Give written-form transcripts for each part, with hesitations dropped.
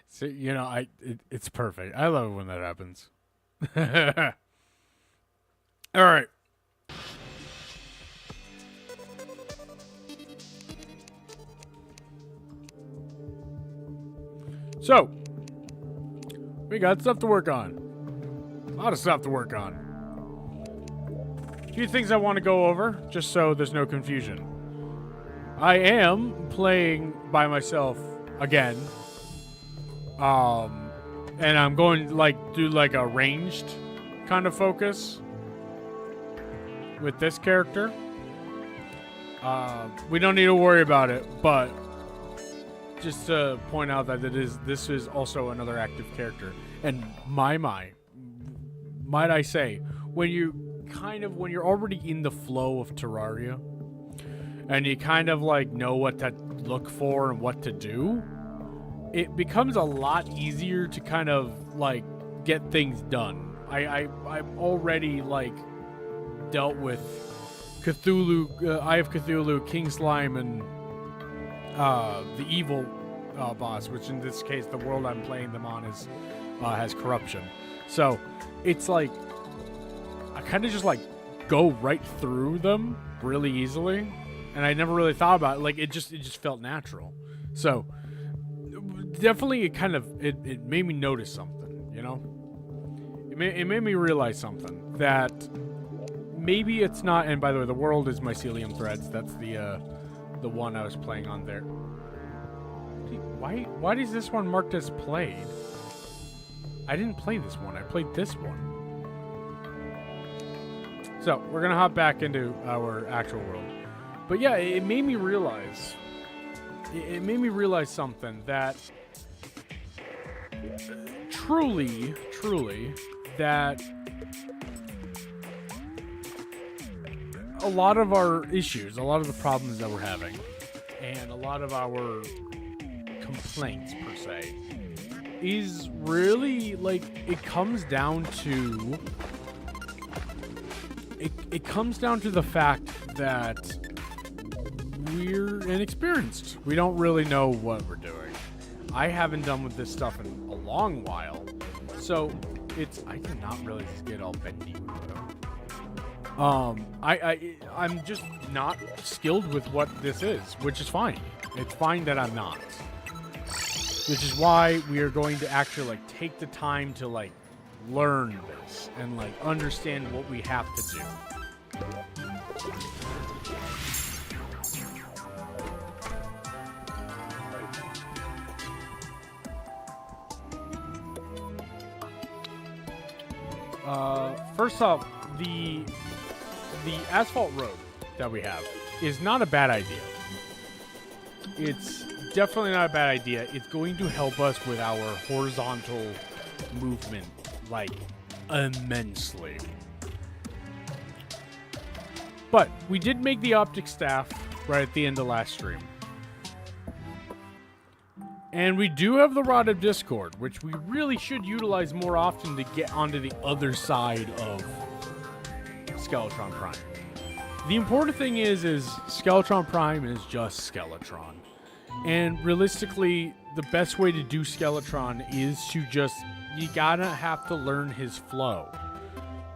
So, you know, it's perfect. I love it when that happens. All right. So, we got stuff to work on. A lot of stuff to work on. A few things I want to go over, just so there's no confusion. I am playing by myself again. And I'm going to do a ranged kind of focus with this character. We don't need to worry about it, but just to point out that this is also another active character. And might I say, when you're already in the flow of Terraria, and you kind of know what to look for and what to do, it becomes a lot easier to kind of get things done. I've already dealt with Cthulhu, Eye of Cthulhu, King Slime, and the evil boss, which in this case the world I'm playing them on has corruption. So it's I kind of just go right through them really easily, and I never really thought about it. It just felt natural. So definitely it made me notice something, you know? It made me realize something, that maybe it's not, and by the way, the world is Mycelium Threads. That's the one I was playing on there. Why is this one marked as played? I didn't play this one. I played this one. So, we're going to hop back into our actual world. But yeah, it made me realize... It made me realize something, that... Truly, that... a lot of our issues, a lot of the problems that we're having, and a lot of our complaints, per se, is really, it comes down to... It comes down to the fact that we're inexperienced. We don't really know what we're doing. I haven't done with this stuff in a long while, so I cannot really just get all bendy with it. I'm just not skilled with what this is, which is fine. It's fine that I'm not. Which is why we are going to actually take the time to learn this and like understand what we have to do. First off, the asphalt road that we have is not a bad idea. It's definitely not a bad idea. It's going to help us with our horizontal movement, like, immensely. But we did make the optic staff right at the end of last stream. And we do have the Rod of Discord, which we really should utilize more often to get onto the other side of Skeletron Prime. The important thing is Skeletron Prime is just Skeletron. And realistically, the best way to do Skeletron is to just, you gotta have to learn his flow.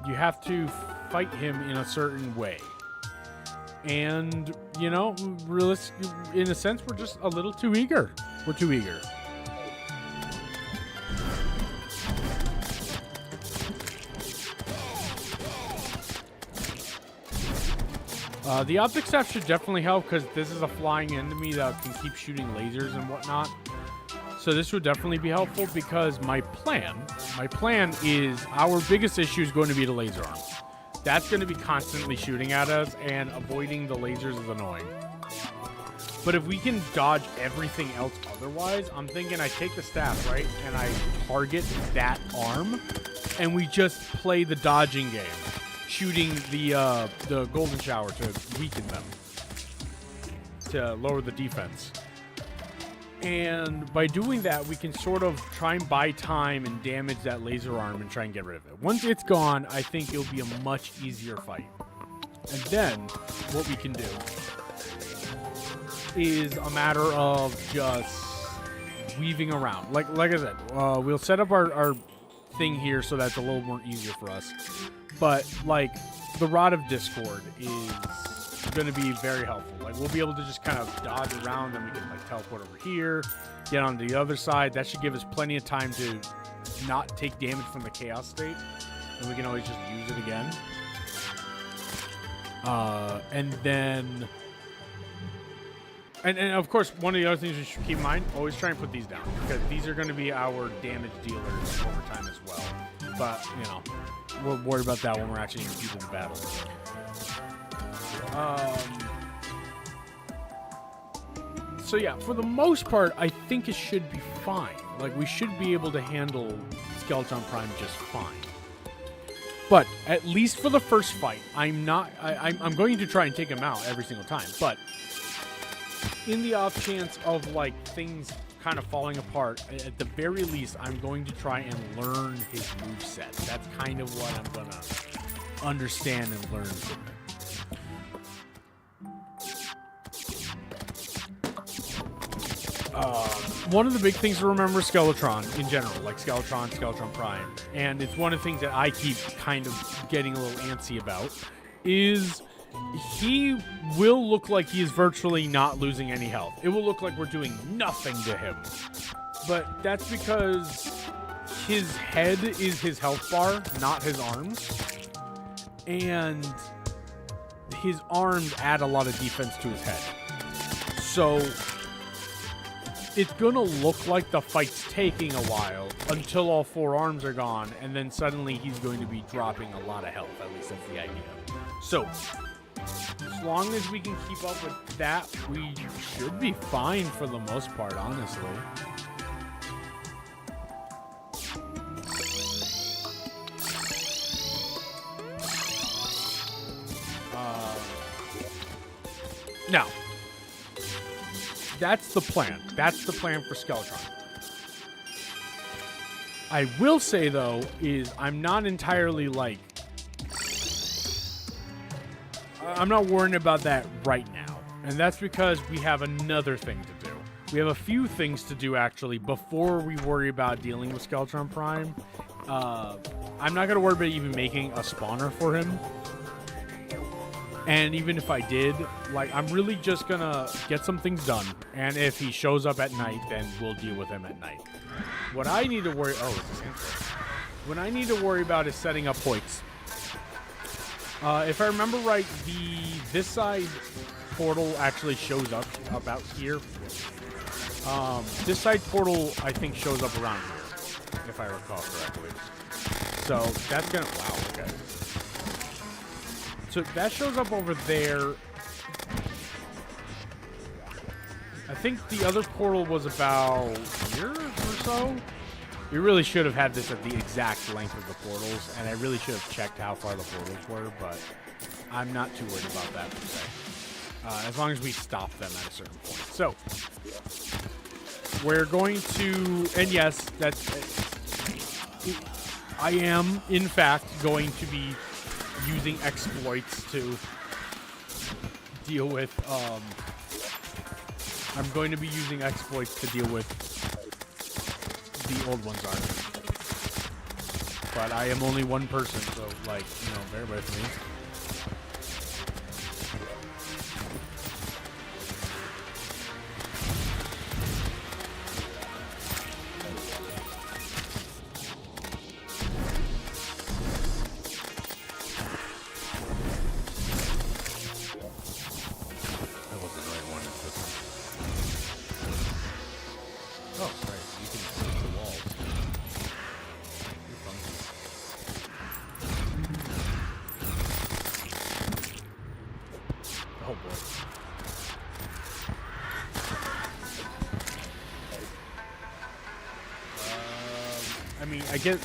You have to fight him in a certain way. And, you know, in a sense, we're just a little too eager. We're too eager. The optic staff should definitely help because this is a flying enemy that can keep shooting lasers and whatnot. So this would definitely be helpful because my plan is our biggest issue is going to be the laser arm. That's going to be constantly shooting at us, and avoiding the lasers is annoying. But if we can dodge everything else otherwise, I'm thinking I take the staff, right, and I target that arm, and we just play the dodging game, shooting the golden shower to weaken them, to lower the defense. And by doing that, we can sort of try and buy time and damage that laser arm and try and get rid of it. Once it's gone, I think it'll be a much easier fight. And then what we can do is a matter of just weaving around. Like I said, we'll set up our thing here so that's a little more easier for us. But like the Rod of Discord is going to be very helpful. Like we'll be able to just kind of dodge around, and we can like teleport over here, get on the other side. That should give us plenty of time to not take damage from the chaos state, and we can always just use it again. And then and of course, one of the other things we should keep in mind, always try and put these down, because these are going to be our damage dealers over time as well. But, you know, we'll worry about that when we're actually in the battle. So yeah, for the most part, I think it should be fine. Like, we should be able to handle Skeletron Prime just fine. But at least for the first fight, I'm going to try and take him out every single time. But in the off chance of like things kind of falling apart, at the very least, I'm going to try and learn his moveset. That's kind of what I'm gonna understand and learn from it. One of the big things to remember Skeletron in general, like Skeletron Prime, and it's one of the things that I keep kind of getting a little antsy about, is he will look like he is virtually not losing any health. It will look like we're doing nothing to him. But that's because his head is his health bar, not his arms. And his arms add a lot of defense to his head. So it's gonna look like the fight's taking a while until all four arms are gone, and then suddenly he's going to be dropping a lot of health. At least that's the idea. So as long as we can keep up with that, we should be fine for the most part, honestly. Now, that's the plan. That's the plan for Skeletron. I will say, though, is I'm not entirely, like, I'm not worrying about that right now. And that's because we have another thing to do. We have a few things to do, actually, before we worry about dealing with Skeletron Prime. I'm not going to worry about even making a spawner for him. And even if I did, like, I'm really just going to get some things done. And if he shows up at night, then we'll deal with him at night. What I need to worry... Oh, it's a sand. When I need to worry about is setting up hoists. If I remember right, this side portal actually shows up about here. This side portal, I think, shows up around here, if I recall correctly. So that's gonna, wow, okay. So that shows up over there. I think the other portal was about here or so. We really should have had this at the exact length of the portals, and I really should have checked how far the portals were, but I'm not too worried about that per se. As long as we stop them at a certain point. So, we're going to, and yes, I am, in fact, going to be using exploits to deal with, I'm going to be using exploits to deal with the old ones are. But I am only one person, so, like, you know, bear with me.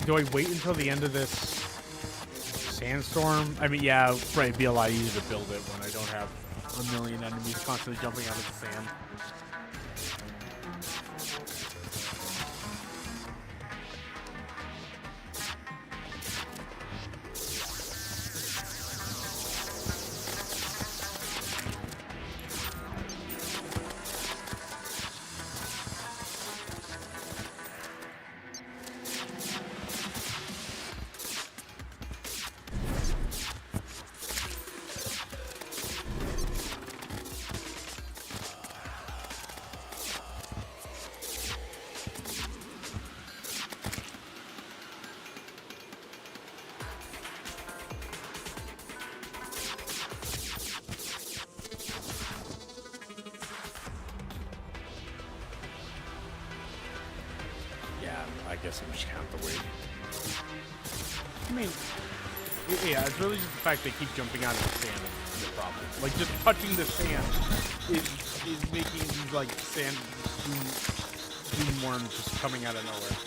Do I wait until the end of this sandstorm? I mean, yeah, it'd probably be a lot easier to build it when I don't have a million enemies constantly jumping out of the sand. I guess I'm just gonna have to wait. I mean, yeah, it's really just the fact they keep jumping out of the sand is the problem. Like, just touching the sand is making these, like, sand doom worms just coming out of nowhere.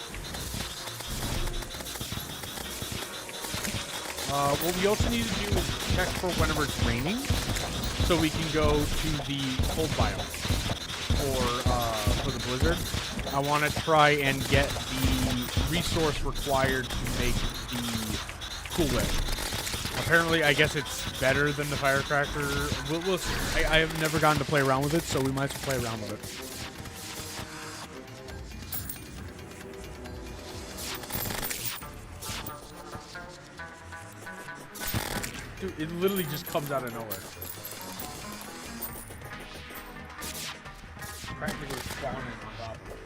What we also need to do is check for whenever it's raining, so we can go to the cold biome for the blizzard. I want to try and get the resource required to make the Cool Whip. Apparently, I guess it's better than the Firecracker. We'll see. I have never gotten to play around with it, so we might as well play around with it. Dude, it literally just comes out of nowhere. Practically spawning on top of it.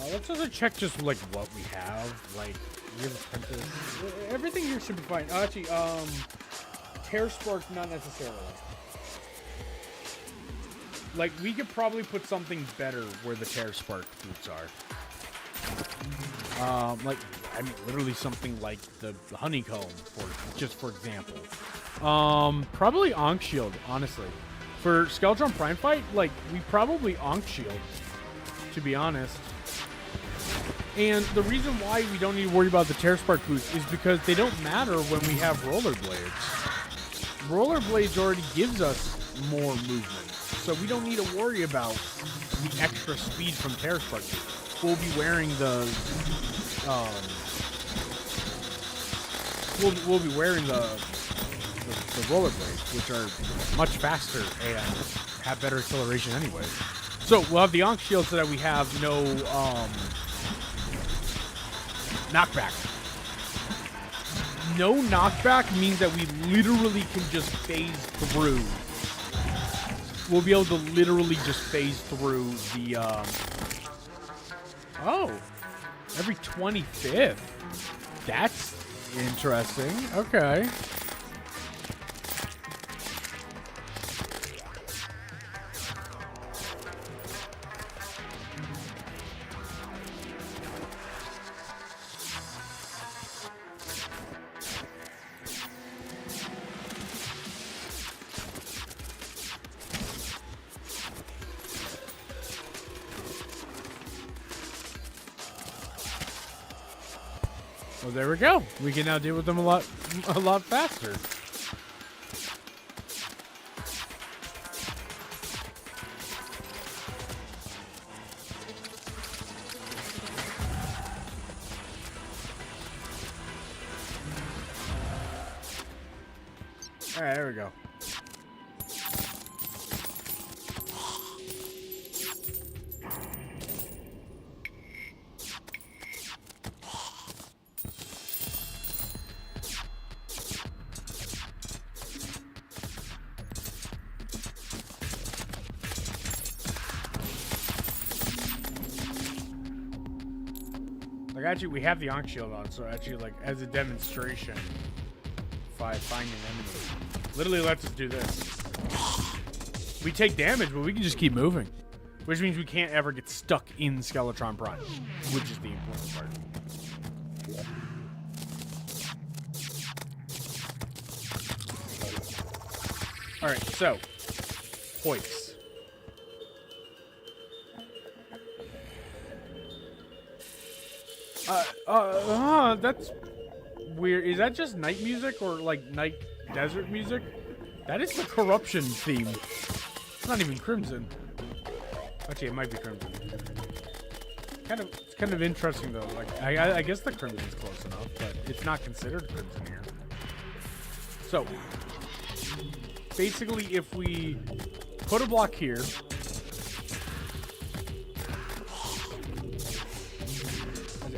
Let's also check just like what we have. Like, we have apprentice. Everything here should be fine. Actually, Tear Spark, not necessarily. Like, we could probably put something better where the Tear Spark boots are. Like, I mean, literally something like the Honeycomb, for example. Probably Ankh Shield, honestly. For Skeletron Prime Fight, like, we probably Ankh Shield, to be honest. And the reason why we don't need to worry about the Tear Spark boots is because they don't matter when we have Rollerblades. Rollerblades already gives us more movement, so we don't need to worry about the extra speed from Tear Spark boots. We'll be wearing the Rollerblades, which are much faster and have better acceleration anyway. So we'll have the Ankh Shield so that we have no knockback. no knockback means that we literally can just phase through. We'll be able to literally just phase through the, Oh. Every 25th. That's interesting. Okay. Well, there we go. We can now deal with them a lot faster. All right, there we go. Like, actually, we have the Ankh Shield on, so actually, like, as a demonstration, if I find an enemy, literally lets us do this. We take damage, but we can just keep moving. Which means we can't ever get stuck in Skeletron Prime, which is the important part. Alright, so, hoists. That's weird. Is that just night music or like night desert music? That is the corruption theme. It's not even Crimson. Actually, it might be Crimson. It's kind of interesting though. Like, I guess the Crimson's close enough, but it's not considered Crimson here. So, basically, if we put a block here.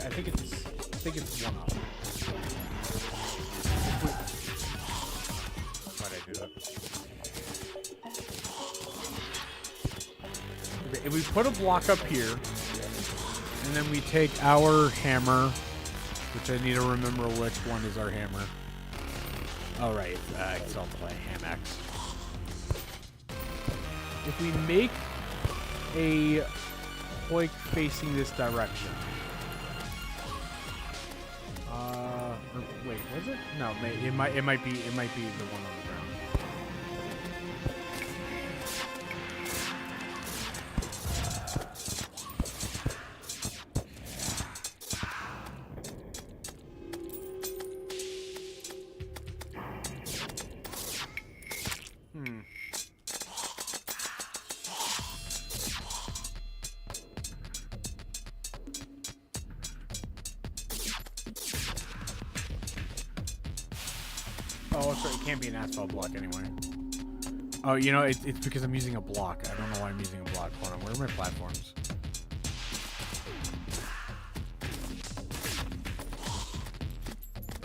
I think it's one up. Why'd I do that? Okay, if we put a block up here, and then we take our hammer, which I need to remember which one is our hammer. Oh, right. It's all play ham X. If we make a hoik facing this direction. Or, wait, was it? No, it might be the one on the ground. Oh, sorry, it can't be an asphalt block anyway. Oh, you know, it's because I'm using a block. I don't know why I'm using a block. Hold on, where are my platforms?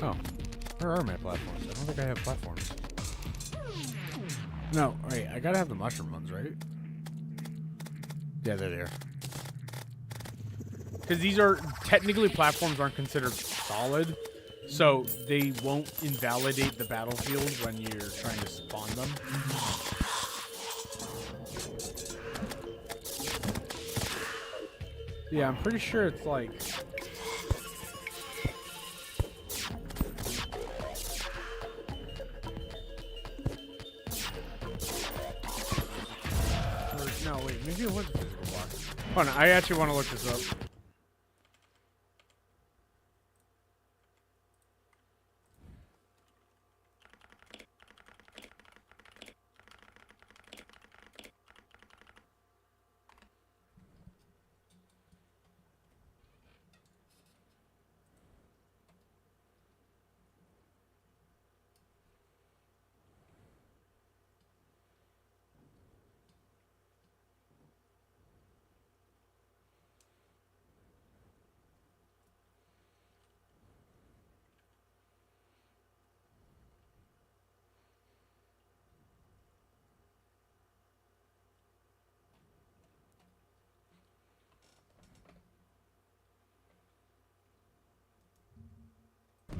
Oh, where are my platforms? I don't think I have platforms. No, wait, I gotta have the mushroom ones, right? Yeah, they're there. Because these are, technically platforms aren't considered solid. So they won't invalidate the battlefield when you're trying to spawn them. Yeah, I'm pretty sure it's like... No, wait, maybe it was a physical block. Hold on, I actually want to look this up.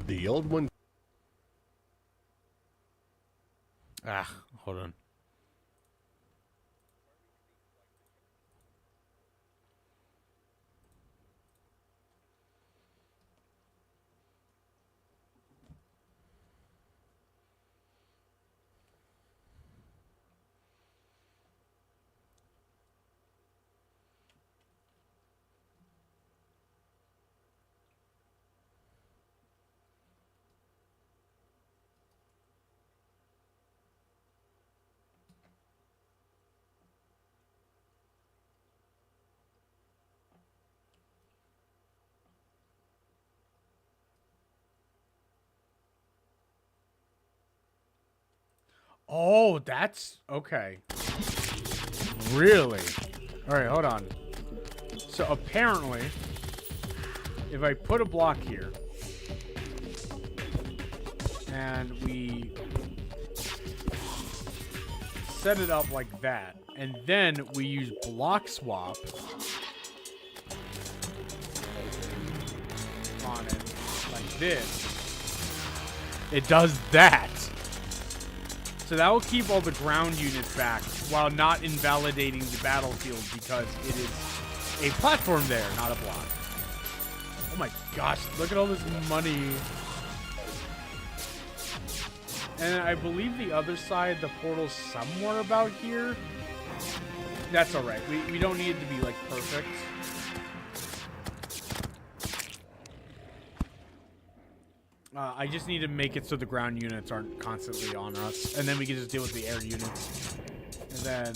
The old one. Ah, hold on. Oh, that's okay. Really? All right, hold on. So apparently, if I put a block here and we set it up like that, and then we use block swap on it like this, it does that. So that will keep all the ground units back while not invalidating the battlefield because it is a platform there, not a block. Oh my gosh, look at all this money. And I believe the other side, the portal's somewhere about here. That's alright. We don't need it to be, like, perfect. I just need to make it so the ground units aren't constantly on us. And then we can just deal with the air units. And then...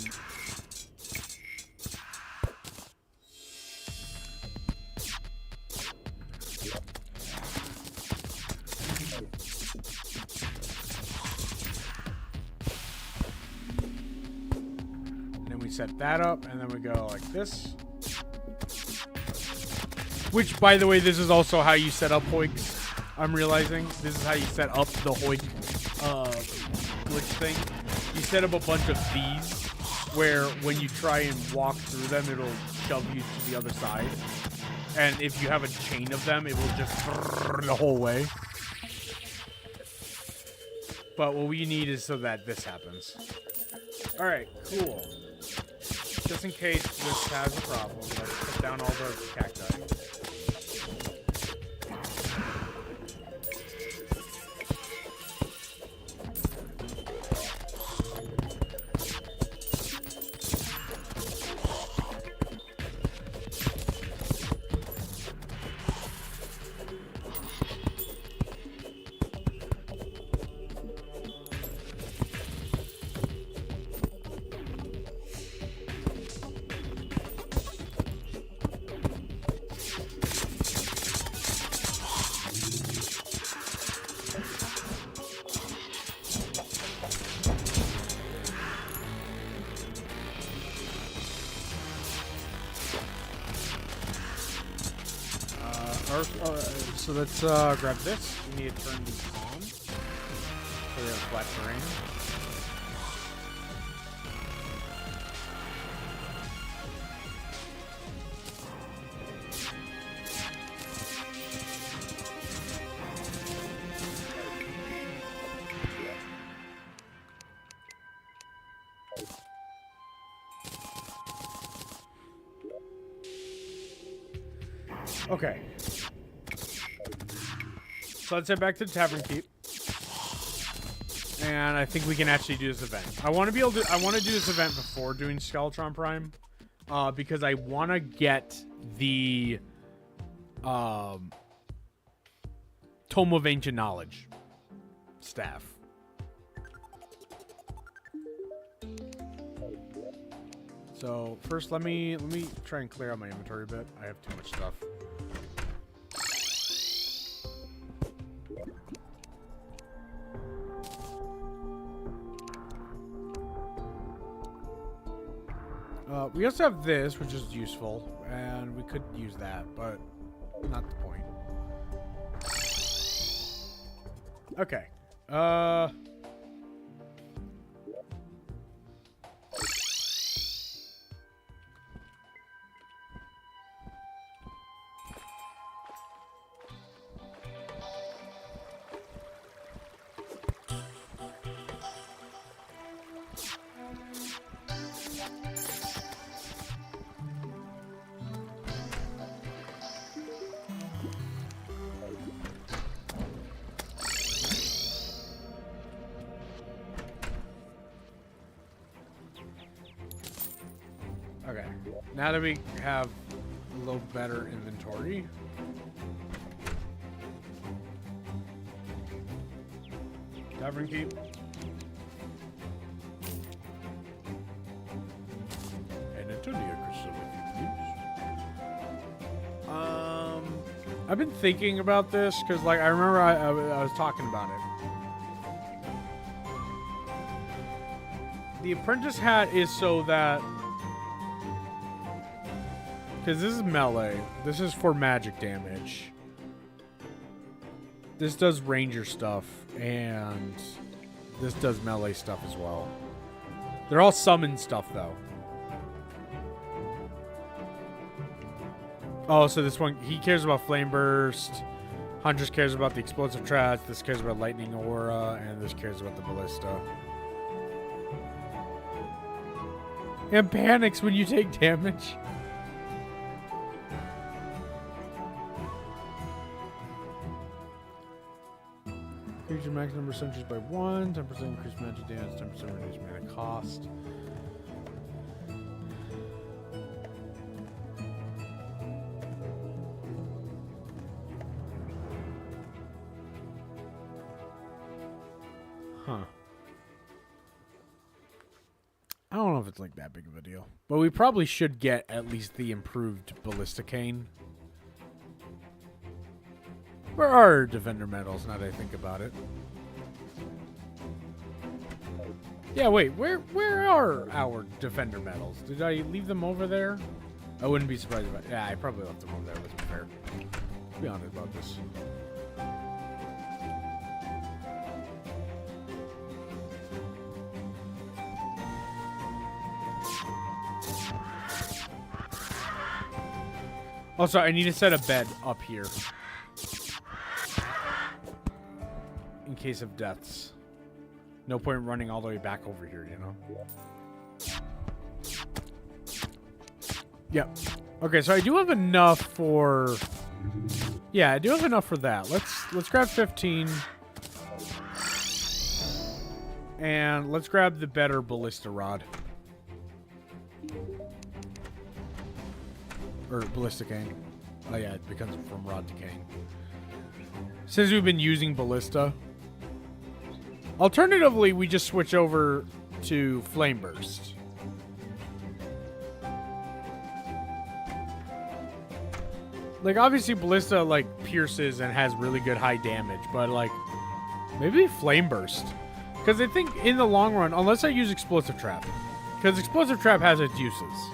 set that up, and then we go like this. Which, by the way, this is also how you set up hoiks. I'm realizing this is how you set up the hoik glitch thing. You set up a bunch of these, where when you try and walk through them, it'll shove you to the other side. And if you have a chain of them, it will just the whole way. But what we need is so that this happens. All right, cool. Just in case this has a problem, let's put down all the cacti. So let's grab this. We need to turn these on so we have flat terrain. Okay. So let's head back to the Tavern Keep. And I think we can actually do this event. I want to be able to I want to do this event before doing Skeletron Prime. Because I want to get the Tome of Ancient Knowledge staff. So first let me try and clear out my inventory a bit. I have too much stuff. We also have this, which is useful, and we could use that, but not the point. Okay. Okay. Now that we have a little better inventory. Tavern keep. And Antonia crystal with you, please. I've been thinking about this because, like, I remember I was talking about it. The apprentice hat is so that, because this is melee, this is for magic damage. This does ranger stuff, and this does melee stuff as well. They're all summon stuff, though. Oh, so this one, he cares about Flame Burst. Huntress cares about the Explosive Trash. This cares about Lightning Aura, and this cares about the Ballista. And panics when you take damage. Increase your max number of sentries by 1, 10% increase magic damage, 10% reduce mana cost. Huh. I don't know if it's like that big of a deal. But we probably should get at least the improved Ballista Cane. Where are Defender medals, now that I think about it? Yeah, wait, where are our Defender medals? Did I leave them over there? I wouldn't be surprised if I... Yeah, I probably left them over there, let's be fair. Let's be honest about this. Also, I need to set a bed up here. In case of deaths. No point running all the way back over here, you know? Yep. Okay, so I do have enough for... Yeah, I do have enough for that. Let's grab 15. And let's grab the better ballista rod. Or ballista cane. Oh yeah, it becomes from rod to cane. Since we've been using ballista. Alternatively, we just switch over to flame burst. Like, obviously ballista, like, pierces and has really good high damage, but, like, maybe flame burst. Because I think in the long run, unless I use explosive trap, because explosive trap has its uses.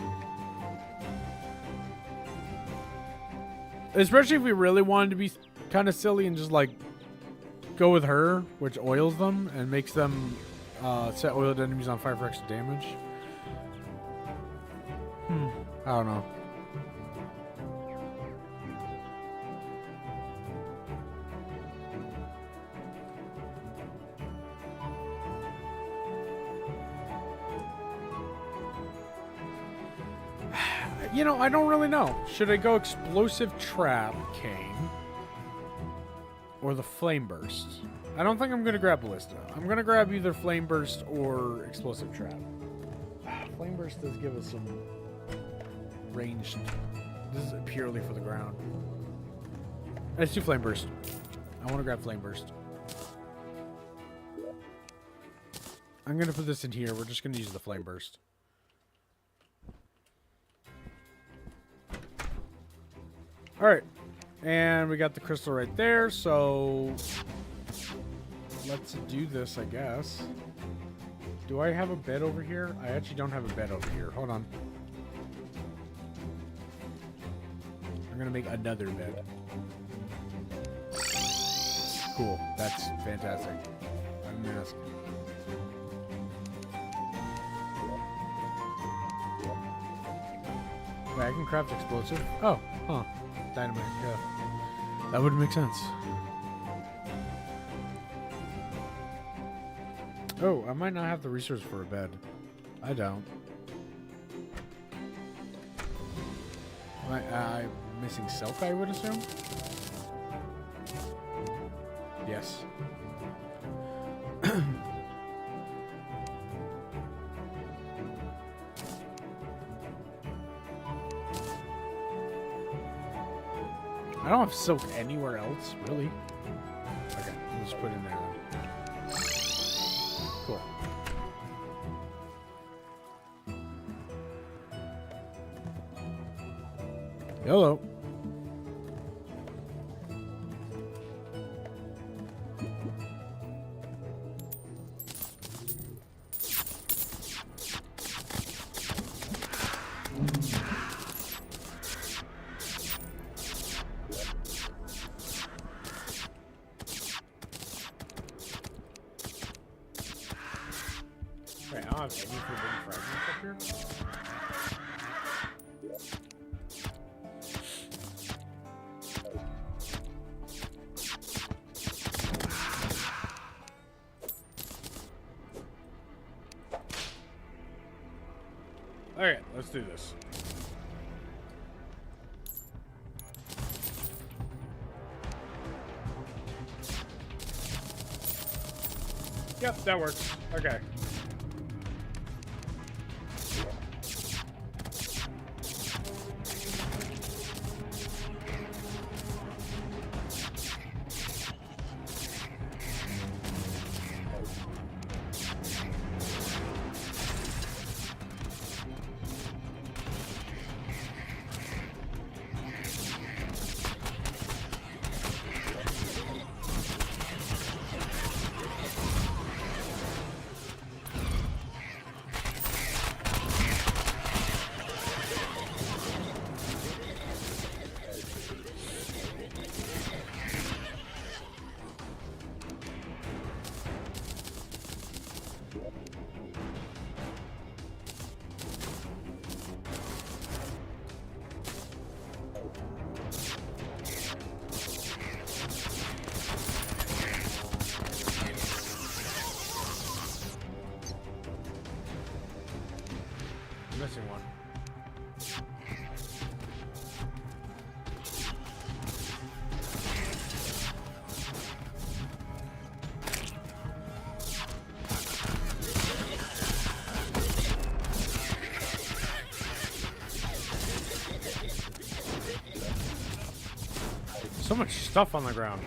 Especially if we really wanted to be kind of silly and just, like, go with her, which oils them and makes them set oiled enemies on fire for extra damage. I don't know. You know, I don't really know. Should I go explosive trap cane or the flame burst? I don't think I'm gonna grab ballista. I'm gonna grab either flame burst or explosive trap. Flame burst does give us some ranged. This is purely for the ground. Let's do flame burst. I want to grab flame burst. I'm gonna put this in here. We're just gonna use the flame burst. Alright, and we got the crystal right there, so let's do this, I guess. Do I have a bed over here? I actually don't have a bed over here. Hold on. I'm gonna make another bed. Cool, that's fantastic. I didn't ask. Wait, I can craft explosive? Oh, huh. Dynamite, yeah. That would make sense. Oh, I might not have the resource for a bed. I don't. I'm missing silk, I would assume? Yes. I don't have silk anywhere else, really. Okay, let's put it in there then. Cool. Hello. Wait, I don't have any forbidden fragments up here? Okay, let's do this. Yep, that works. Okay. Missing one. So much stuff on the ground.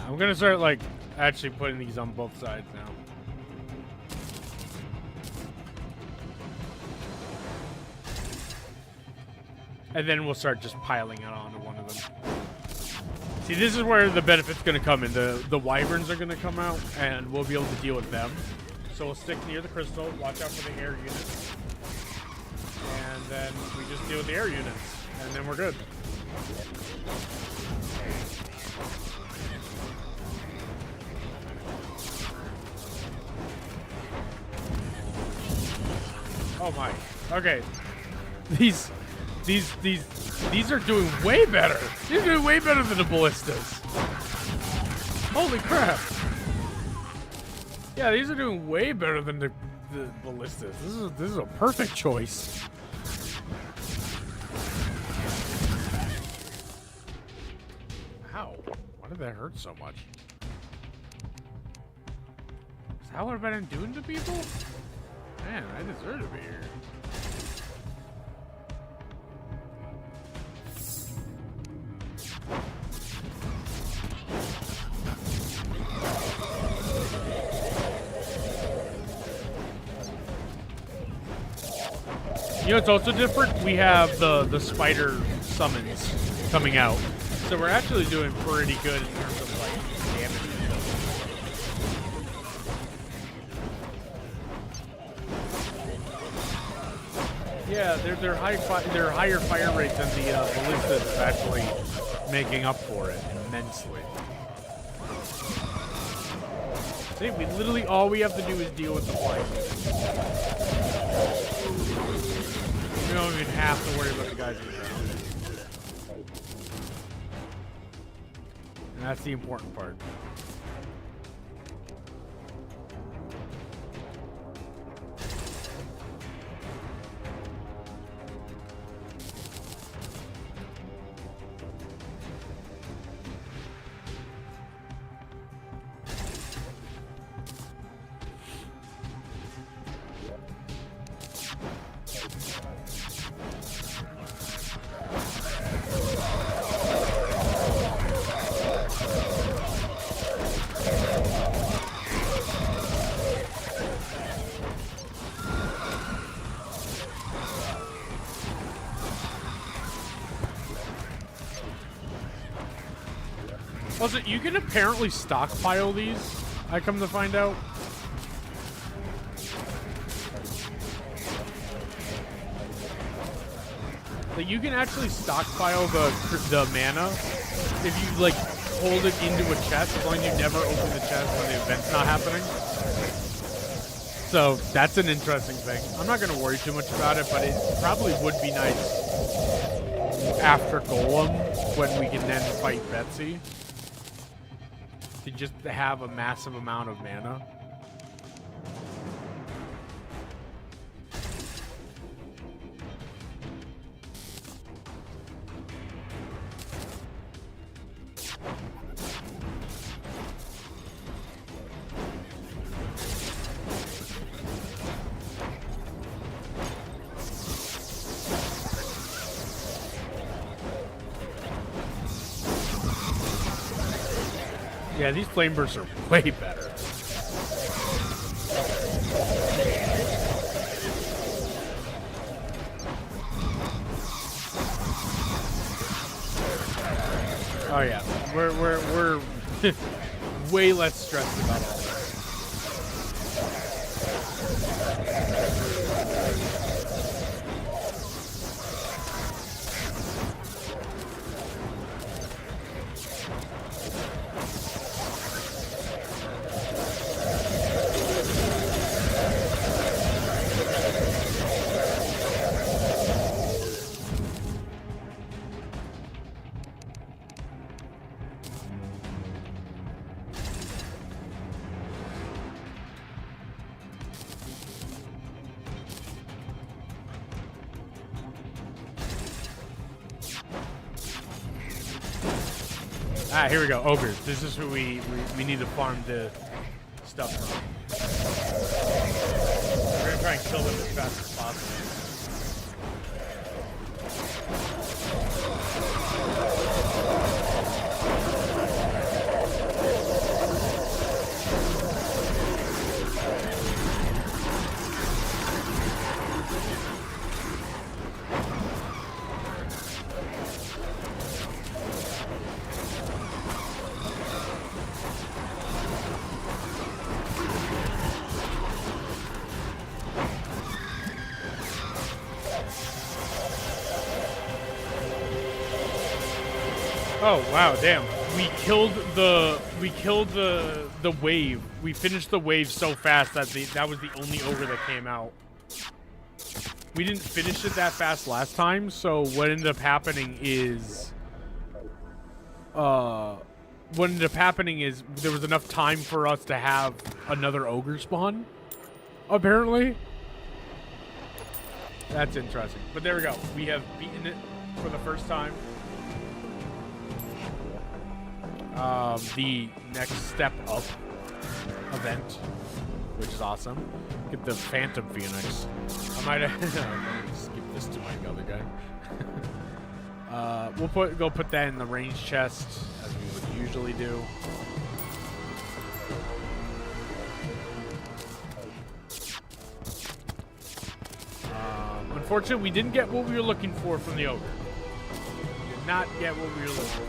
I'm gonna start, like, actually putting these on both sides now. And then we'll start just piling it onto one of them. See, this is where the benefit's gonna come in. The wyverns are gonna come out, and we'll be able to deal with them. So we'll stick near the crystal, watch out for the air units. And then we just deal with the air units. And then we're good. Oh my. Okay. These are doing way better. These are doing way better than the ballistas. Holy crap. Yeah, these are doing way better than the ballistas. This is a perfect choice. Ow. Why did that hurt so much? Is that what I've been doing to people? Man, I deserve to be here. You know, it's also different. We have the spider summons coming out, so we're actually doing pretty good in terms of like damage. Yeah, they're higher fire rates than the ballistas is actually making up for it immensely. See, we literally all we have to do is deal with the flight. We don't even have to worry about the guys in there. That's the important part. Also, you can apparently stockpile these, I come to find out. Like, you can actually stockpile the mana if you, like, hold it into a chest, as long as you never open the chest when the event's not happening. So, that's an interesting thing. I'm not going to worry too much about it, but it probably would be nice after Golem, when we can then fight Betsy, to just have a massive amount of mana. Yeah, these flame bursts are way better. Oh yeah, we're way less stressed about all this. Ah, here we go. Ogres. This is who we need to farm the stuff from. We're gonna try and kill them as fast as possible. Oh wow, damn. We killed the wave. We finished the wave so fast that that was the only ogre that came out. We didn't finish it that fast last time, so what ended up happening is there was enough time for us to have another ogre spawn, apparently. That's interesting. But there we go. We have beaten it for the first time. The next step up event, which is awesome. Get the Phantom Phoenix. I might skip this to my other guy. We'll go put that in the range chest as we would usually do. Unfortunately, we didn't get what we were looking for from the ogre. We did not get what we were looking for.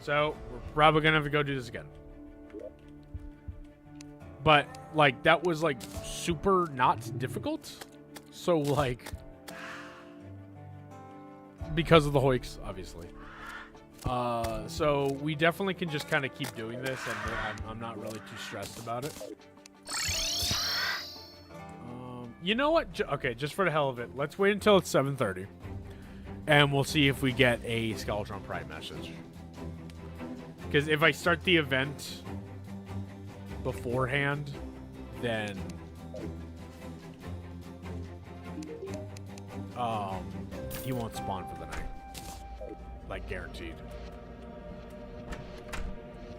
So, we're probably gonna have to go do this again. But, like, that was, like, super not difficult. So, like, because of the hoiks, obviously. So, we definitely can just kind of keep doing this, and I'm not really too stressed about it. You know what? Okay, just for the hell of it, let's wait until it's 7:30. And we'll see if we get a Skeletron Pride message. Because if I start the event beforehand, then he won't spawn for the night. Like, guaranteed.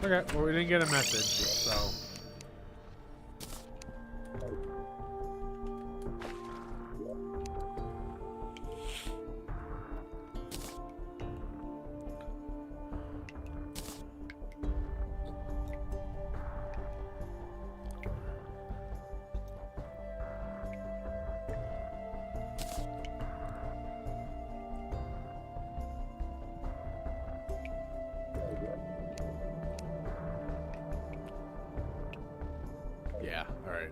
Okay, well, we didn't get a message, so... Yeah, alright.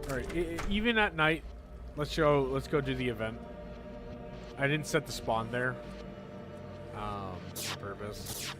Alright, even at night, let's go do the event. I didn't set the spawn there. On purpose.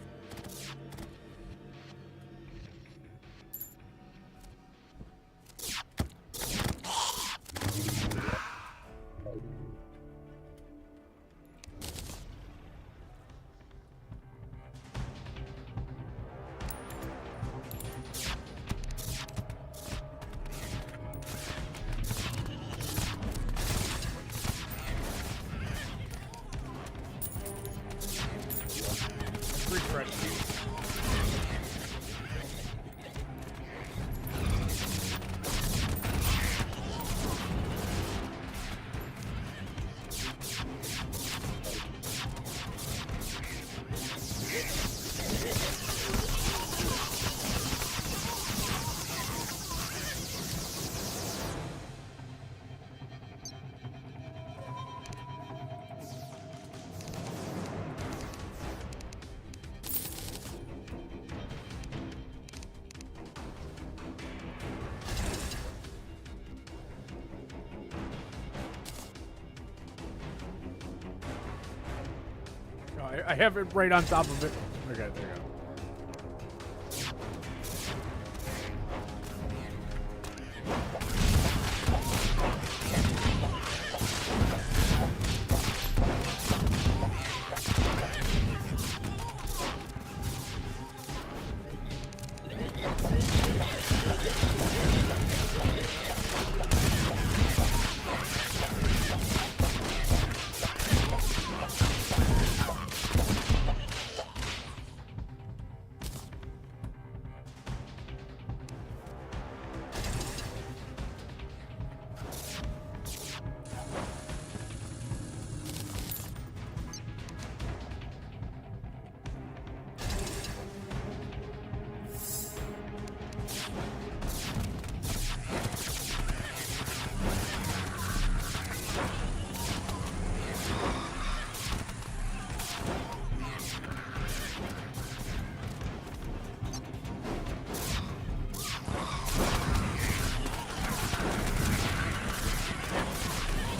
I have it right on top of it. Okay, there you go.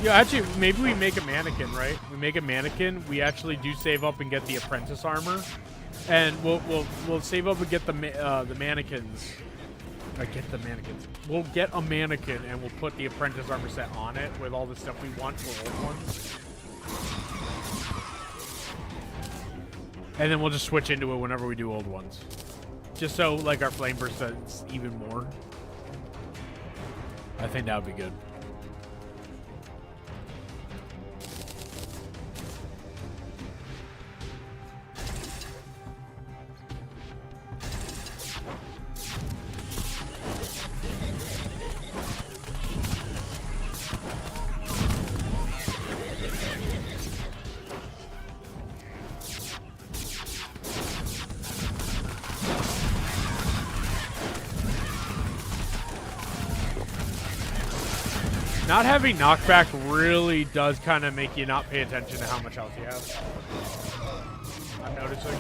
Yeah, actually, maybe we make a mannequin, right? We make a mannequin. We actually do save up and get the apprentice armor, and we'll save up and get the mannequins. Get the mannequins. We'll get a mannequin and we'll put the apprentice armor set on it with all the stuff we want for old ones. And then we'll just switch into it whenever we do old ones. Just so, like, our flame burst does even more. I think that would be good. Not having knockback really does kind of make you not pay attention to how much health you have. I'm noticing.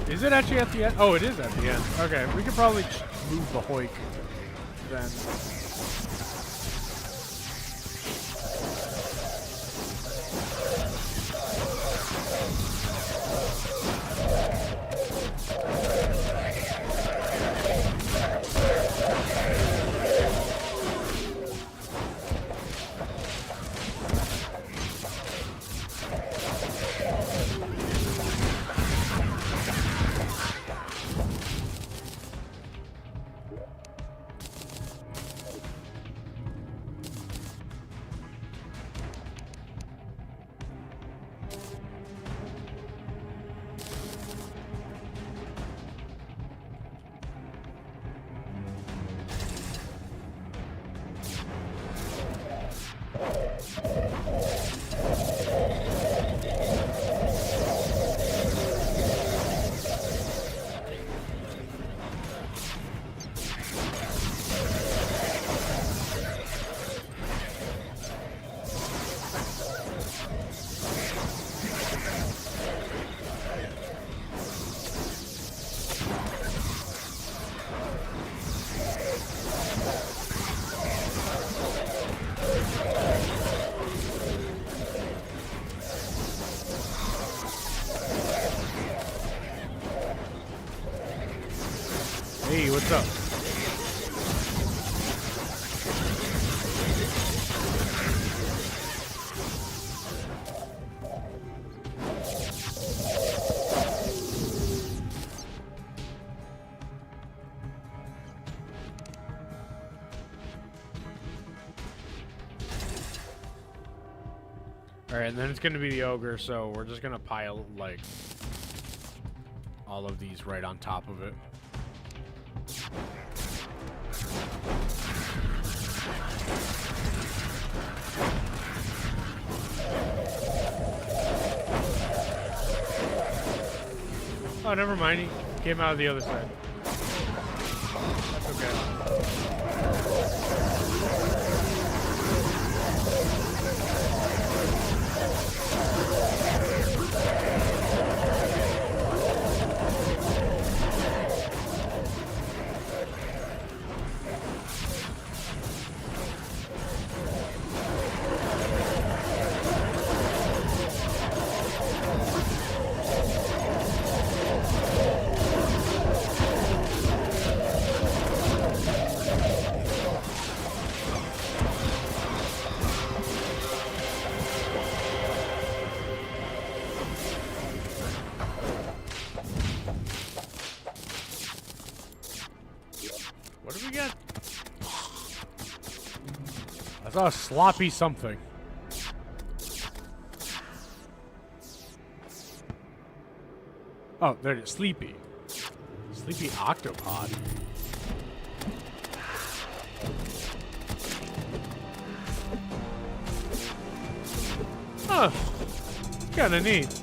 Is it actually at the end? Oh, it is at the end. Okay, we could probably move the Hoik then. Hey, what's up? Alright, and then it's gonna be the ogre, so we're just gonna pile, like, all of these right on top of it. Oh, never mind. He came out of the other side. That's okay. What do we get? I saw a sloppy something. Oh, there it is. Sleepy. Sleepy octopod. Huh. Kinda neat.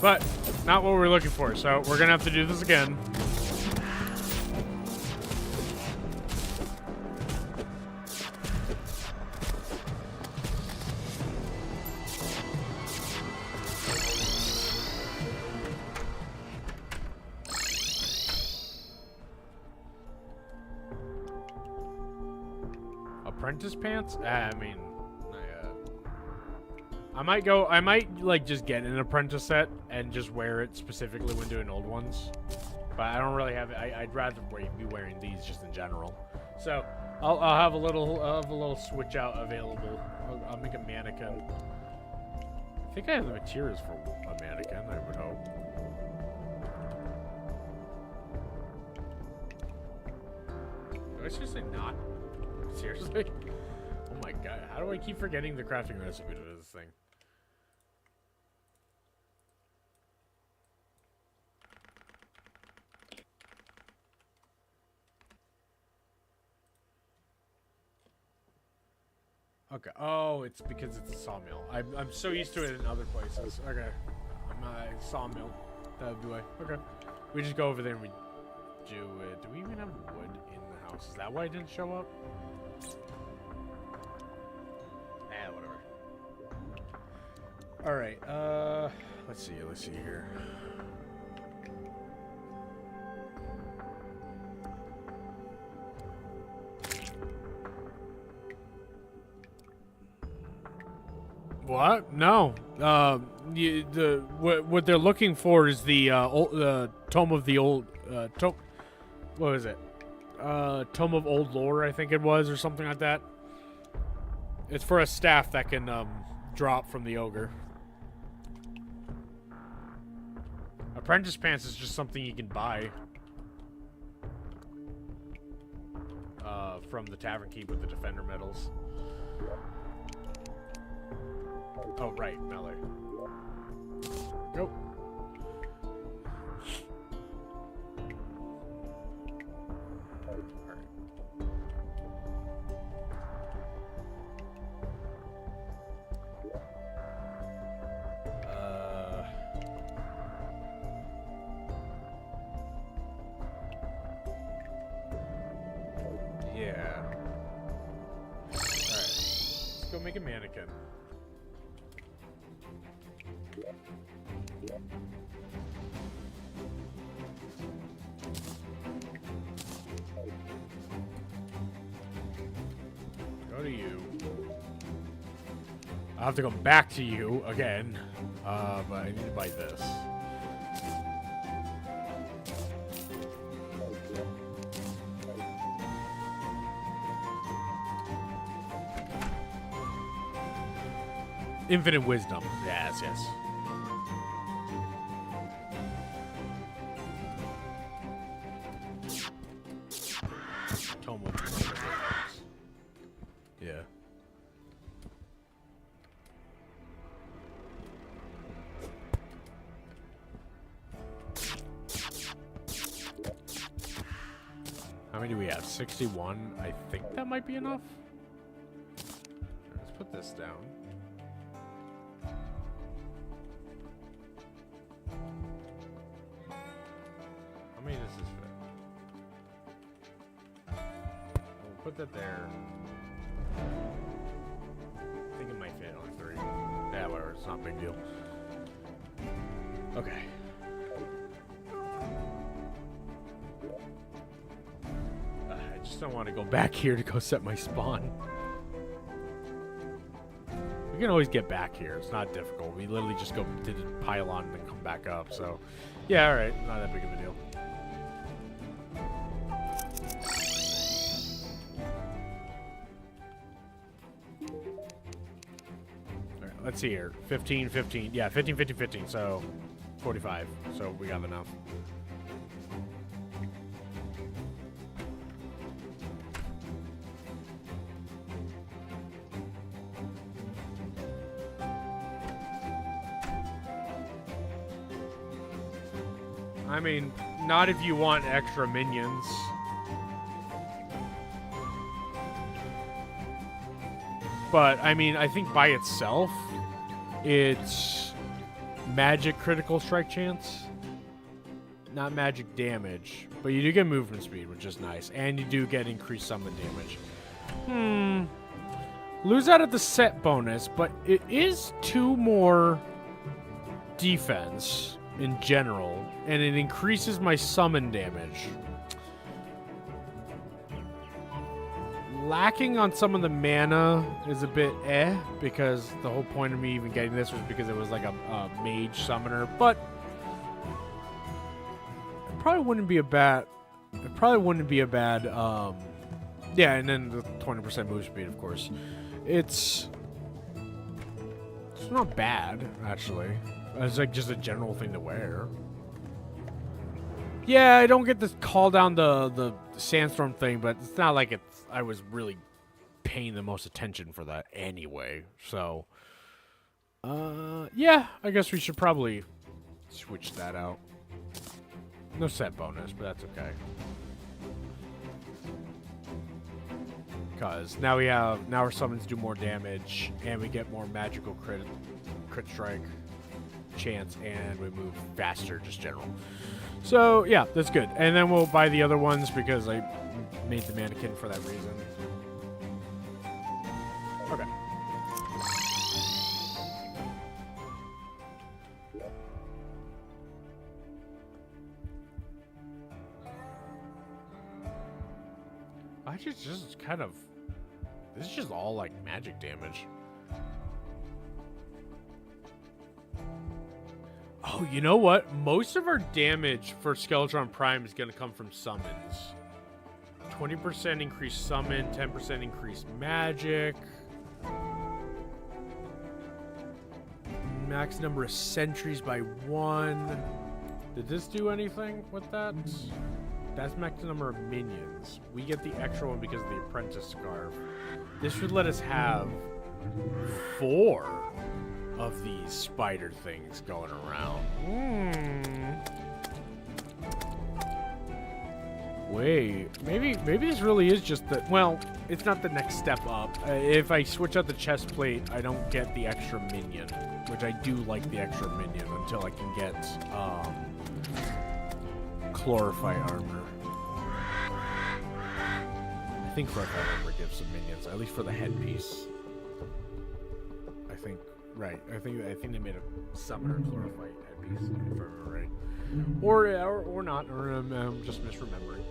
But not what we're looking for, so we're gonna have to do this again. Apprentice pants? I mean, I might like just get an apprentice set and just wear it specifically when doing old ones. But I don't really have it. I'd rather be wearing these just in general. So I'll have a little switch out available. I'll make a mannequin. I think I have the materials for a mannequin, I would hope. Do I seriously not? Seriously? Oh my god, how do I keep forgetting the crafting recipe to this thing? Okay. Oh, it's because it's a sawmill. I'm so used to it in other places. Okay. I'm a sawmill. That would be why. Okay. We just go over there and we do it. Do we even have wood in the house? Is that why it didn't show up? Whatever. Alright, Let's see here. What? No. What they're looking for is the tome of the old tome. What was it? Tome of Old Lore, I think it was, or something like that. It's for a staff that can drop from the ogre. Apprentice pants is just something you can buy from the tavern keep with the defender medals. Oh, right, melee. Go. Yeah. Alright. Let's go make a mannequin. Go to you. I'll have to go back to you again. But I need to buy this. Infinite wisdom. Yes, yes. Tome of yeah. How many do we have? 61. I think that might be enough. Let's put this down. How many does this fit? We'll put that there. I think it might fit on 3. Yeah, whatever. It's not a big deal. Okay. I just don't want to go back here to go set my spawn. We can always get back here. It's not difficult. We literally just go to the pylon and then come back up. So, yeah, all right. Not that big of a deal. Let's see here. 15, 15. Yeah, 15, 15, 15. So, 45. So, we got enough. I mean, not if you want extra minions. But, I mean, I think by itself, it's magic critical strike chance. Not magic damage. But you do get movement speed, which is nice. And you do get increased summon damage. Lose out of the set bonus, but it is 2 more defense in general. And it increases my summon damage. Lacking on some of the mana is a bit because the whole point of me even getting this was because it was like a mage summoner, but it probably wouldn't be a bad yeah, and then the 20% move speed, of course. It's not bad, actually. It's like just a general thing to wear. Yeah, I don't get to call down the sandstorm thing, but it's not like I was really paying the most attention for that anyway. So, yeah, I guess we should probably switch that out. No set bonus, but that's okay. Because now our summons do more damage, and we get more magical crit strike chance, and we move faster, just general. So, yeah, that's good. And then we'll buy the other ones because I made the mannequin for that reason. Okay. Actually, it's just kind of... This is just all, like, magic damage. Oh, you know what? Most of our damage for Skeletron Prime is going to come from summons. 20% increased summon, 10% increased magic. Max number of sentries by 1. Did this do anything with that? That's max number of minions. We get the extra one because of the apprentice scarf. This would let us have 4 of these spider things going around. Wait, maybe this really is just the... Well, it's not the next step up. If I switch out the chest plate, I don't get the extra minion, which I do like the extra minion until I can get Chlorophy armor. I think Chlorophy armor gives some minions, at least for the headpiece. I think, right? I think they made a summoner Chlorophy headpiece, if I remember right. Or not, or I'm just misremembering.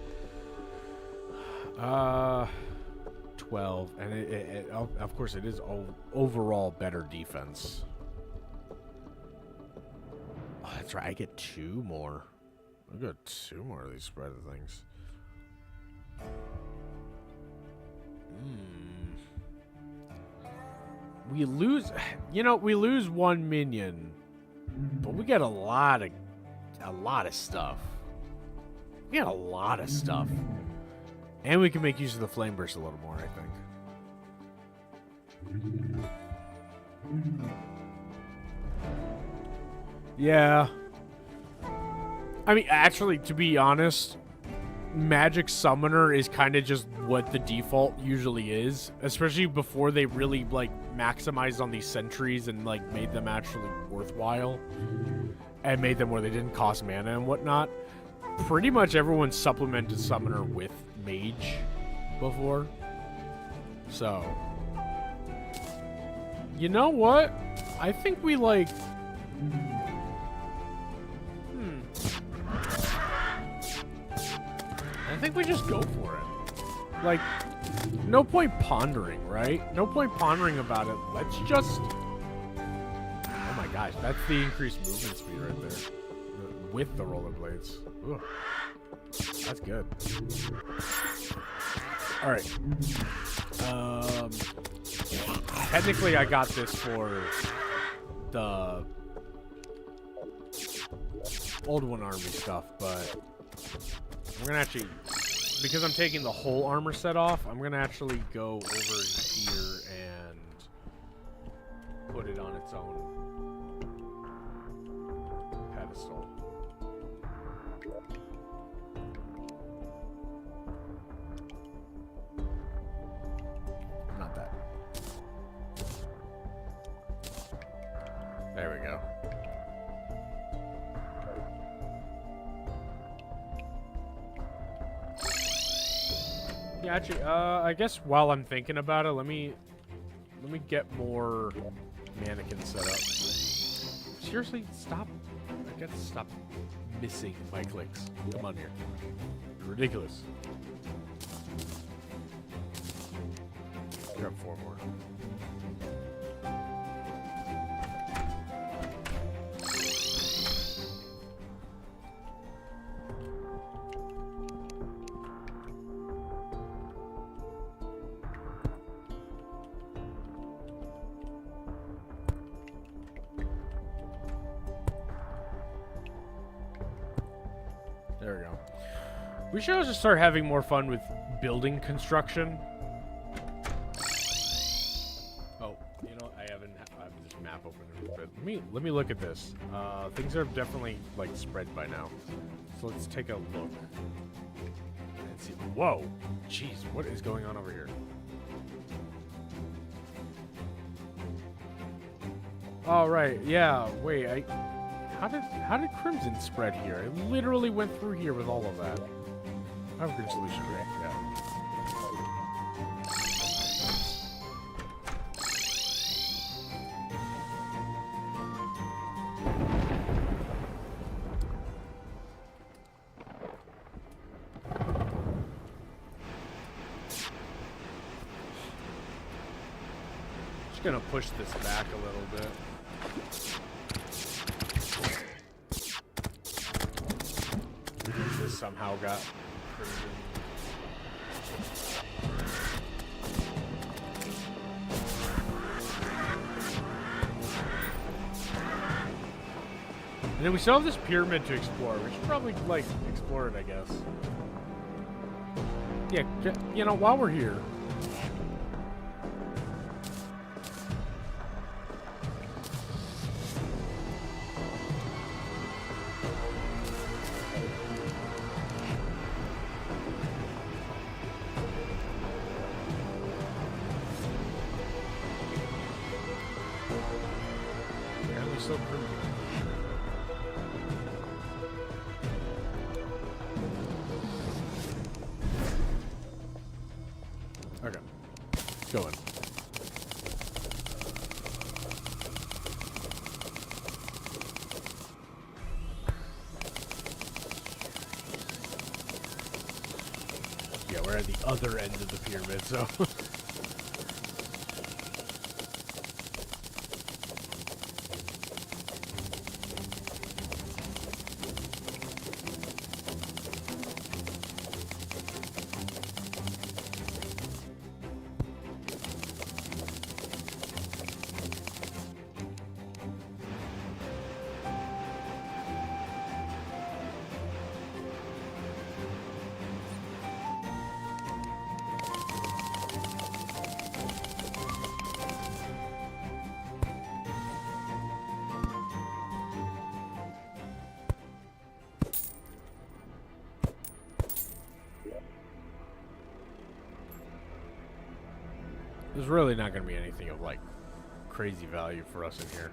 12, and it of course it is overall better defense. Oh, that's right. I get 2 more. I got 2 more of these spider things. We lose, we lose 1 minion, but we get a lot of stuff. We got a lot of stuff. And we can make use of the flame burst a little more, I think. Yeah. I mean, actually, to be honest, Magic Summoner is kind of just what the default usually is. Especially before they really, like, maximized on these sentries and, like, made them actually worthwhile. And made them where they didn't cost mana and whatnot. Pretty much everyone supplemented Summoner with Mage before. So, you know what? I think we, like... I think we just go for it. Like, no point pondering, right? No point pondering about it. Let's just... Oh my gosh, that's the increased movement speed right there. With the rollerblades. Ugh. That's good. Alright. Technically I got this for the Old One Army stuff, but we're gonna actually, because I'm taking the whole armor set off, I'm gonna actually go over here and put it on its own pedestal. Not that. There we go. Yeah, actually, I guess while I'm thinking about it, let me get more mannequins set up. Seriously, stop. I gotta stop missing my clicks. Come on here. You're ridiculous. Grab 4 more. There we go. We should also start having more fun with building construction. Oh, you know, I have this map open. But let me look at this. Things are definitely like spread by now. So let's take a look and see. Whoa, jeez, what is going on over here? All right, yeah. Wait, How did Crimson spread here? I literally went through here with all of that. I have a good solution, right? Yeah. Just gonna push this back a little bit. This somehow got crimson. And then we still have this pyramid to explore. We should probably, like, explore it, I guess. Yeah, you know, while we're here. Apparently so pretty. Okay, going. Yeah, we're at the other end of the pyramid, so. There's really not going to be anything of, like, crazy value for us in here.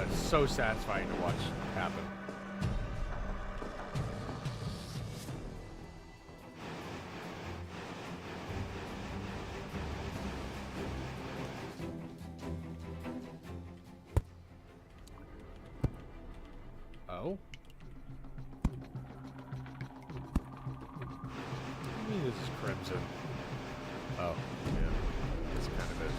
It's so satisfying to watch happen. Oh? I mean, this is crimson. Oh, yeah. This kind of is.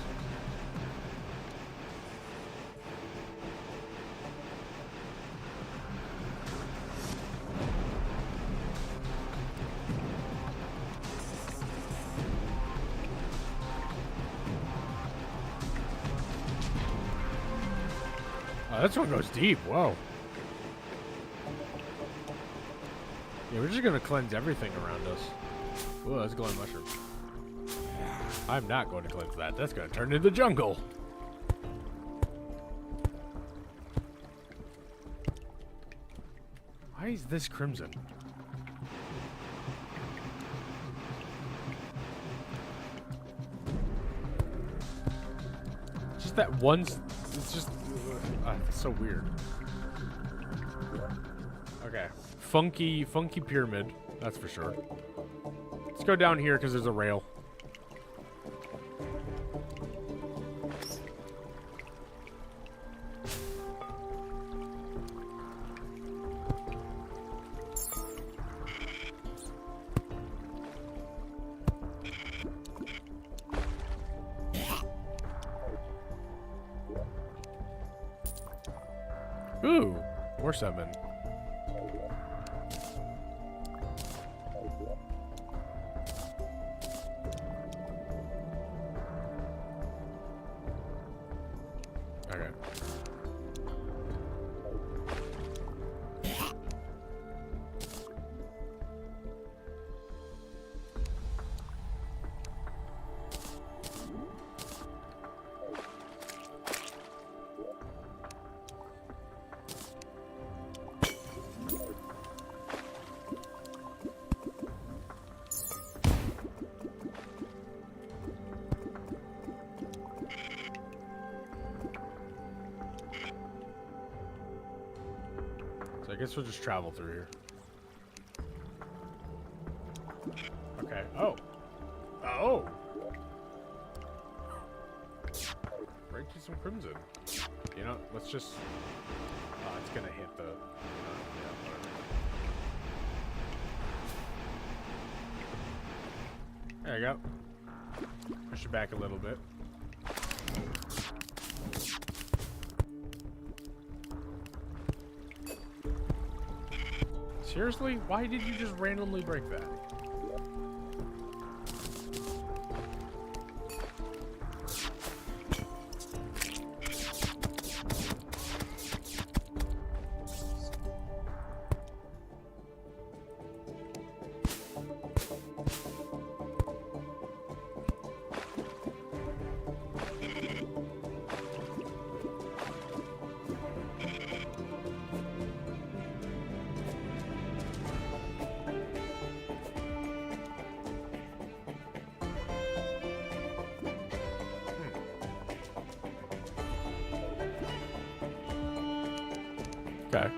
Oh, this one goes deep. Whoa. Yeah, we're just gonna cleanse everything around us. Whoa, that's glowing mushroom. I'm not going to cleanse that. That's gonna turn into jungle. Why is this crimson? Just that one. It's just. It's so weird. Okay. Funky pyramid. That's for sure. Let's go down here because there's a rail. Ooh, more salmon. Okay. So I guess we'll just travel through here. Okay. Oh. Oh. Break you some crimson. You know, let's just. It's gonna hit the. Yeah, whatever. There you go. Push it back a little bit. Seriously? Why did you just randomly break that? Okay.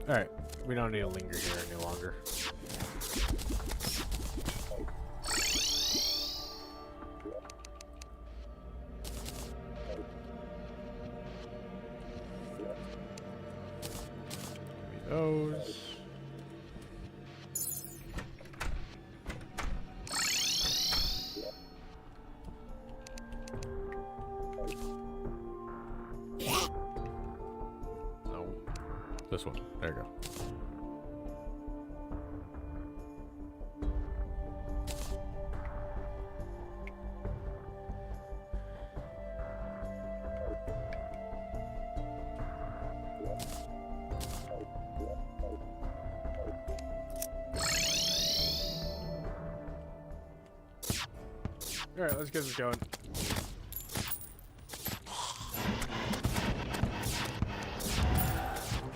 Alright, we don't need to linger here any longer. Give me those. No. This one. There you go. Alright, let's get this going.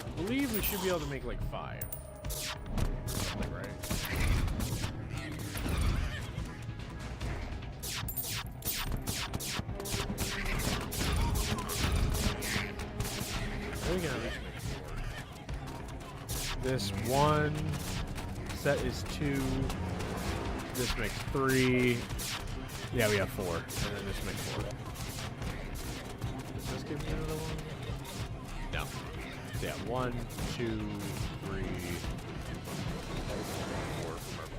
I believe we should be able to make like 5. Something, right? I think we can at least make 4. This one set is 2. This makes 3. Yeah, we have 4. And then this makes 4. Does this give me another one? No. So yeah, 1, 2, 3, 4 from our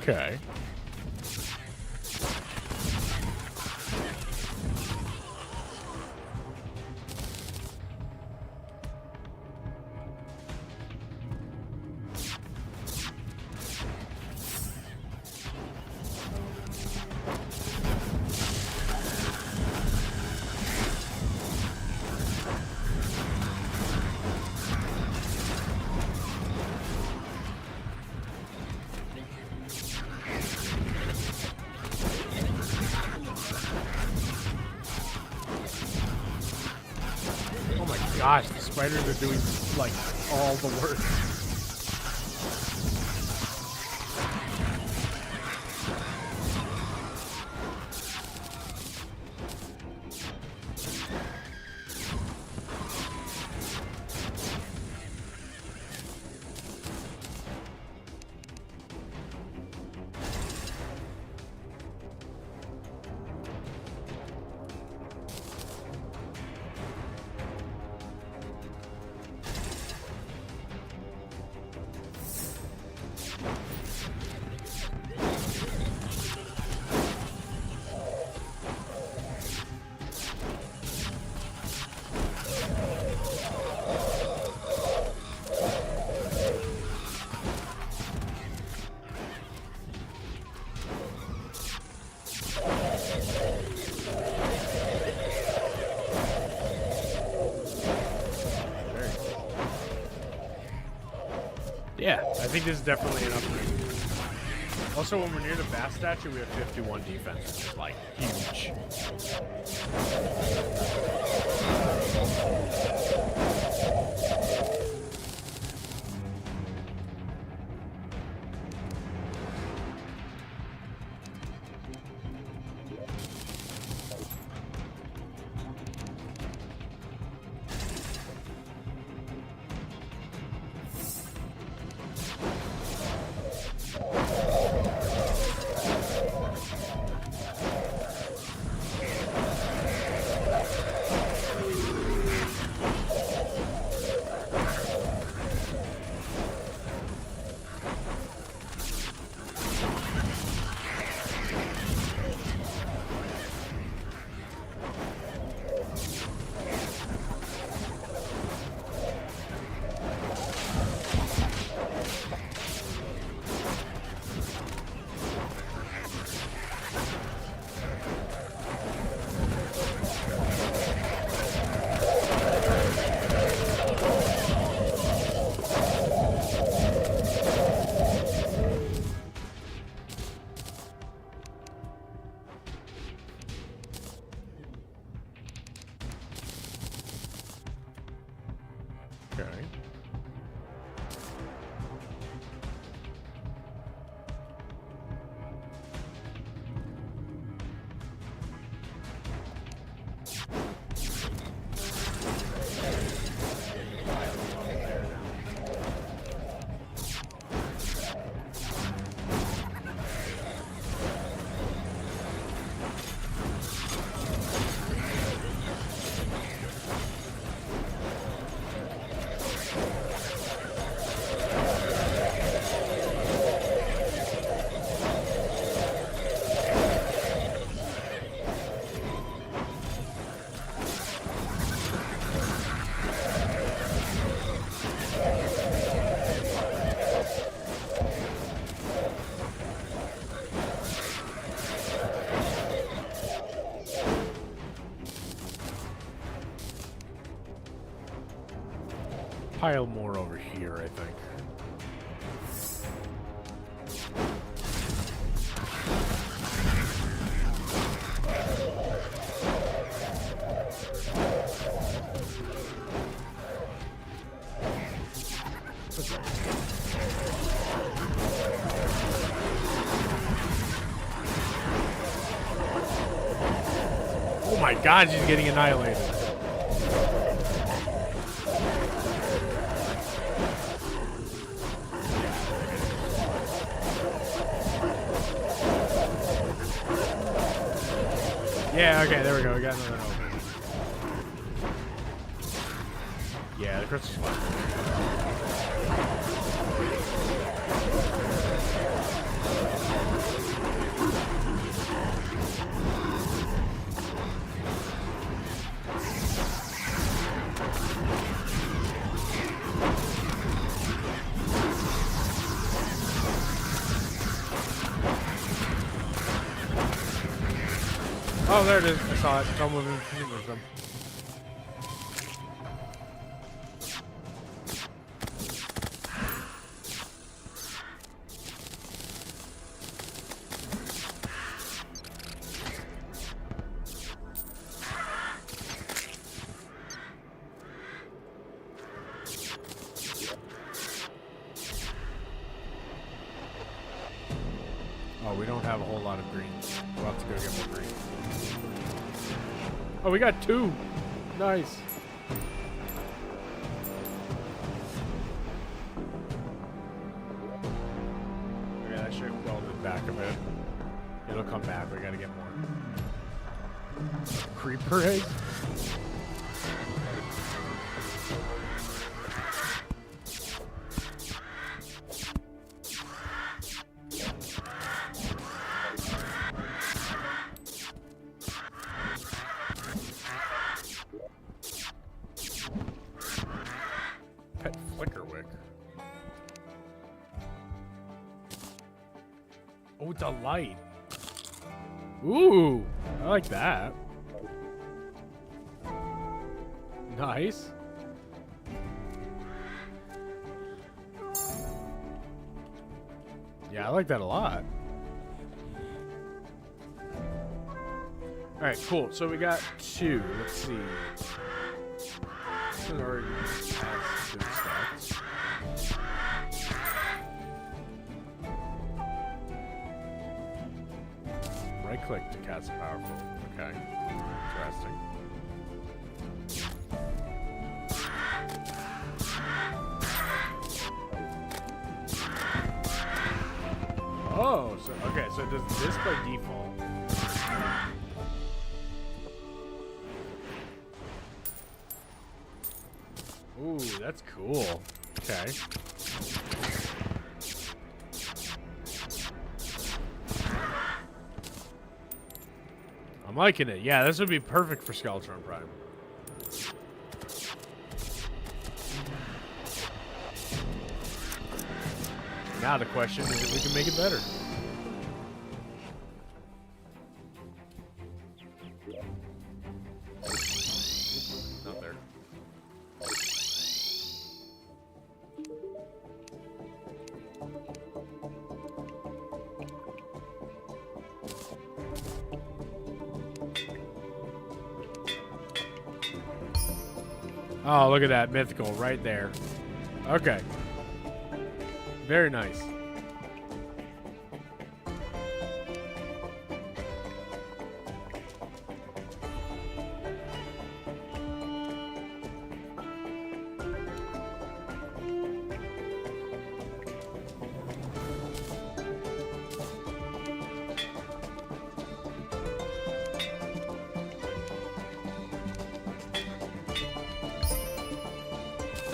Okay. Gosh, the spiders are doing, like, all the work. I think this is definitely an upgrade. Also, when we're near the bass statue, we have 51 defense, which is like huge. Okay. Pile more over here, I think. Oh my god, she's getting annihilated. Yeah, okay, there we go. We got another open. Yeah, the crystal's fine. Oh, there it is. I saw it. Some of them. Oh, we don't have a whole lot of green. We'll have to go get more green. Oh, we got 2. Nice. Okay, that should weld it back a bit. It'll come back. We gotta get more. Creeper egg? Oh, it's a light. Ooh, I like that. Nice. Yeah, I like that a lot. Alright, cool. So we got 2. Let's see. This one already has good stats. Right click to cast powerful. Okay. Interesting. Oh, so okay, so it does this by default. Ooh, that's cool. Okay. I'm liking it. Yeah, this would be perfect for Skeletron Prime. Now the question is if we can make it better. Not there. Oh, look at that. Mythical right there. Okay. Very nice.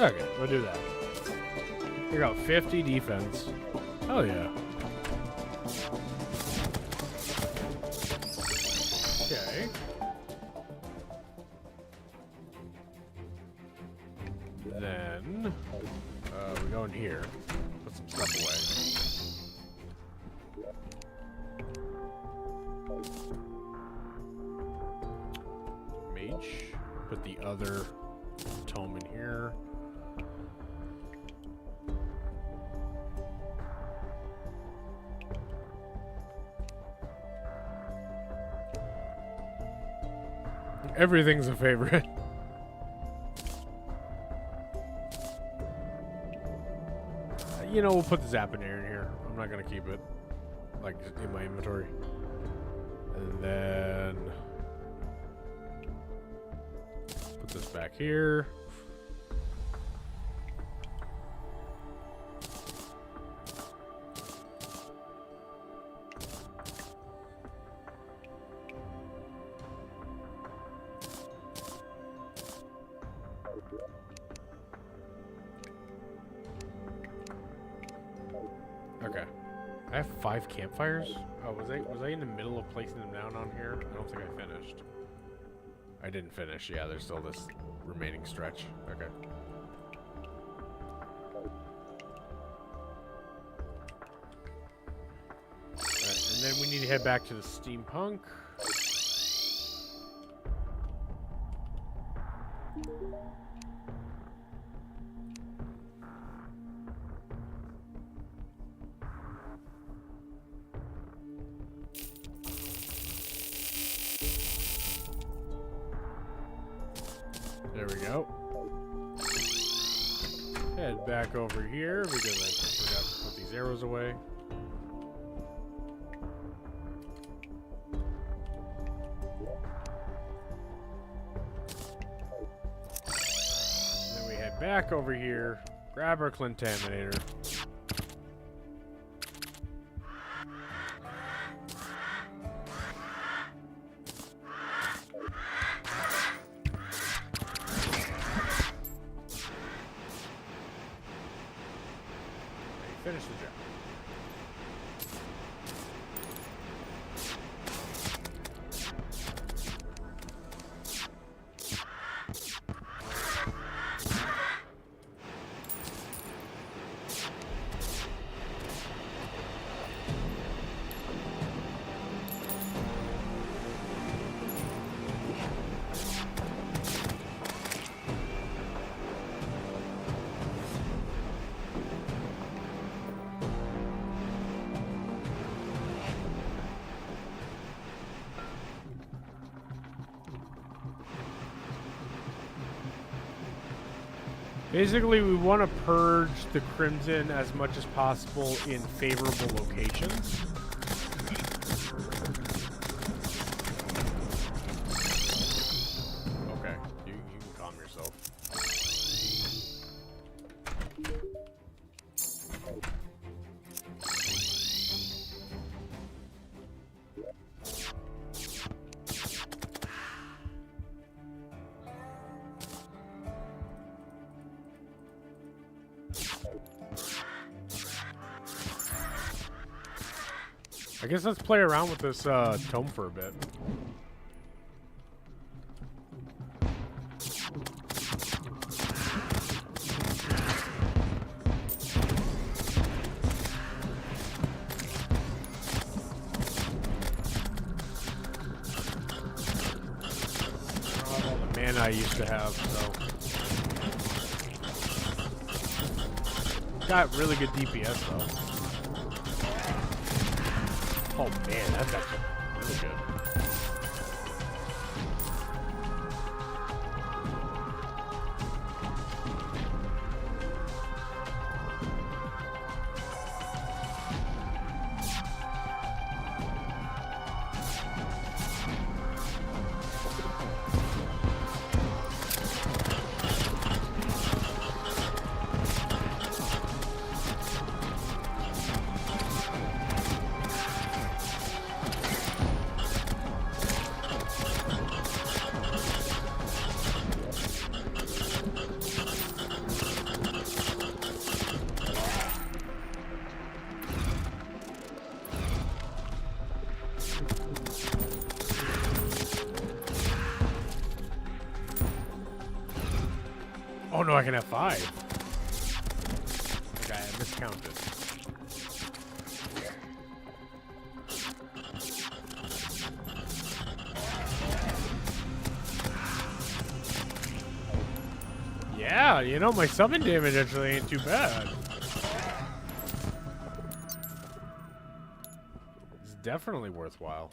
Okay, we'll do that. We got 50 defense. Oh yeah. Okay. Then we go in here. Put some stuff away. Mage. Put the other tome in here. Everything's a favorite. You know, we'll put the Zapinator in here. I'm not gonna keep it like in my inventory. And then put this back here. Okay. I have 5 campfires. Oh, was I in the middle of placing them down on here? I don't think I finished. I didn't finish. Yeah, there's still this remaining stretch. Okay. Alright, and then we need to head back to the steampunk. There we go. Head back over here because I forgot to put these arrows away. And then we head back over here, grab our Clintaminator. Finish the job. Basically, we want to purge the Crimson as much as possible in favorable locations. Okay, you can calm yourself. I guess let's play around with this tome for a bit. All the mana I used to have, so got really good DPS though. Oh man, that's actually really good. Oh no, I can have 5. Okay, I miscounted. Yeah, you know, my summon damage actually ain't too bad. It's definitely worthwhile.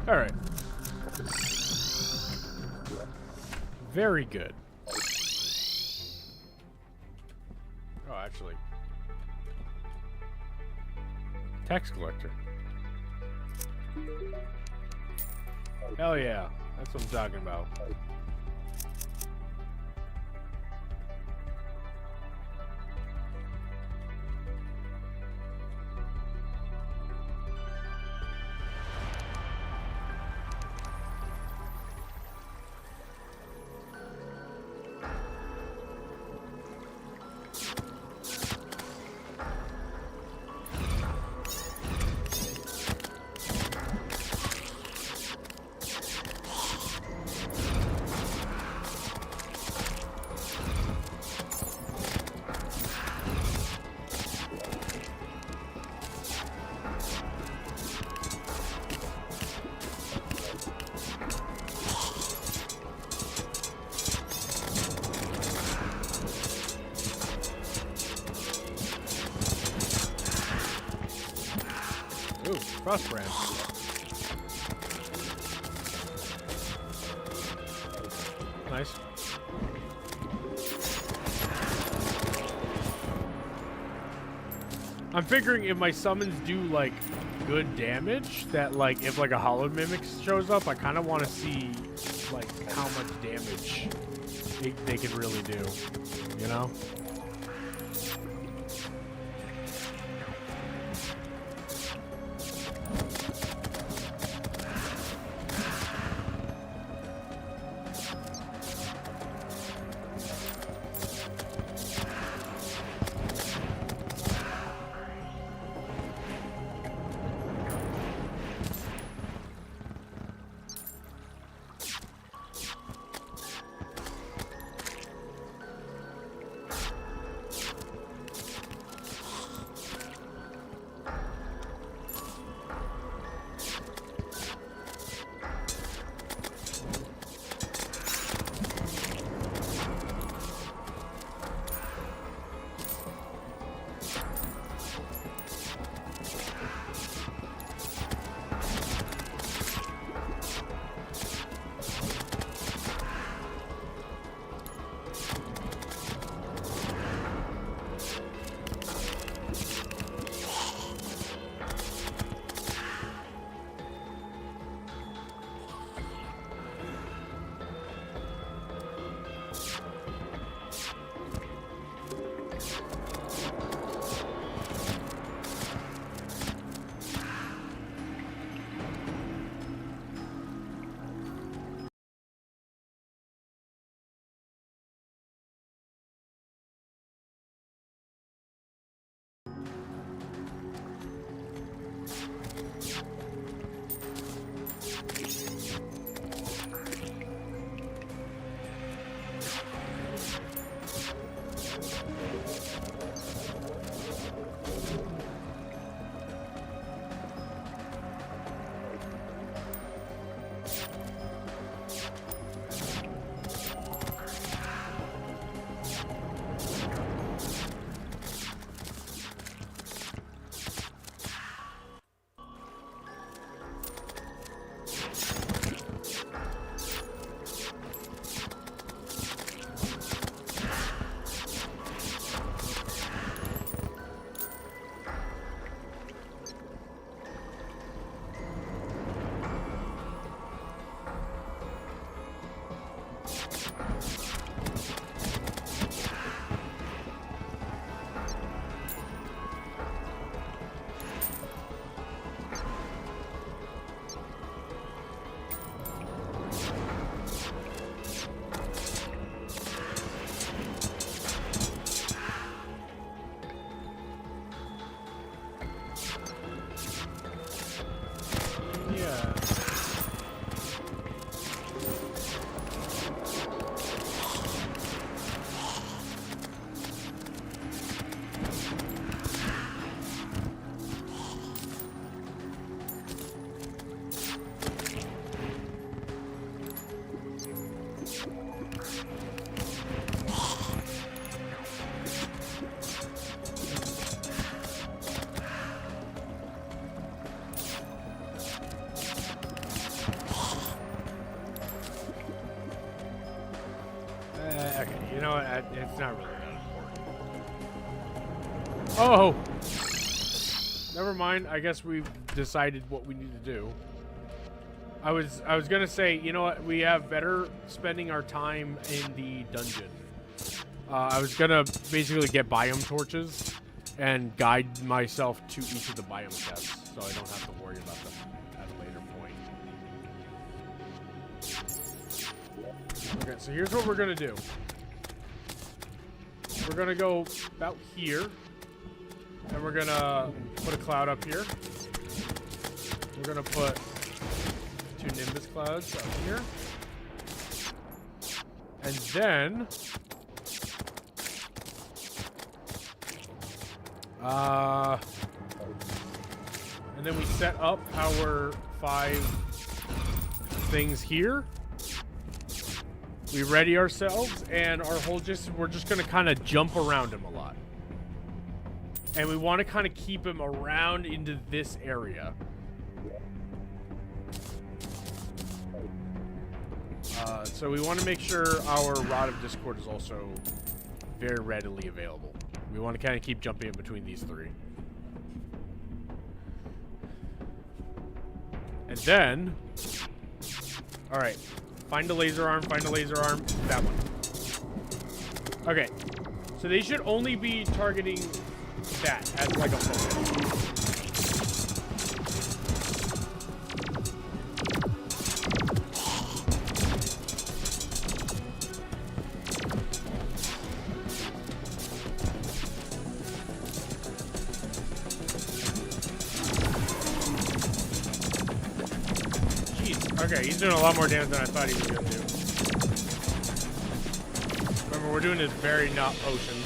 All right. Very good. Oh, actually. Tax collector. Hell yeah. That's what I'm talking about. Ooh, Frostbrand. Nice. I'm figuring if my summons do like good damage, that like if like a Hollow Mimic shows up, I kind of want to see like how much damage they can really do, you know? yeah. Okay, you know what? It's not really that important. Oh! Never mind. I guess we've decided what we need to do. I was gonna say, you know what? We have better spending our time in the dungeon. I was gonna basically get biome torches and guide myself to each of the biome chests, so I don't have to worry about them at a later point. Okay, so here's what we're gonna do. We're gonna go about here, and we're gonna put a cloud up here. We're gonna put 2 Nimbus clouds up here, and then we set up our 5 things here. We ready ourselves, and we're just gonna kind of jump around him a lot. And we want to kind of keep him around into this area. So we want to make sure our Rod of Discord is also very readily available. We want to kind of keep jumping in between these 3. And then, all right, find a laser arm, that one. Okay, so they should only be targeting that as like a focus. Okay, he's doing a lot more damage than I thought he was going to do. Remember, we're doing this very not potion.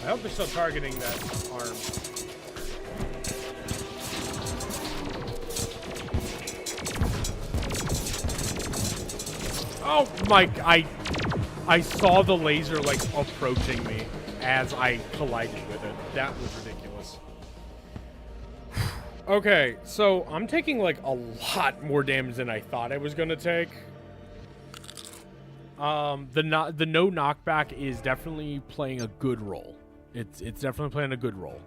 I hope they're still targeting that arm. Oh my, I saw the laser like approaching me as I collided with it. That was ridiculous. Okay, so I'm taking like a lot more damage than I thought I was gonna take. The no knockback is definitely playing a good role. It's definitely playing a good role.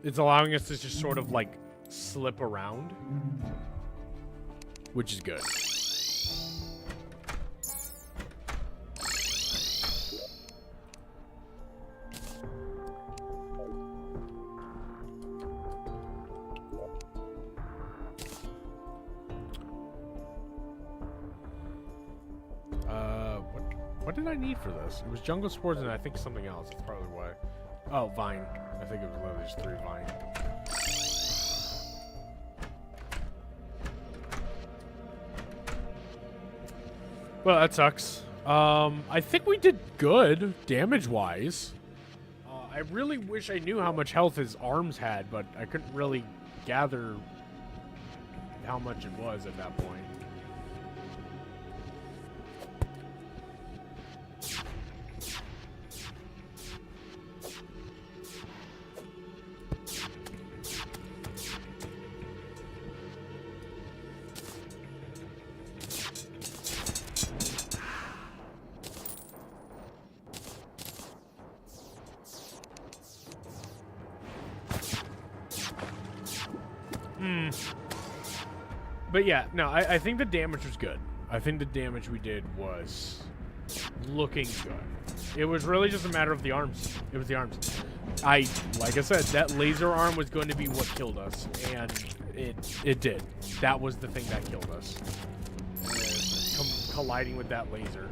It's allowing us to just sort of like slip around, which is good. What did I need for this? It was jungle spores and I think something else. That's probably why. Oh, vine. I think it was literally just 3 vine. Well, that sucks. I think we did good damage-wise. I really wish I knew how much health his arms had, but I couldn't really gather how much it was at that point. But yeah, no, I think the damage was good. I think the damage we did was looking good. It was really just a matter of the arms. It was the arms. Like I said, that laser arm was going to be what killed us, and it did. That was the thing that killed us. Colliding with that laser.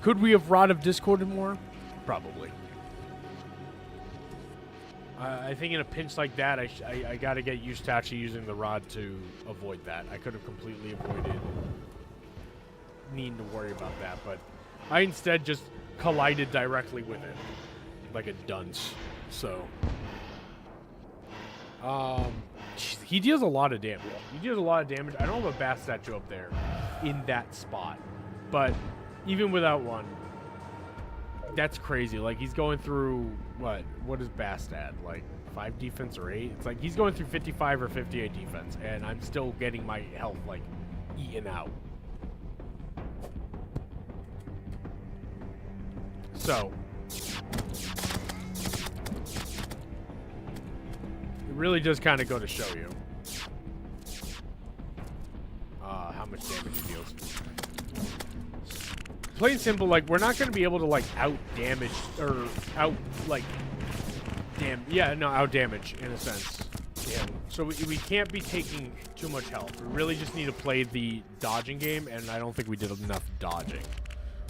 Could we have Rod of Discorded more? Probably. I think in a pinch like that, I got to get used to actually using the rod to avoid that. I could have completely avoided needing to worry about that, but I instead just collided directly with it, like a dunce. So, he deals a lot of damage. He deals a lot of damage. I don't have a bass statue up there in that spot, but even without one, that's crazy. Like, he's going through, what is Bastad? Like, 5 defense or 8? It's like he's going through 55 or 58 defense, and I'm still getting my health, like, eaten out. So, it really does kind of go to show you how much damage he deals. Plain and simple, like, we're not going to be able to, like, out-damage, or out-damage, in a sense. Yeah. So we can't be taking too much health. We really just need to play the dodging game, and I don't think we did enough dodging.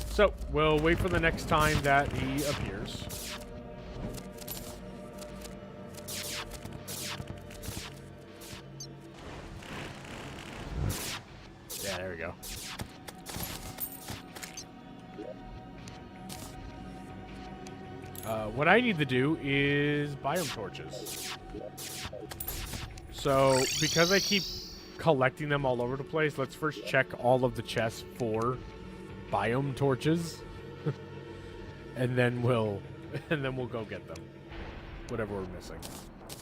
So, we'll wait for the next time that he appears. Yeah, there we go. What I need to do is biome torches. So, because I keep collecting them all over the place, let's first check all of the chests for biome torches. and then we'll go get them. Whatever we're missing.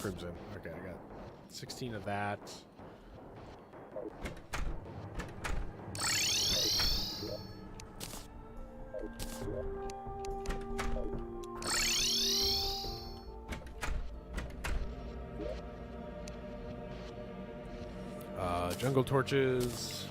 Crimson. Okay, I got 16 of that. Jungle torches.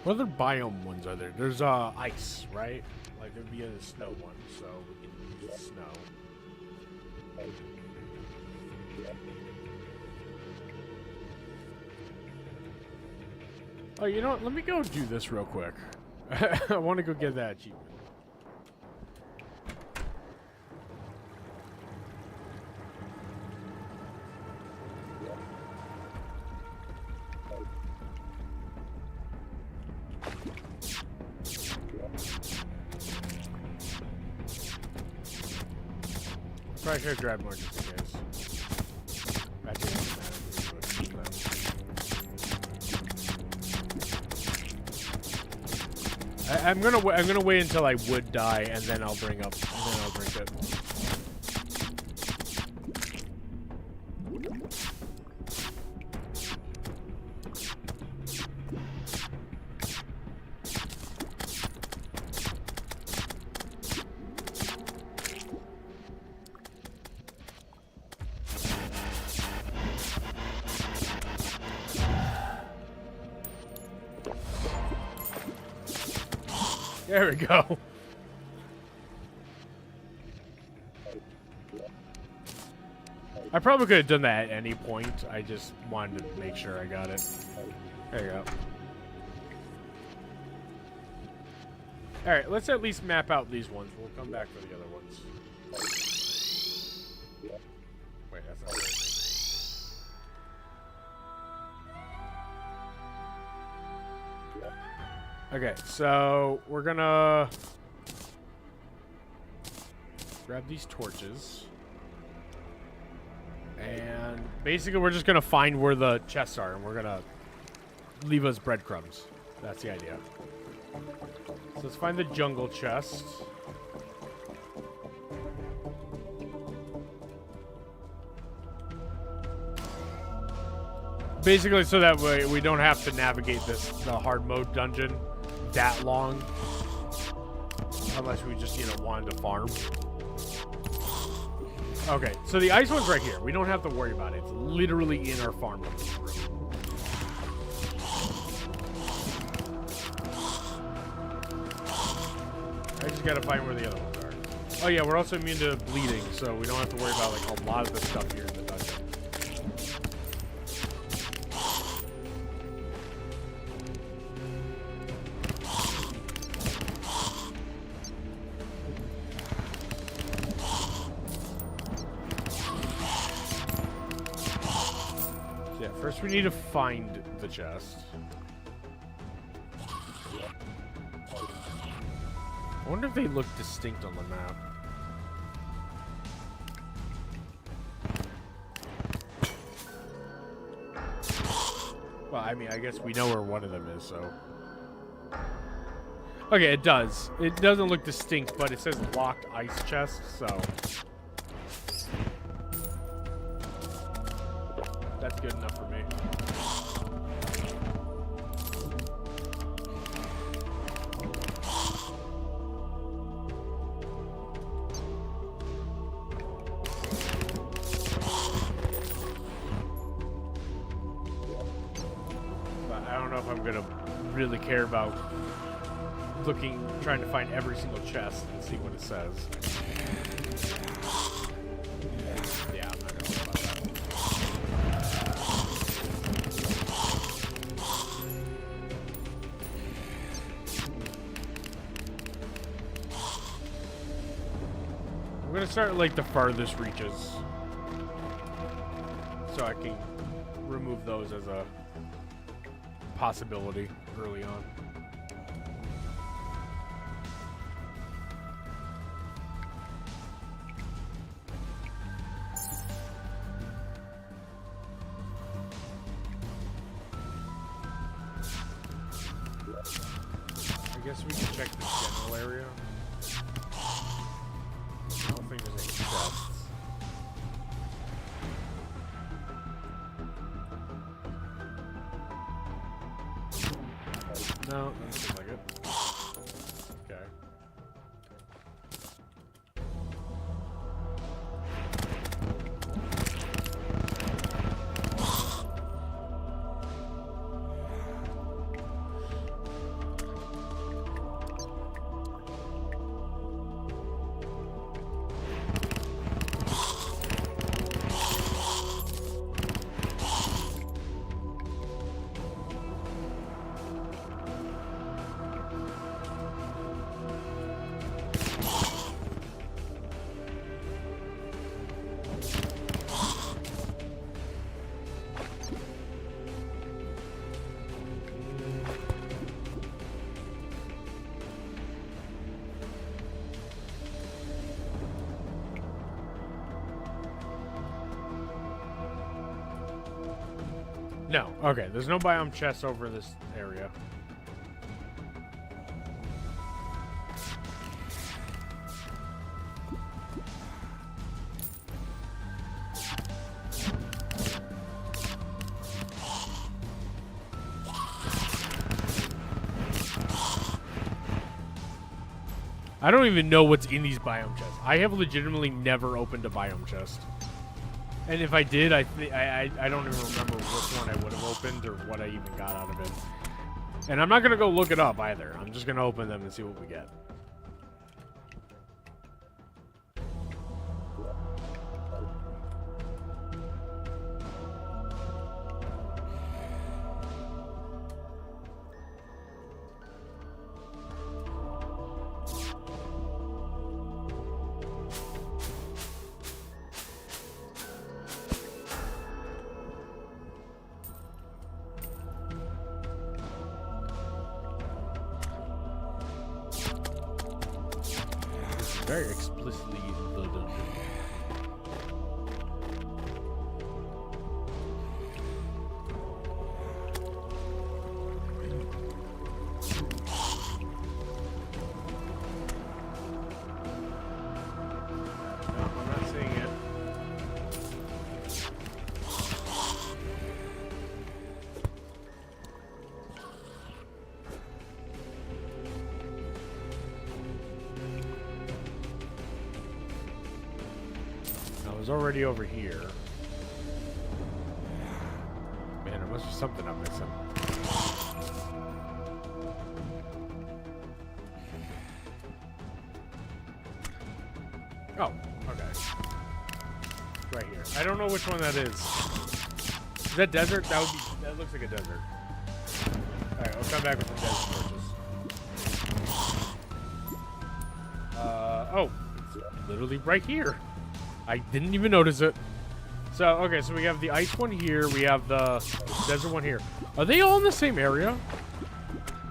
What other biome ones are there? There's ice, right? Like there'd be a snow one, so we can use snow. Oh, you know what? Let me go do this real quick. I want to go get that achievement. Probably should grab more just in case. I'm gonna wait until I would die, and then I'll drink it. There we go. I probably could have done that at any point. I just wanted to make sure I got it. There you go. Alright, let's at least map out these ones. We'll come back for the other ones. Wait, that's not right. Okay, so we're gonna grab these torches. And basically we're just gonna find where the chests are and we're gonna leave us breadcrumbs. That's the idea. So let's find the jungle chest. Basically so that way we don't have to navigate the hard mode dungeon that long. Unless we just, wanted to farm. Okay, so the ice one's right here. We don't have to worry about it. It's literally in our farm room. I just gotta find where the other ones are. Oh yeah, we're also immune to bleeding, so we don't have to worry about like a lot of the stuff here in the dungeon. First, we need to find the chest. I wonder if they look distinct on the map. Well, I mean, I guess we know where one of them is, so... Okay, it does. It doesn't look distinct, but it says locked ice chest, so... That's good enough for me. But I don't know if I'm gonna really care about trying to find every single chest and see what it says. Yeah, I'm not gonna worry about that. I'm gonna start like the farthest reaches, so I can remove those as a possibility early on. I guess we can check the general area. I don't think there's any chests. No, doesn't seem like it. Okay. No. Okay, there's no biome chests over this area. I don't even know what's in these biome chests. I have legitimately never opened a biome chest. And if I did, I don't even remember which one I would have opened or what I even got out of it. And I'm not going to go look it up either. I'm just going to open them and see what we get. very explicitly the dungeon. Already over here. Man, there must be something I'm missing. Oh, okay. Right here. I don't know which one that is. Is that desert? That looks like a desert. Alright, I'll come back with the desert torches. Oh, it's literally right here. I didn't even notice it. So, okay, so we have the ice one here. We have the desert one here. Are they all in the same area?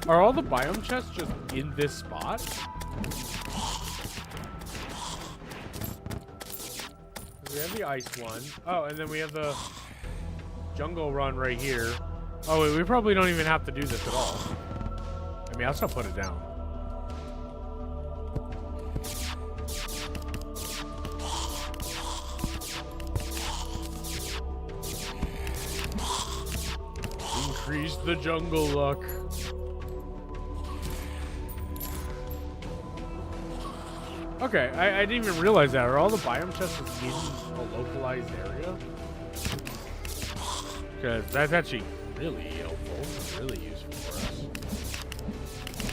Are all the biome chests just in this spot? We have the ice one. Oh, and then we have the jungle run right here. Oh, wait, we probably don't even have to do this at all. I mean, I'll still put it down. Increase the jungle luck. Okay, I didn't even realize that. Are all the biome chests in a localized area? Because that's actually really helpful, really useful for us.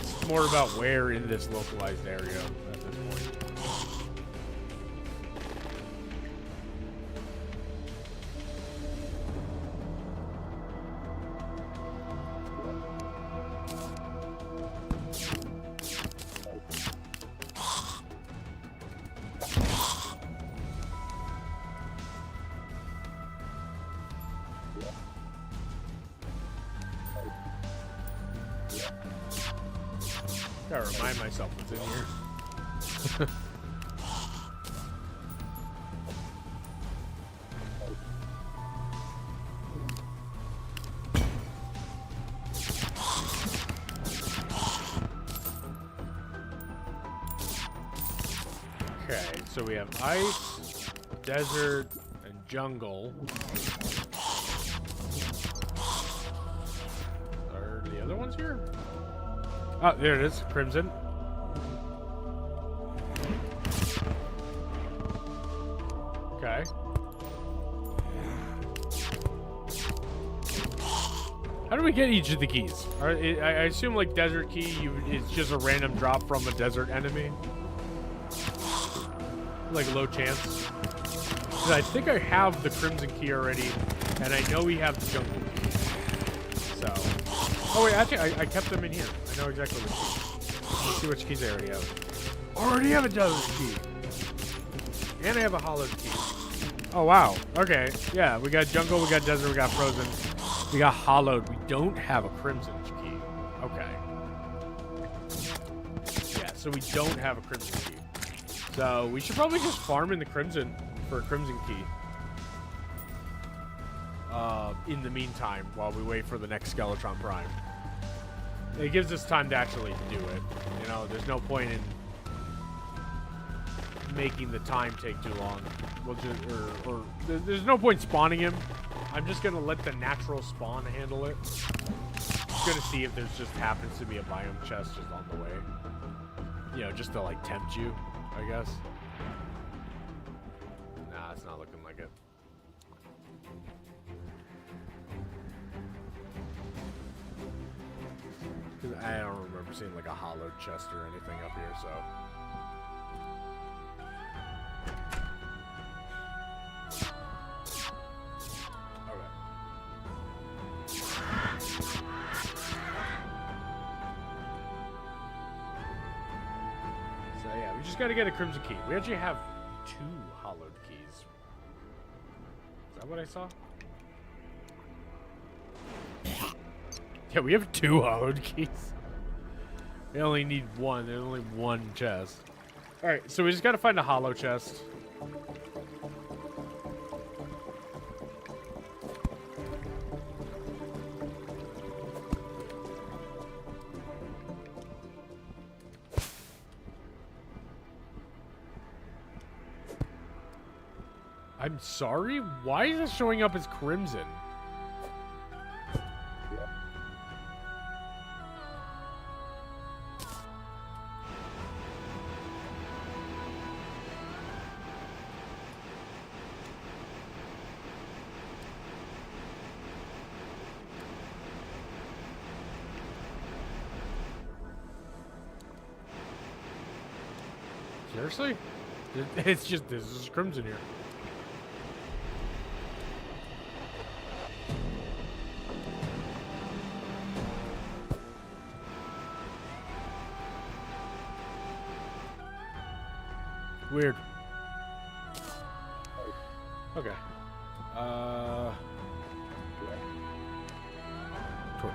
It's more about where in this localized area at this point. Gotta remind myself what's in here. Okay, so we have ice, desert, and jungle. Are the other ones here? Oh, there it is. Crimson. Okay. How do we get each of the keys? I assume, like, desert key, it's just a random drop from a desert enemy. Like, low chance. 'Cause I think I have the crimson key already, and I know we have the jungle key. So... Oh, wait, actually, I kept them in here. I know exactly which keys. Let's see which keys I already have. Already have a desert key. And I have a hollowed key. Oh, wow. Okay. Yeah, we got jungle, we got desert, we got frozen. We got hollowed. We don't have a crimson key. Okay. Yeah, so we don't have a crimson key. So we should probably just farm in the crimson for a crimson key. In the meantime, while we wait for the next Skeletron Prime. It gives us time to actually do it. You know, there's no point in making the time take too long. We'll just, there's no point spawning him. I'm just gonna let the natural spawn handle it. Just gonna see if there's just happens to be a biome chest just on the way. You know, just to like tempt you, I guess. Nah, it's not looking like it. Cause I don't remember seeing like a hollowed chest or anything up here, so. Just gotta get a crimson key. We actually have 2 hollowed keys. Is that what I saw? Yeah, we have 2 hollowed keys. We only need 1. There's only 1 chest. Alright, so we just gotta find a hollow chest. I'm sorry? Why is it showing up as crimson? Seriously? It's just, this is crimson here. Weird. Okay. Torch.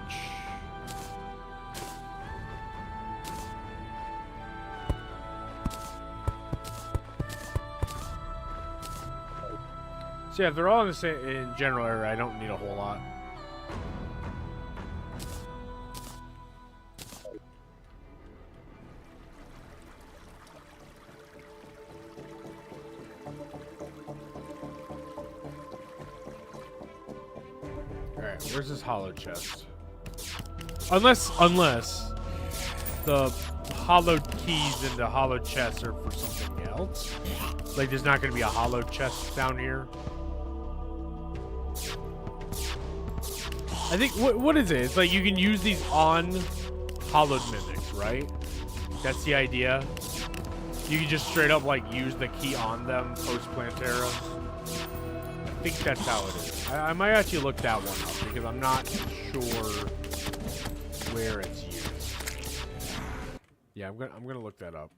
So yeah, if they're all in the same in general area, I don't need a whole lot. Alright, where's this hollow chest? Unless the hollowed keys in the hollow chests are for something else. Like there's not gonna be a hollow chest down here. I think, what is it? It's like you can use these on hollowed mimics, right? That's the idea. You can just straight up like use the key on them post Plantera. I think that's how it is. I might actually look that one up because I'm not sure where it's used. Yeah, I'm gonna look that up.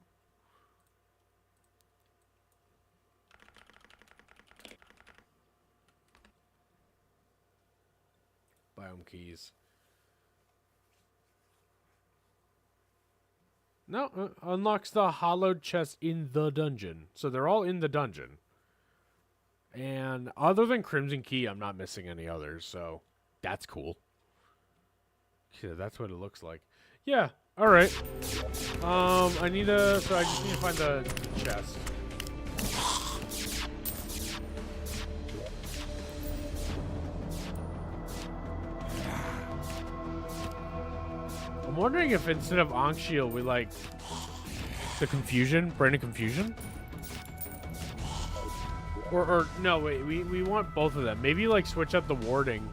Biome keys. No, unlocks the hollowed chest in the dungeon. So they're all in the dungeon. And other than Crimson Key, I'm not missing any others, so that's cool. Yeah, that's what it looks like. Yeah, alright. So I just need to find the chest. I'm wondering if instead of Ankh Shield, we like the Confusion, Brain of Confusion? Or no, wait, we want both of them. Maybe like switch up the warding.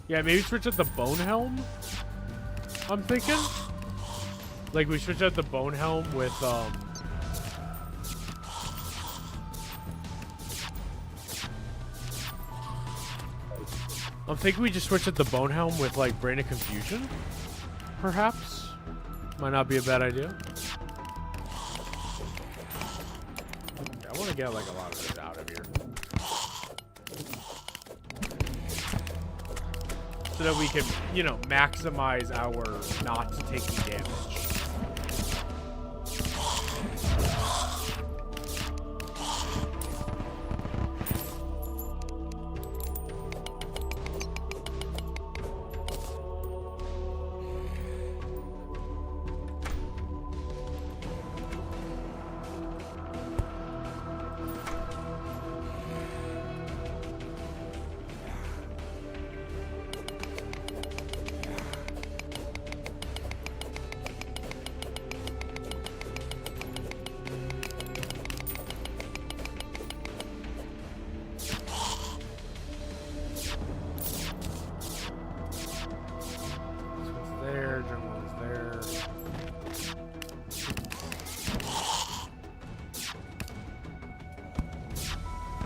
Yeah, maybe switch up the Bone Helm. I'm thinking. Like we switch out the Bone Helm with I'm thinking we just switch out the Bone Helm with like Brain of Confusion. Perhaps. Might not be a bad idea. I want to get like a lot of this out of here. So that we can, you know, maximize our not taking damage.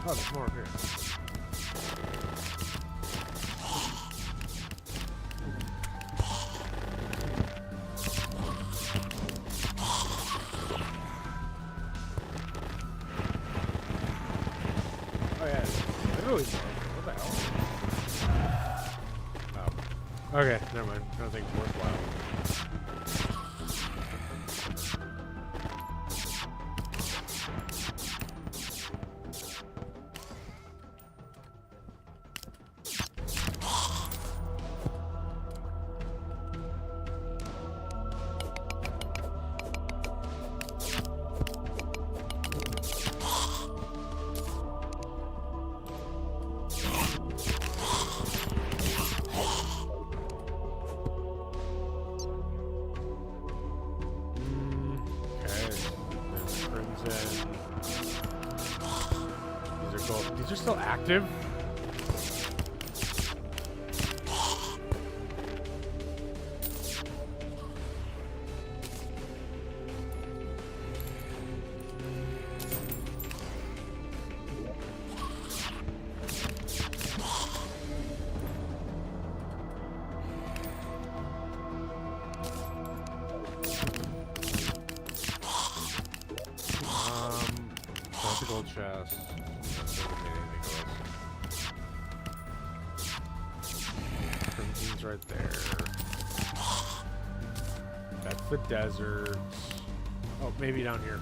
Oh, there's more up here. Oh yeah, literally. What the hell? Oh. Okay, never mind. I don't think it's worthwhile. and these are still active. Gold chest. Crimson's right there. That's the desert. Oh, maybe down here.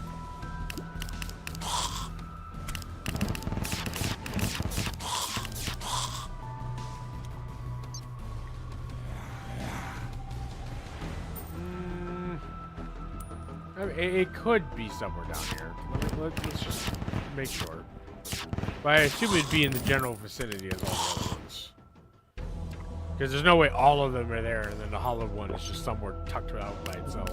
I mean, it could be somewhere down here. Let's just make sure. But I assume it'd be in the general vicinity as all the other ones. Because there's no way all of them are there, and then the hollowed one is just somewhere tucked out by itself.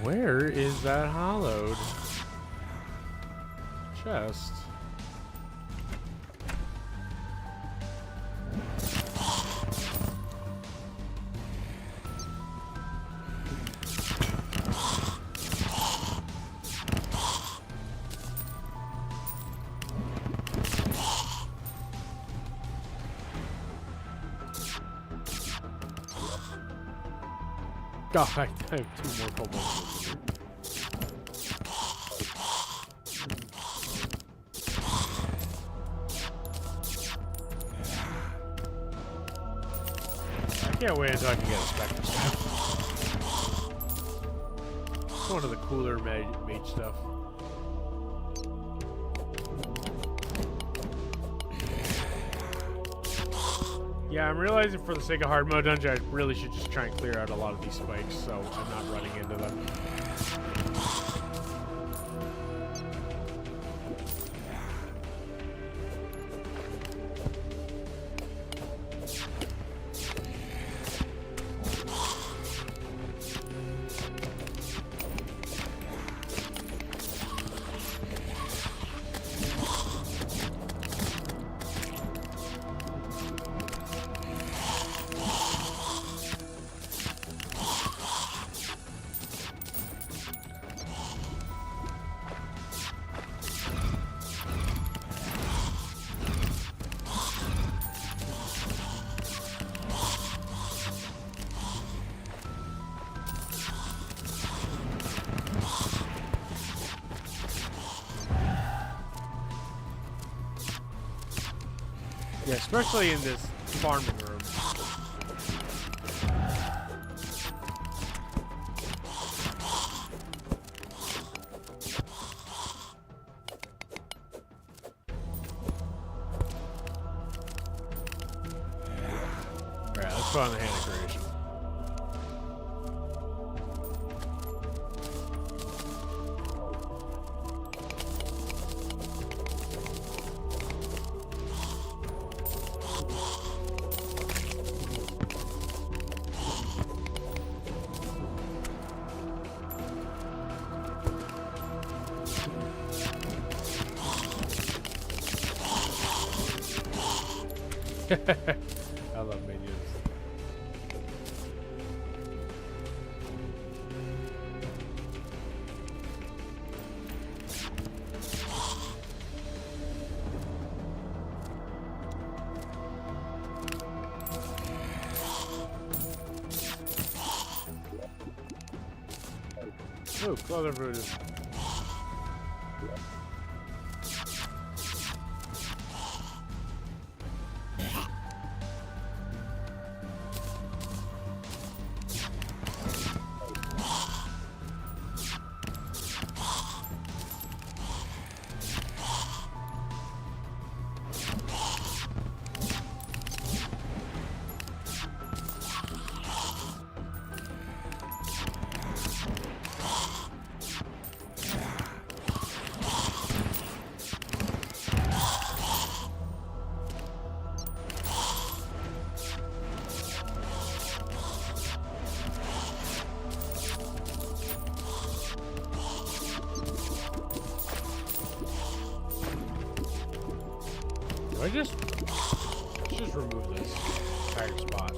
Where is that hollowed chest? God, I have 2 more kobolds here. I can't wait until I can get a spectre stuff. It's one of the cooler mage stuff. Yeah, I'm realizing for the sake of hard mode dungeon, I really should just try and clear out a lot of these spikes so I'm not running into them. Yeah, especially in this farming room. Alright, let's put on the hand of creation. I love minions. Oh, clothing voodoo. Do I just remove this entire spot?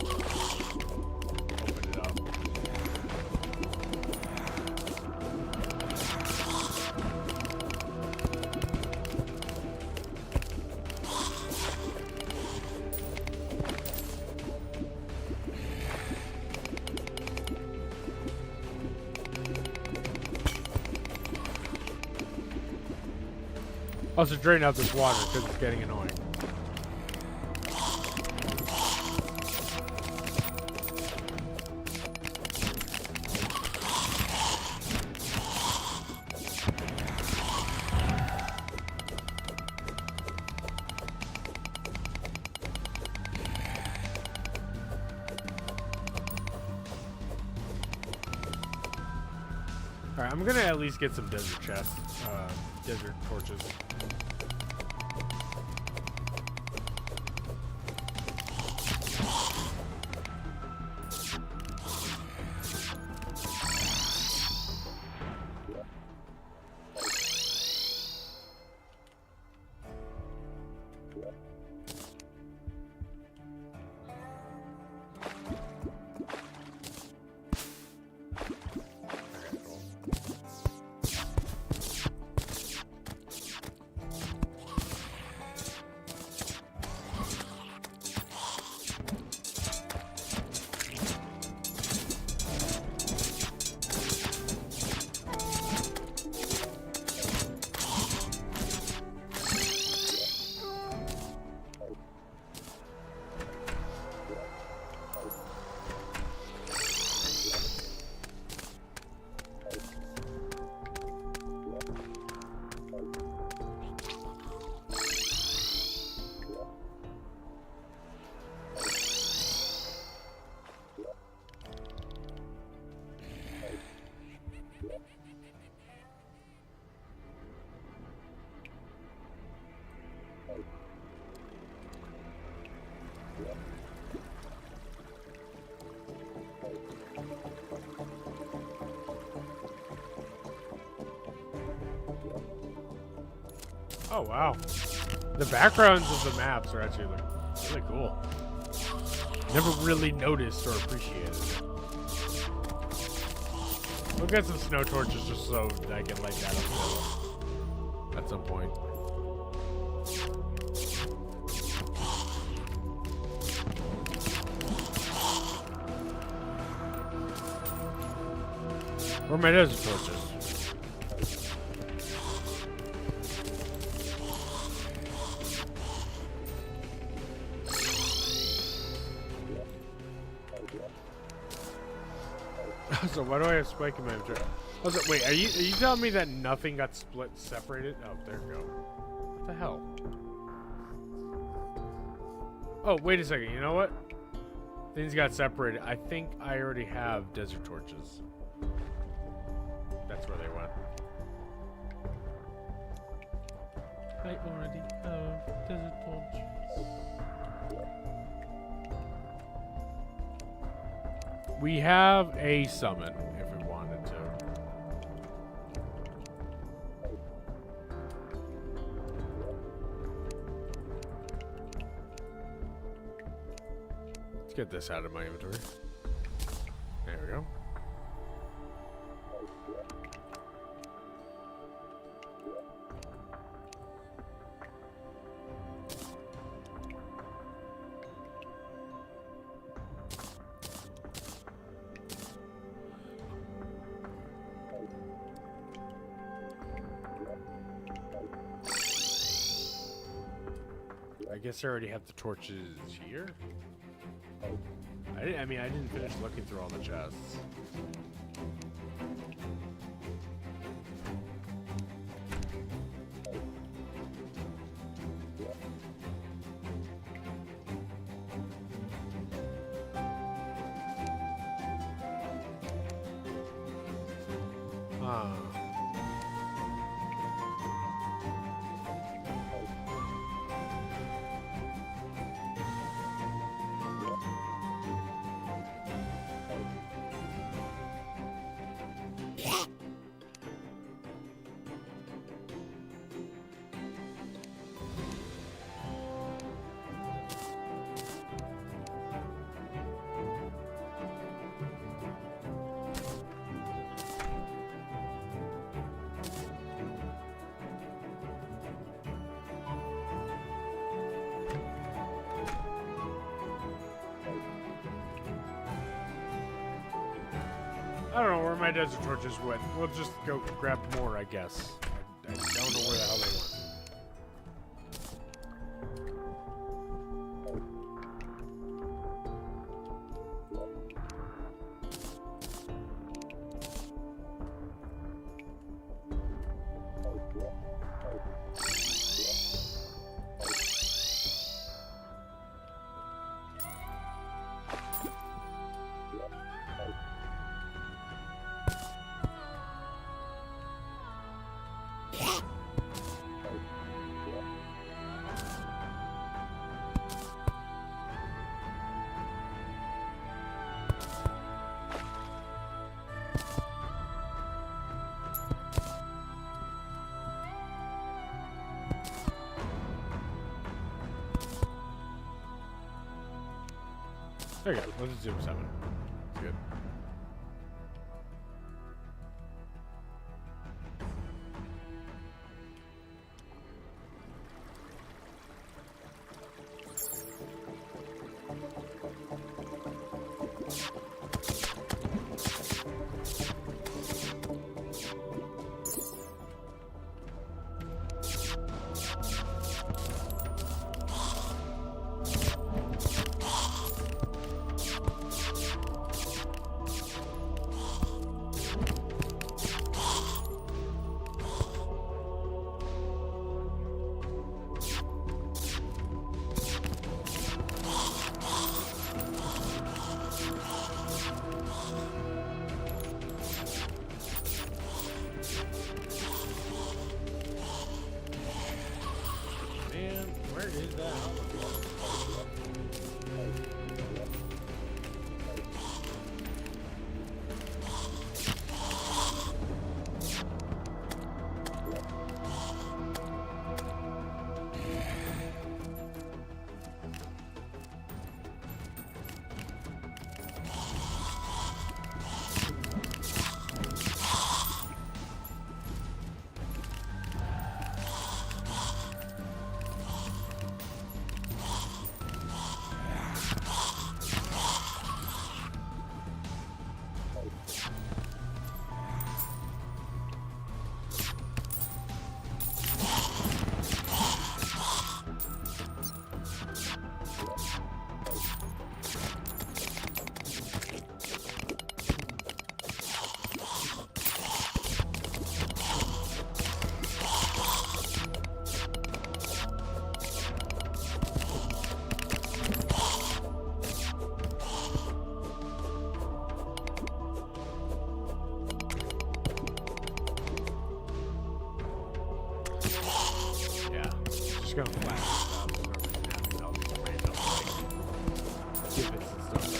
Open it up. Also drain out this water because it's getting annoying. Alright, I'm gonna at least get some desert chests, desert torches. Oh wow. The backgrounds of the maps are actually really cool. Never really noticed or appreciated it. We'll get some snow torches just so I can light that up at some point. Where are my desert torches? So why do I have spike in my inventory? Wait, are you telling me that nothing got separated? Oh, there we go. What the hell? Oh, wait a second. You know what? Things got separated. I think I already have desert torches. That's where they went. I already have desert torches. We have a summon if we wanted to. Let's get this out of my inventory. There we go. I guess I already have the torches here. I didn't finish looking through all the chests. I don't know where my desert torches went. We'll just go grab more, I guess. I don't know where the hell they went. There you go. Let's just do 7. That's good. Just gonna flash stuff. Having all these random like divots and stuff.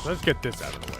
Let's get this out of the way.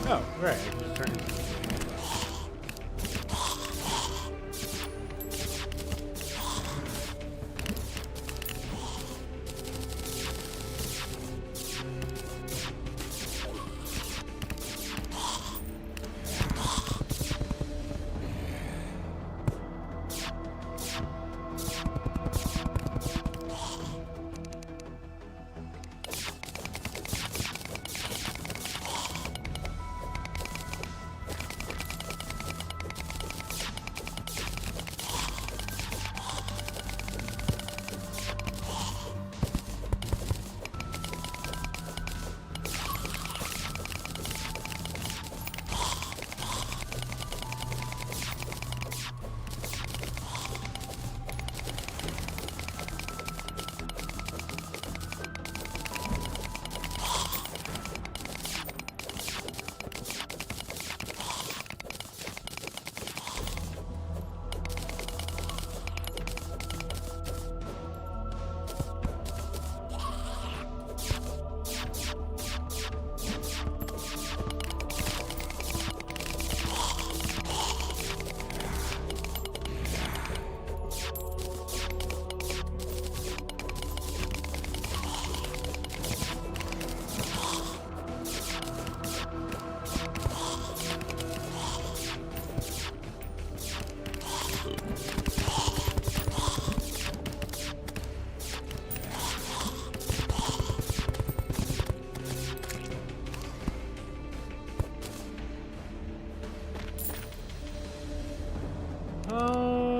Oh, right. I can just turn it.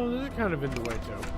This is kind of in the way too.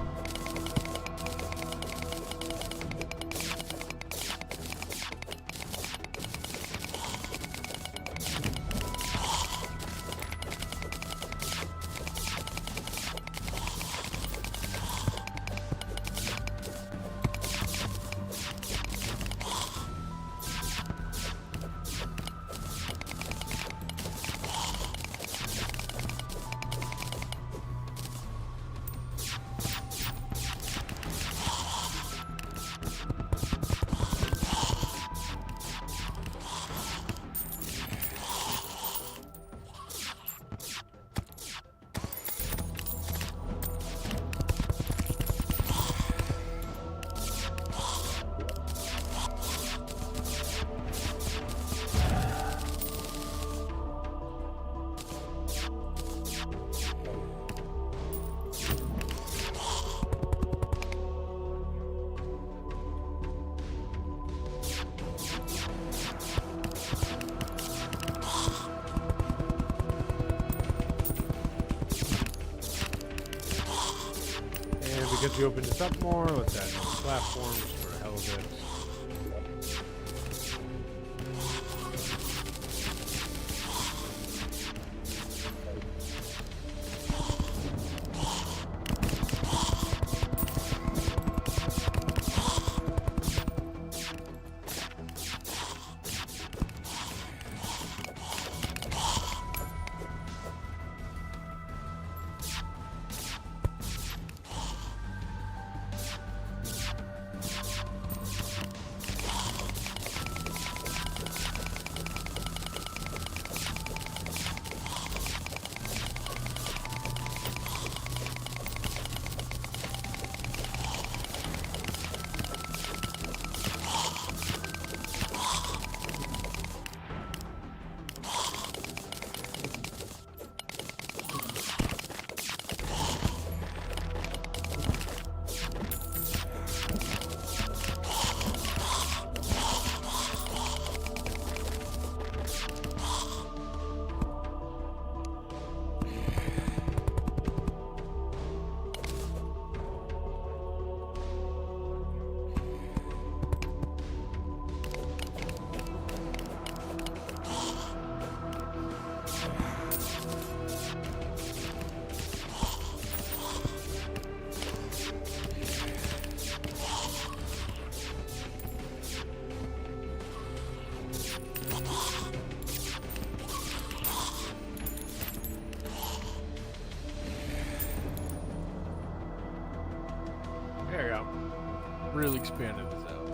Because you opened this up more, let's add more platforms for the hell of it. There you go. Really expanded this out.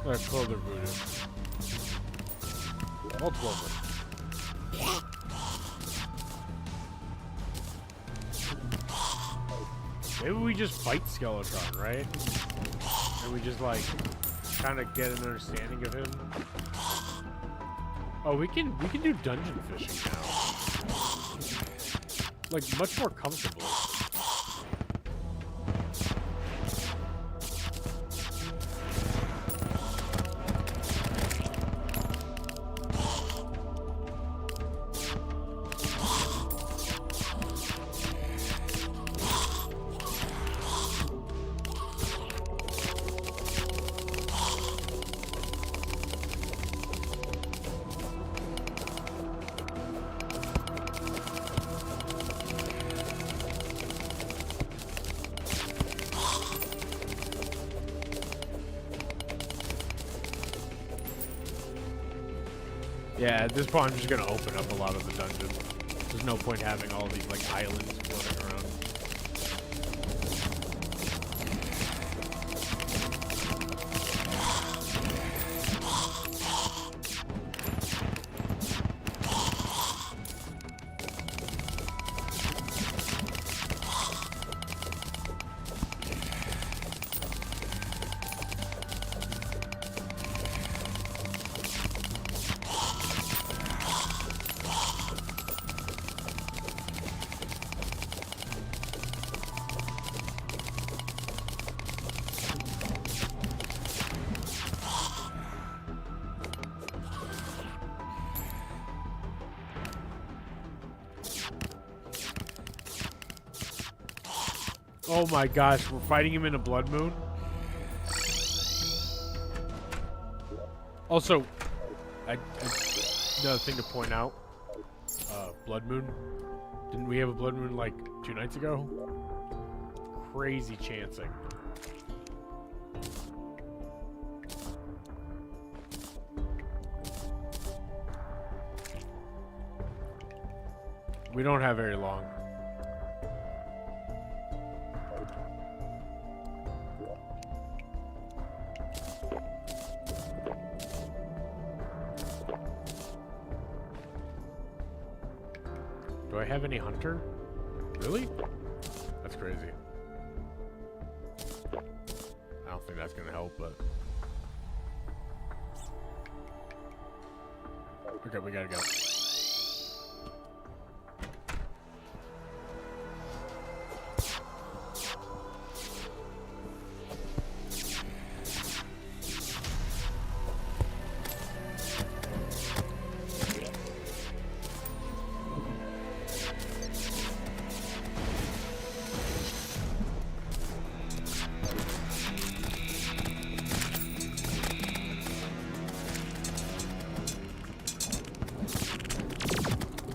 Clover voodoo. Multiple of them. Maybe we just fight Skeletron, right? And we just like kind of get an understanding of him. Oh, we can do dungeon fishing now. Like much more comfortably. Yeah, at this point I'm just gonna open up a lot of the dungeons. There's no point having all these like islands floating around. Oh my gosh, we're fighting him in a blood moon? Also, another thing to point out, blood moon. Didn't we have a blood moon like 2 nights ago? Crazy chancing. We don't have very long. Do I have any hunter? Really? That's crazy. I don't think that's gonna help, but... Okay, we gotta go.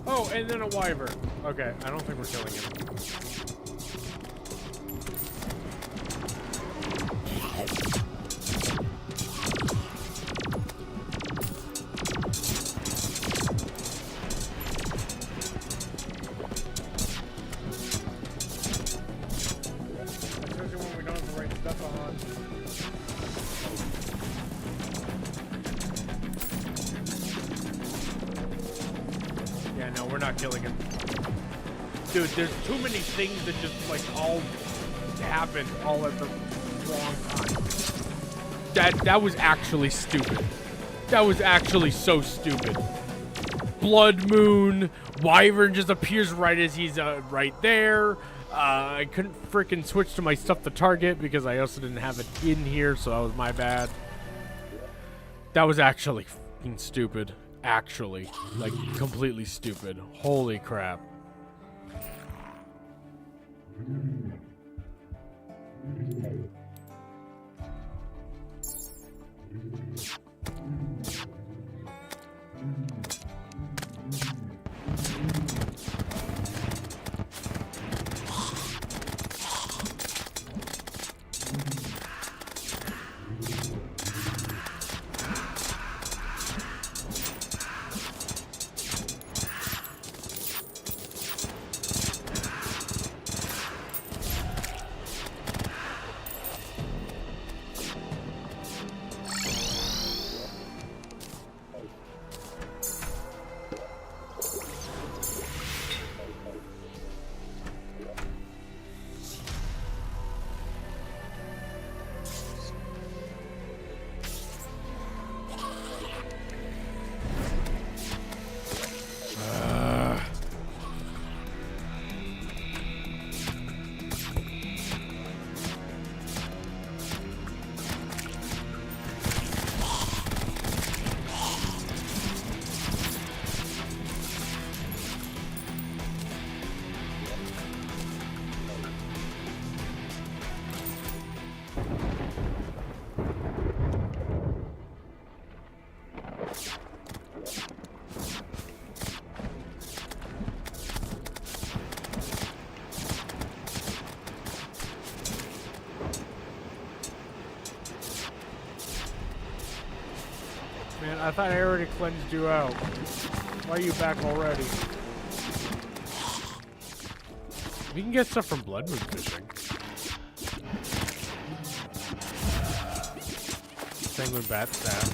Oh, and then a wyvern. Okay, I don't think we're killing him. Especially when we don't have the right stuff on. Yeah, no, we're not killing him. Dude, there's too many things that just, like, all happen all at the wrong time. That was actually stupid. That was actually so stupid. Blood moon, wyvern just appears right as he's right there. I couldn't freaking switch to my stuff to target because I also didn't have it in here, so that was my bad. That was actually fucking stupid. Actually, like, completely stupid. Holy crap. Man, I thought I already cleansed you out. Why are you back already? We can get stuff from Blood Moon fishing. Penguin bat staff.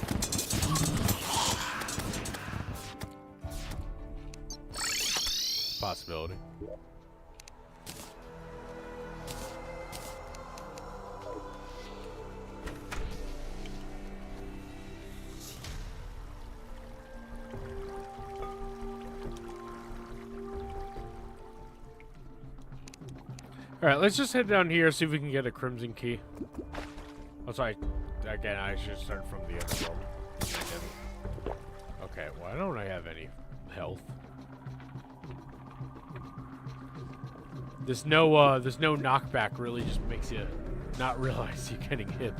Possibility. Alright, let's just head down here, see if we can get a Crimson Key. Oh, sorry. Again, I should start from the other world. Okay, why don't I have any health? This no knockback really just makes you not realize you're getting hit.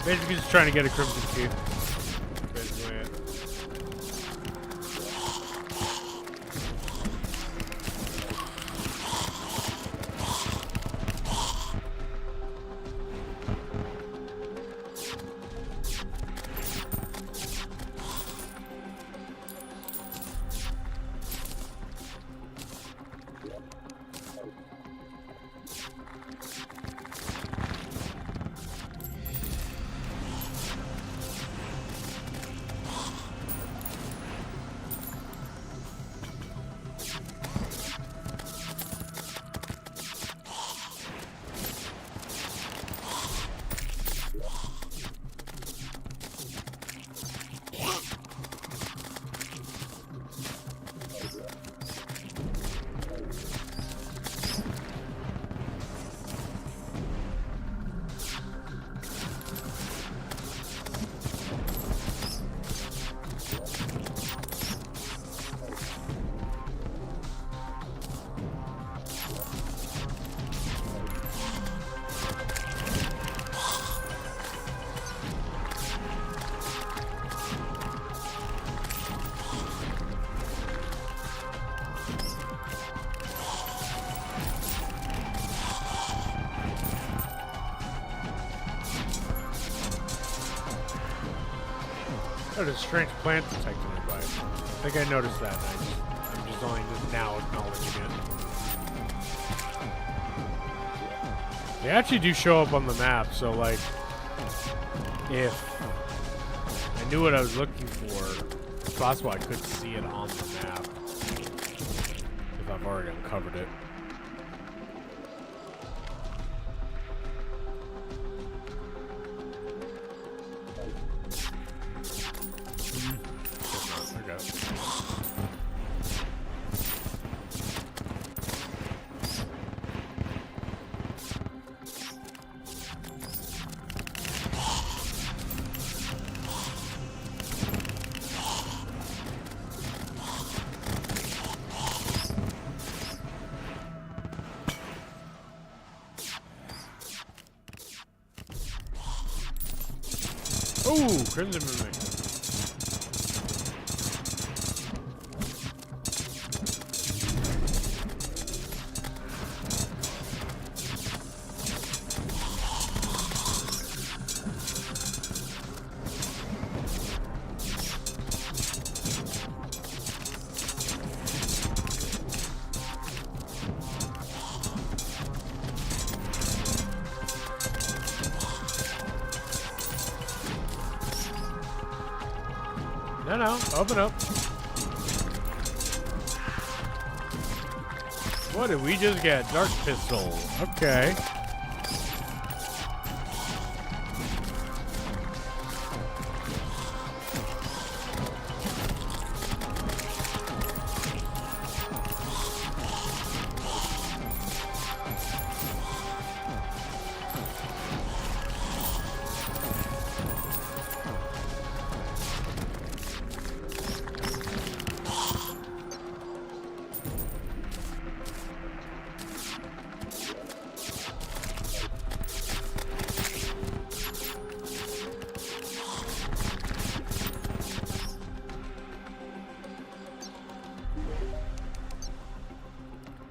Basically just trying to get a Crimson Key. Basically it. Oh, there's a strange plant detected nearby. I think I noticed that. I'm just only now acknowledging it. They actually do show up on the map, so like, if I knew what I was looking for, it's possible I could see it on the map if I've already uncovered it. Ooh, Crimson Moon. No, open up. What did we just get? Dark Pistol. Okay.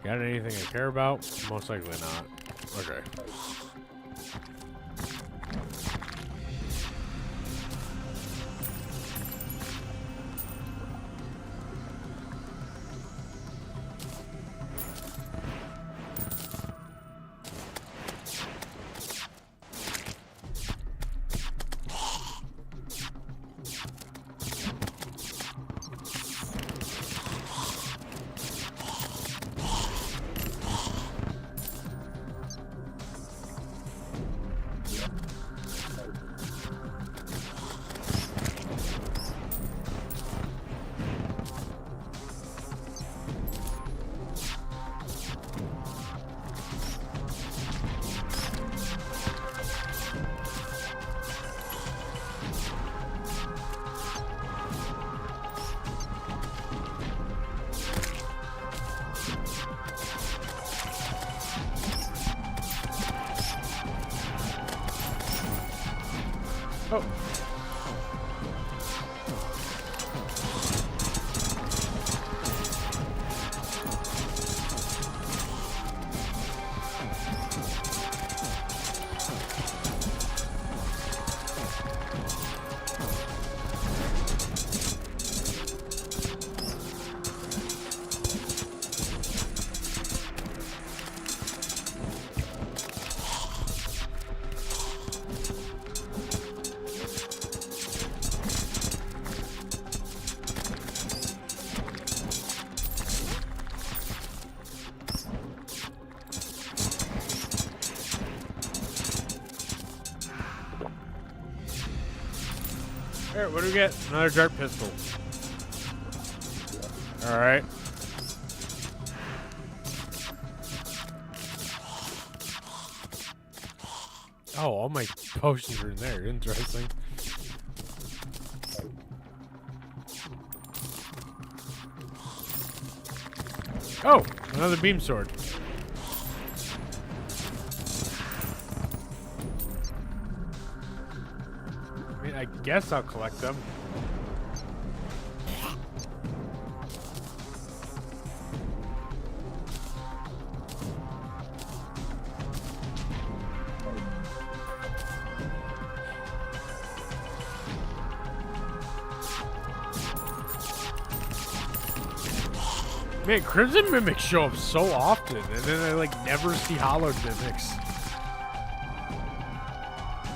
Got anything I care about? Most likely not. Okay. Oh. Alright, what do we get? Another dart pistol. Alright. Oh, all my potions are in there. Interesting. Oh, another beam sword. I guess I'll collect them. Man, Crimson Mimics show up so often, and then I like never see Hollowed Mimics.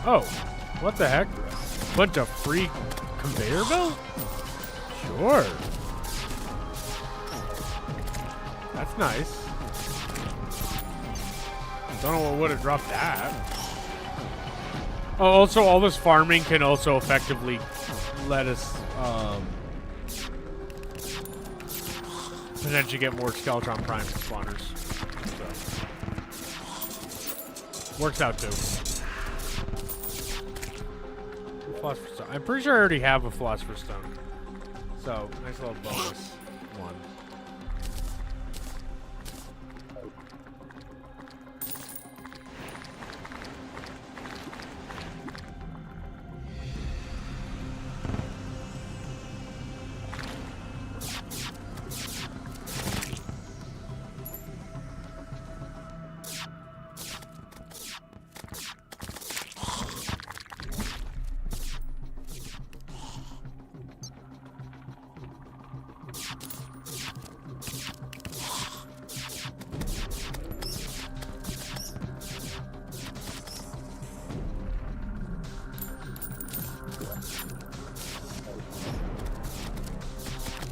Oh, what the heck? Bunch of free conveyor belt? Sure. That's nice. Don't know what would have dropped that. Oh, also, all this farming can also effectively let us potentially get more Skeletron Prime spawners. So. Works out too. Philosopher's Stone. I'm pretty sure I already have a Philosopher's Stone. So, nice little bonus one.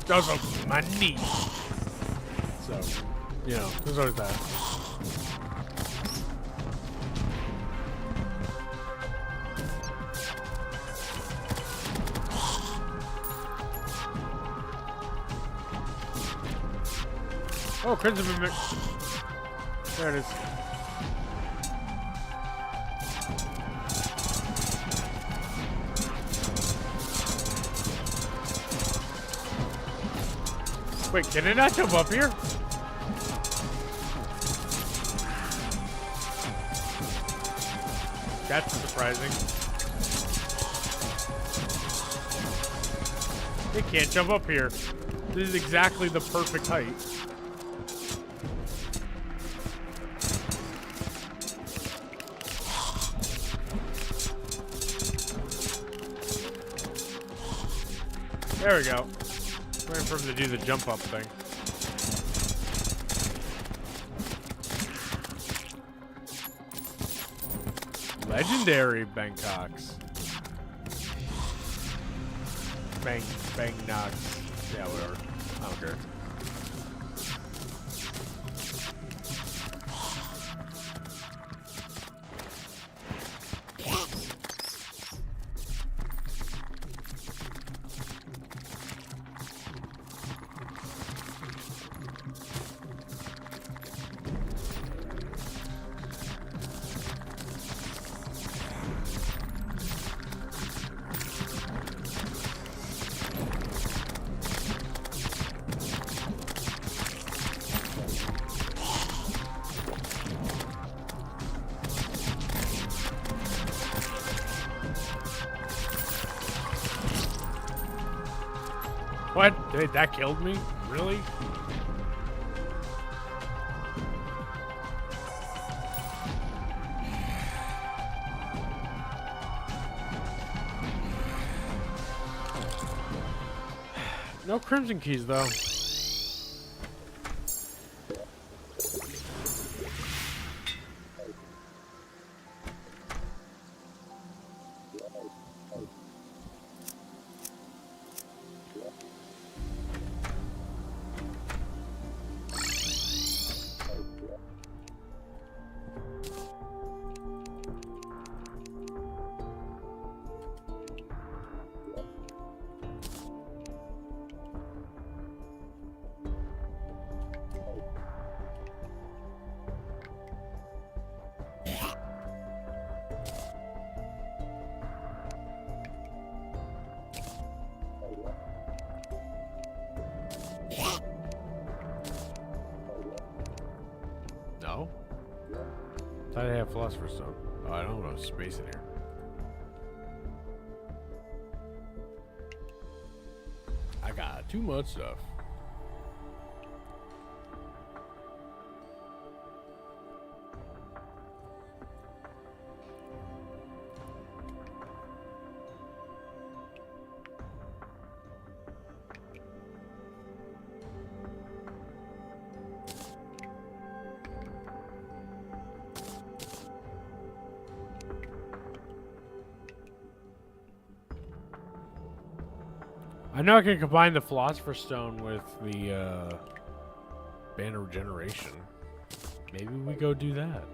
Those are my knees. So, you know, there's always that. Oh, Crimson Mimic. There it is. Wait, can it not jump up here? That's surprising. It can't jump up here. This is exactly the perfect height. There we go. Waiting for him to do the jump up thing. Legendary Bangkoks. Bang knocks. Yeah, whatever. I don't care. What? Dude, that killed me? Really? No crimson keys, though. No? Thought I had Philosopher's Stone. Oh, I don't know space in here. I got too much stuff. I know I can combine the Philosopher's Stone with the Band of Regeneration. Maybe we go do that.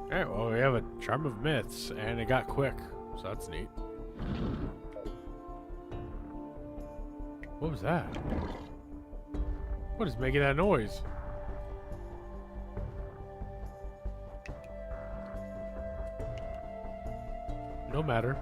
Alright, well, we have a Charm of Myths, and it got quick, so that's neat. What was that? What is making that noise? No matter.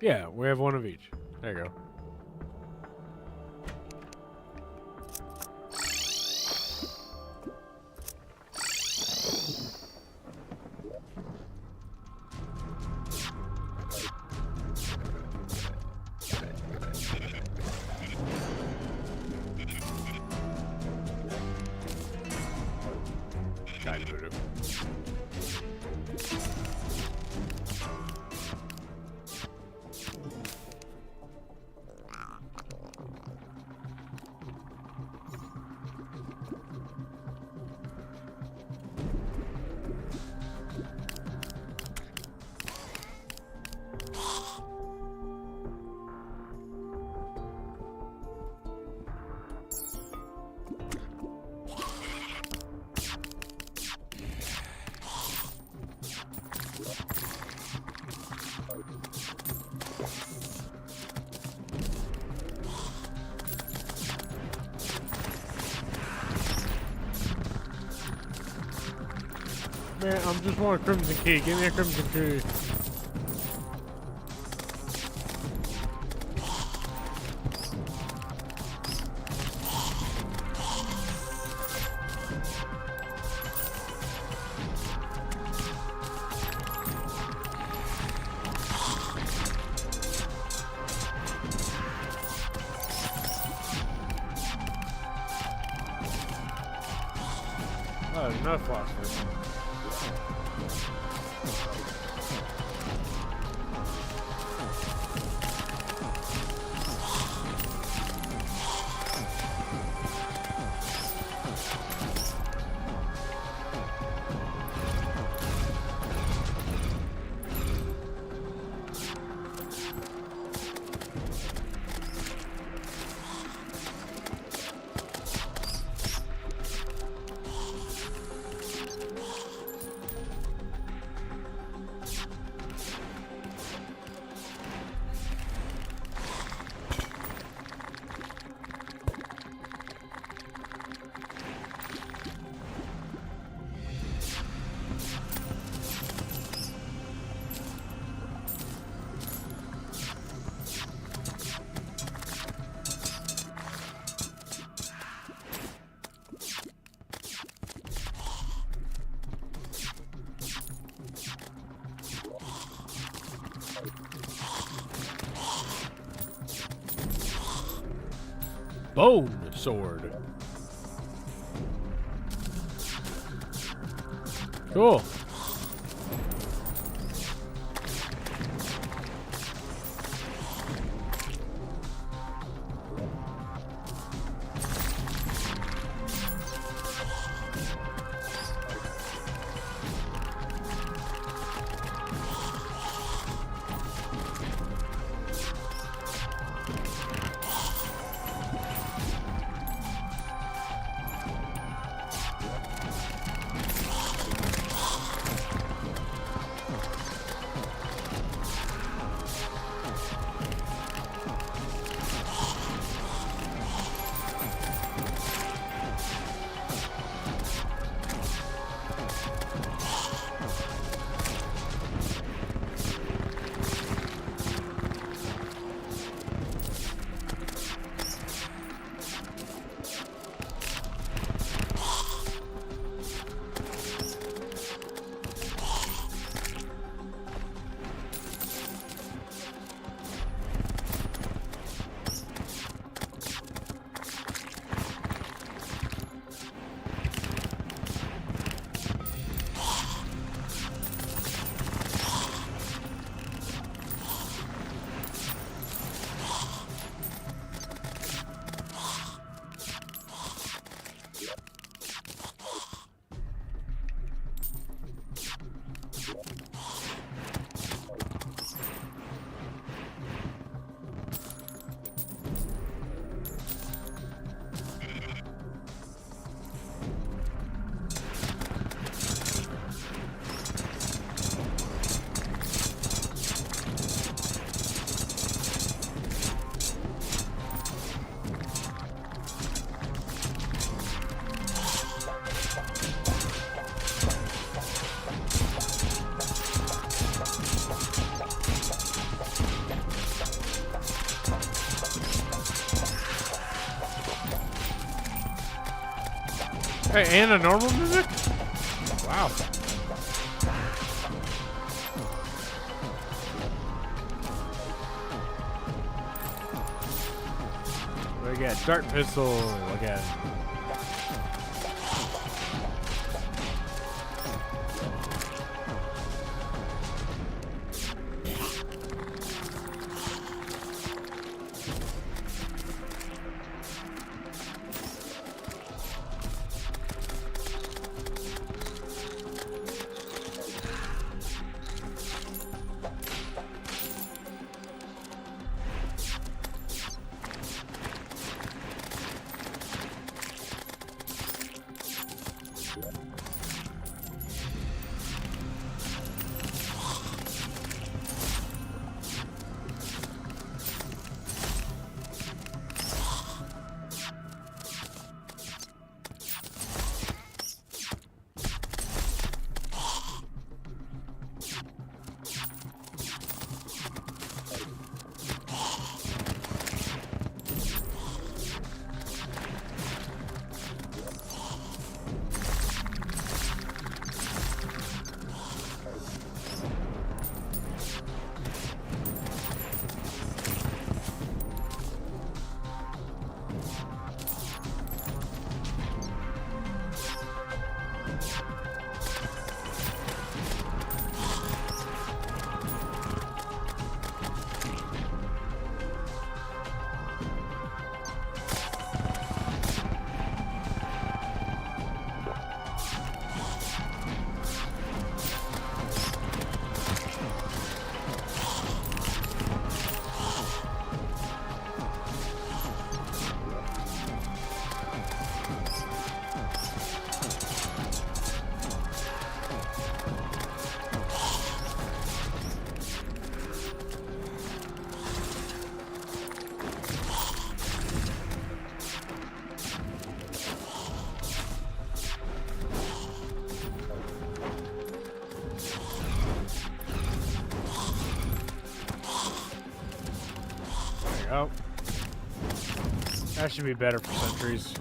Yeah, we have one of each. There you go. Man, I'm just want a crimson key. Give me a crimson key. Oh, no phosphorus. Bone sword. Cool. Hey, and a normal music? Wow. We got dart pistol again. go. That should be better for sentries.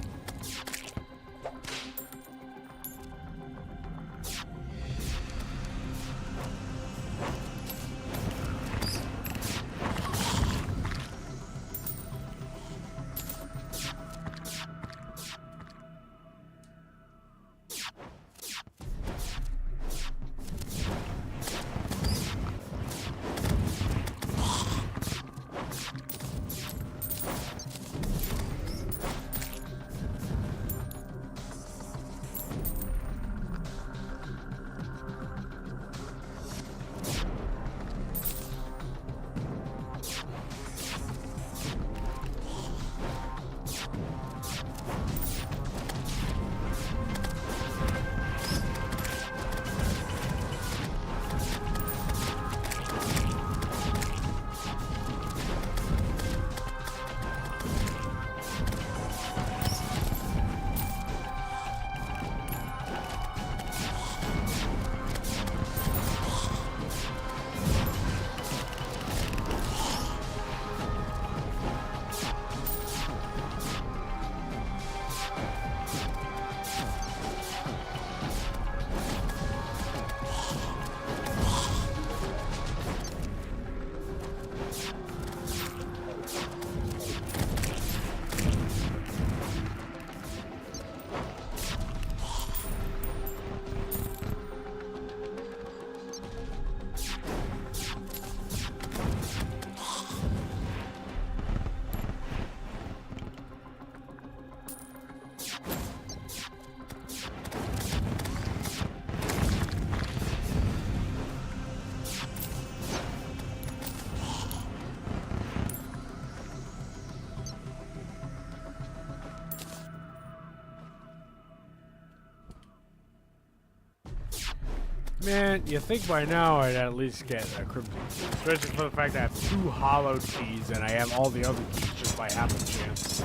Man, you think by now I'd at least get a crimson key, especially for the fact that I have 2 hollowed keys and I have all the other keys just by happen chance.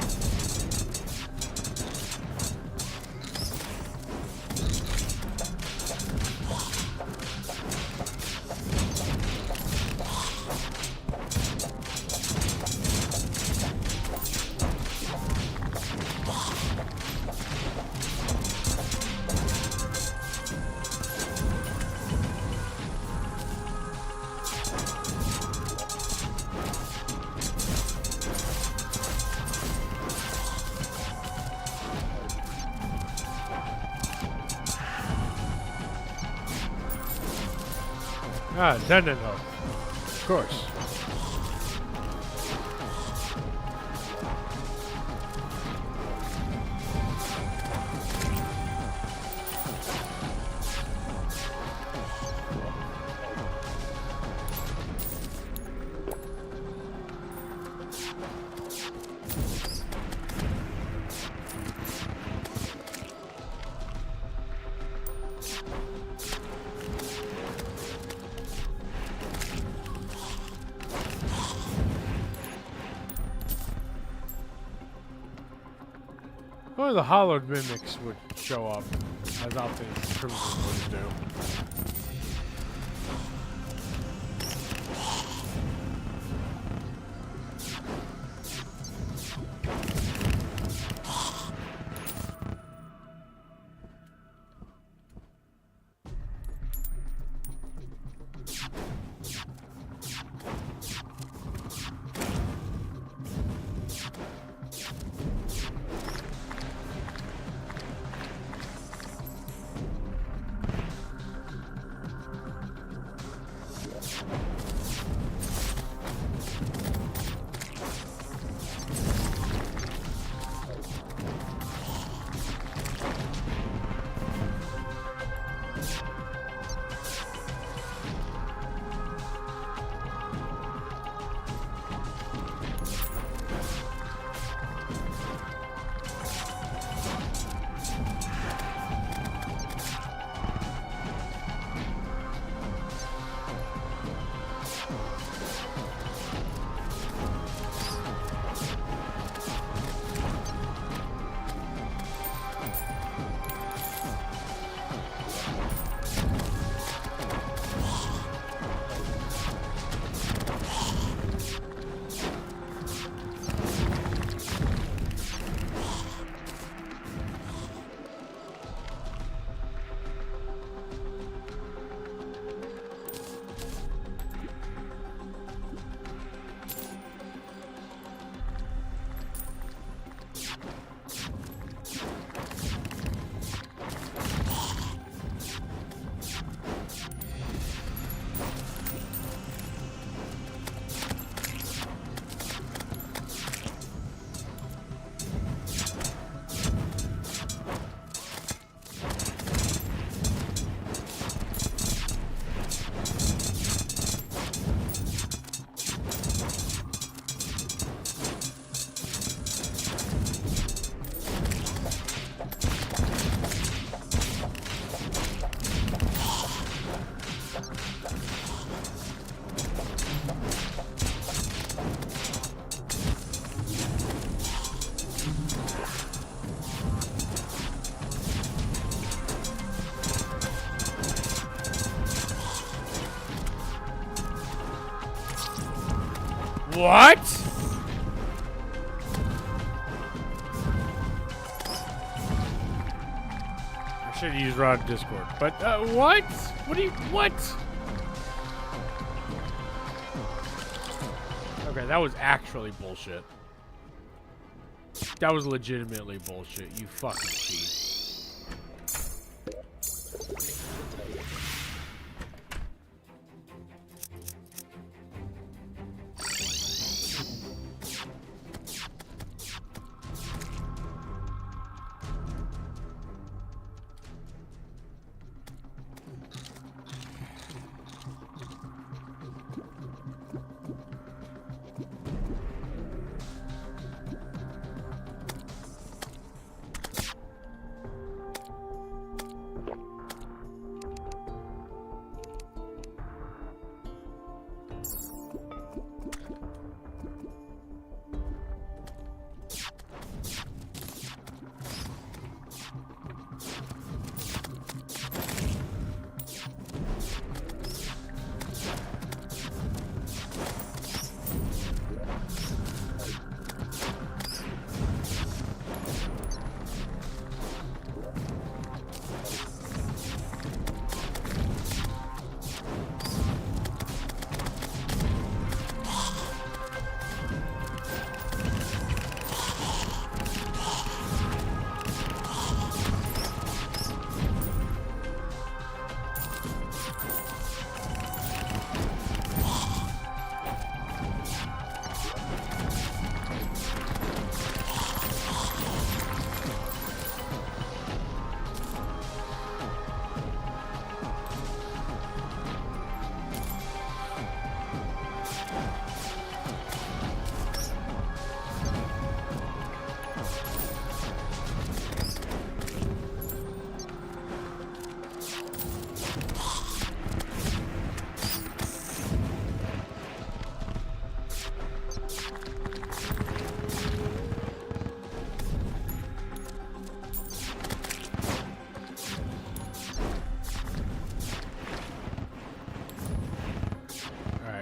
Ah, attendant health. Of course. Only the hollowed mimics would show up as often as crimson ones do. What? I should use Rod Discord. But, what? What do you, what? Okay, that was actually bullshit. That was legitimately bullshit. You fucking cheat.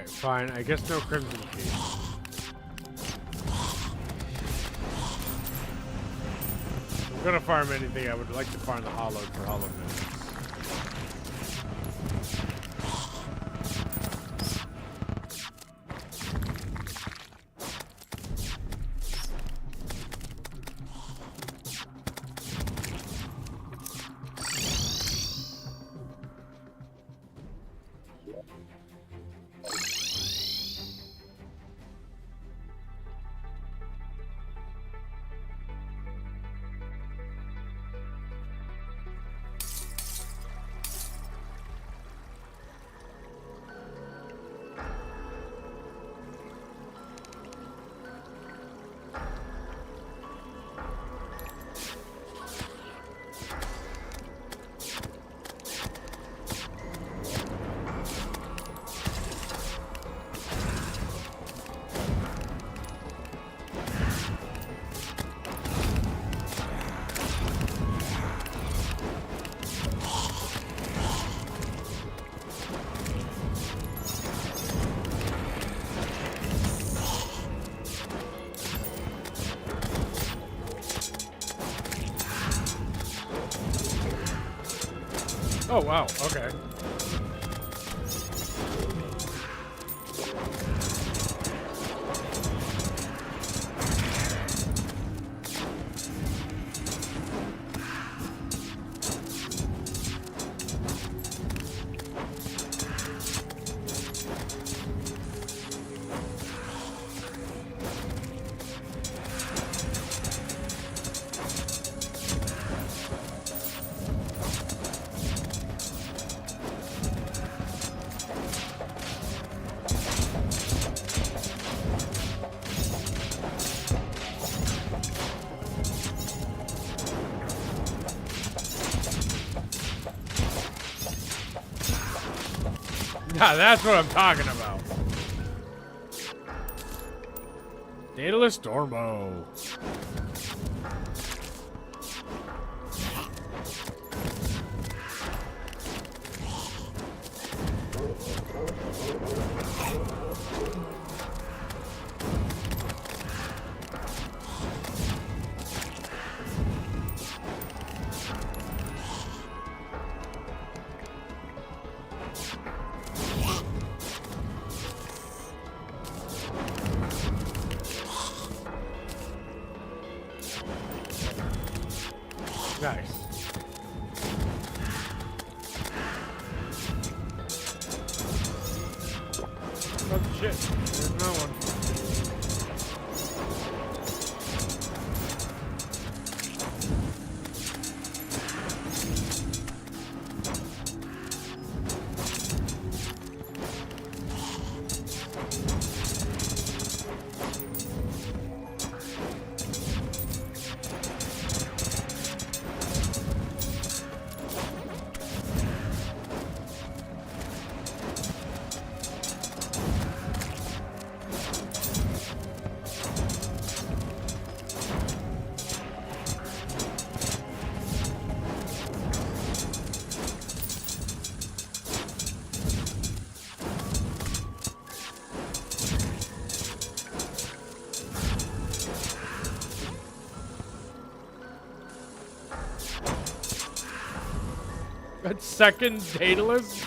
Fine, I guess no Crimson Key. If I'm gonna farm anything, I would like to farm the Hollow for Hollow Minutes. Oh, wow, okay. Yeah, that's what I'm talking about. Daedalus Dormo. Nice. Oh shit, there's another one. That second Daedalus?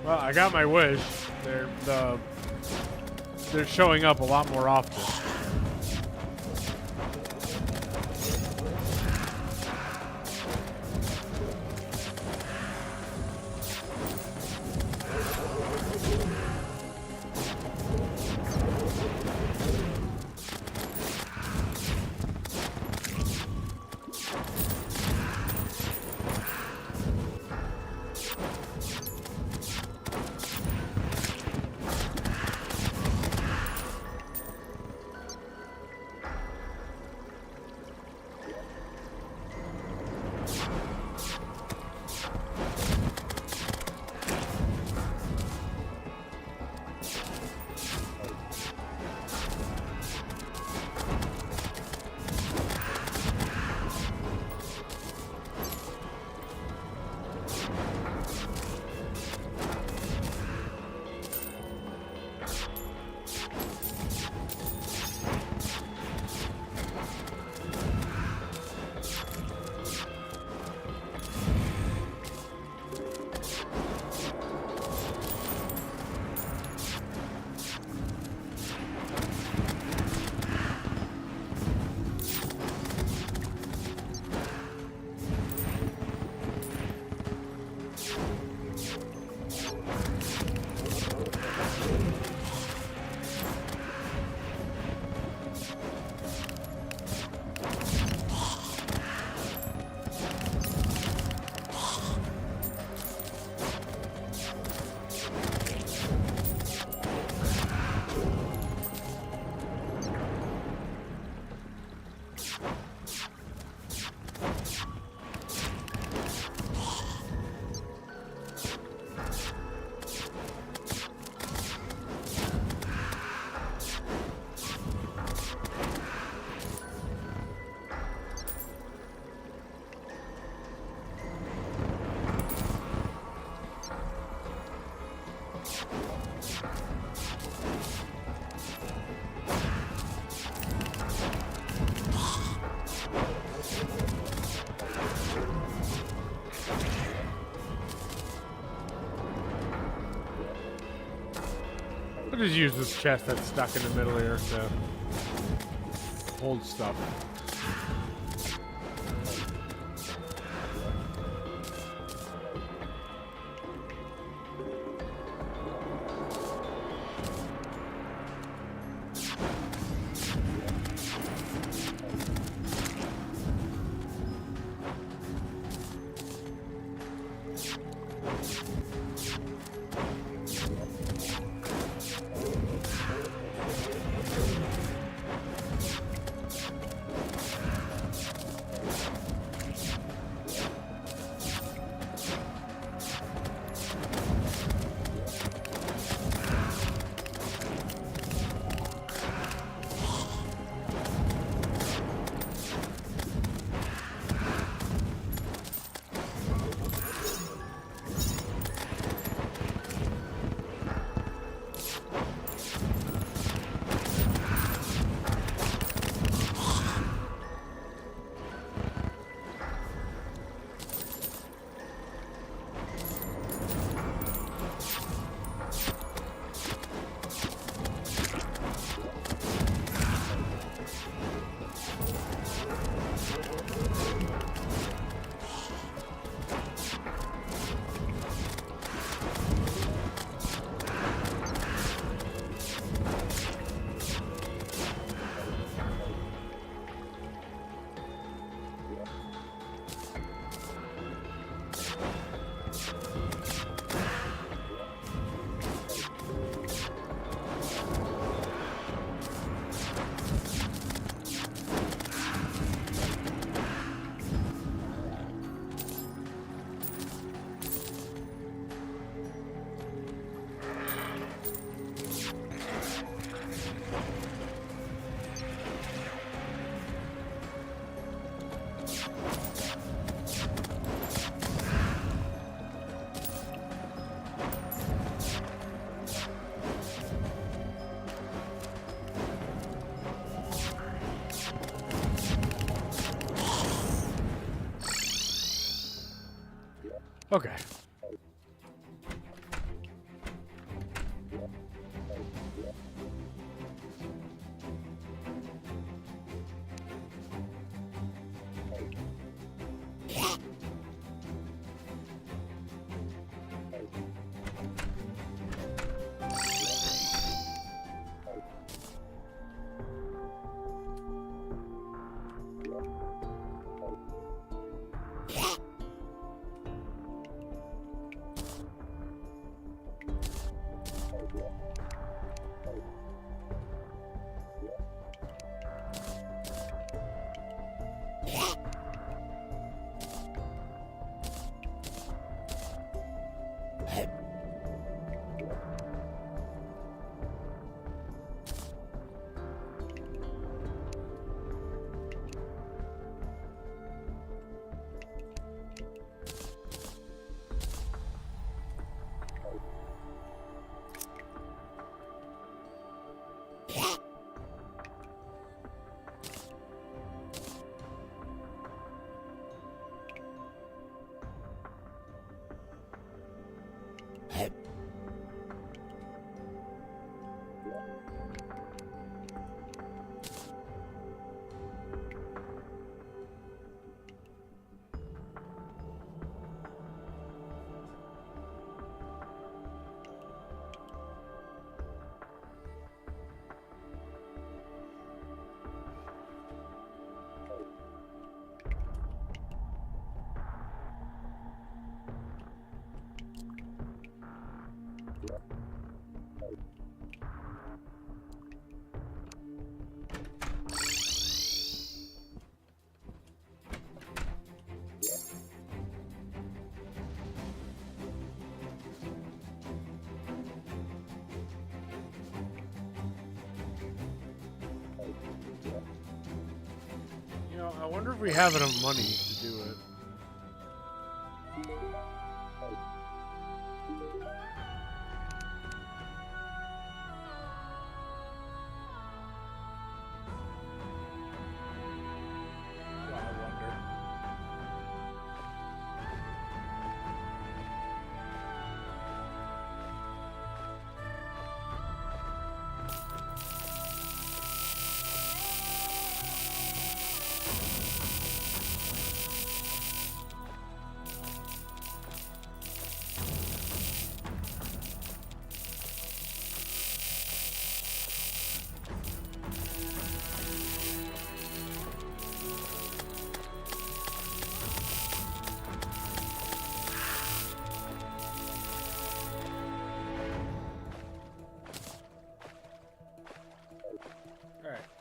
Well, I got my wish. They're showing up a lot more often. I'll just use this chest that's stuck in the middle here to hold stuff. Okay. I wonder if we have enough money to do it.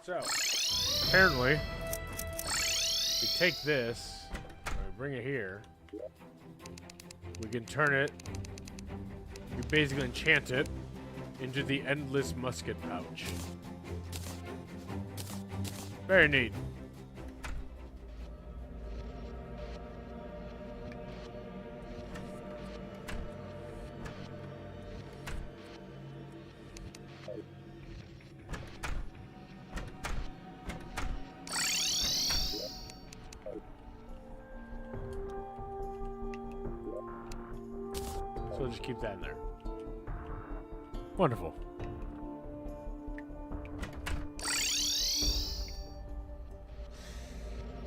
So, apparently, we take this, we bring it here, we can turn it, we basically enchant it into the Endless Musket Pouch. Very neat. So just keep that in there. Wonderful.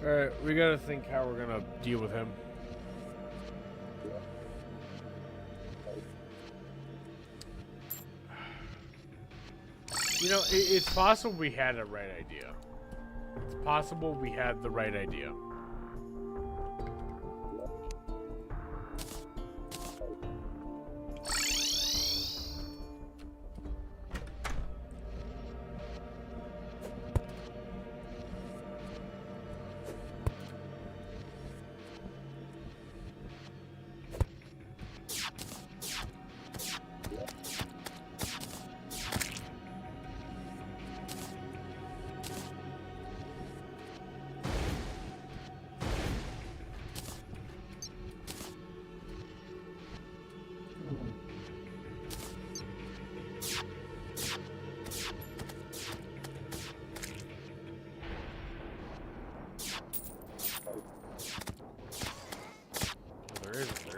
Alright, we gotta think how we're gonna deal with him. You know, it's possible we had a right idea. It's possible we had the right idea.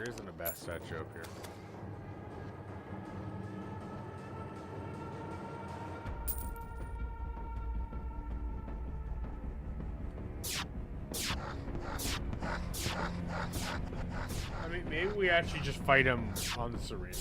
There isn't a Bastet joke here. I mean, maybe we actually just fight him on this arena.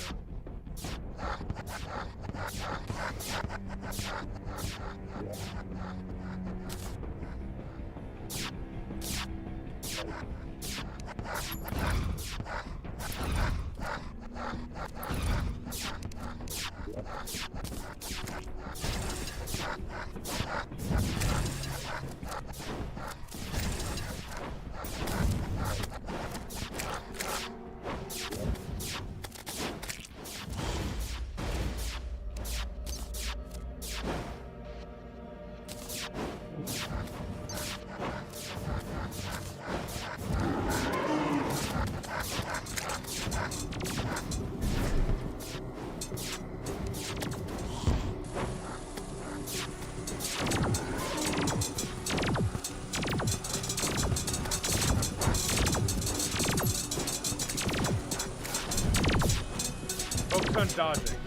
Focus on dodging.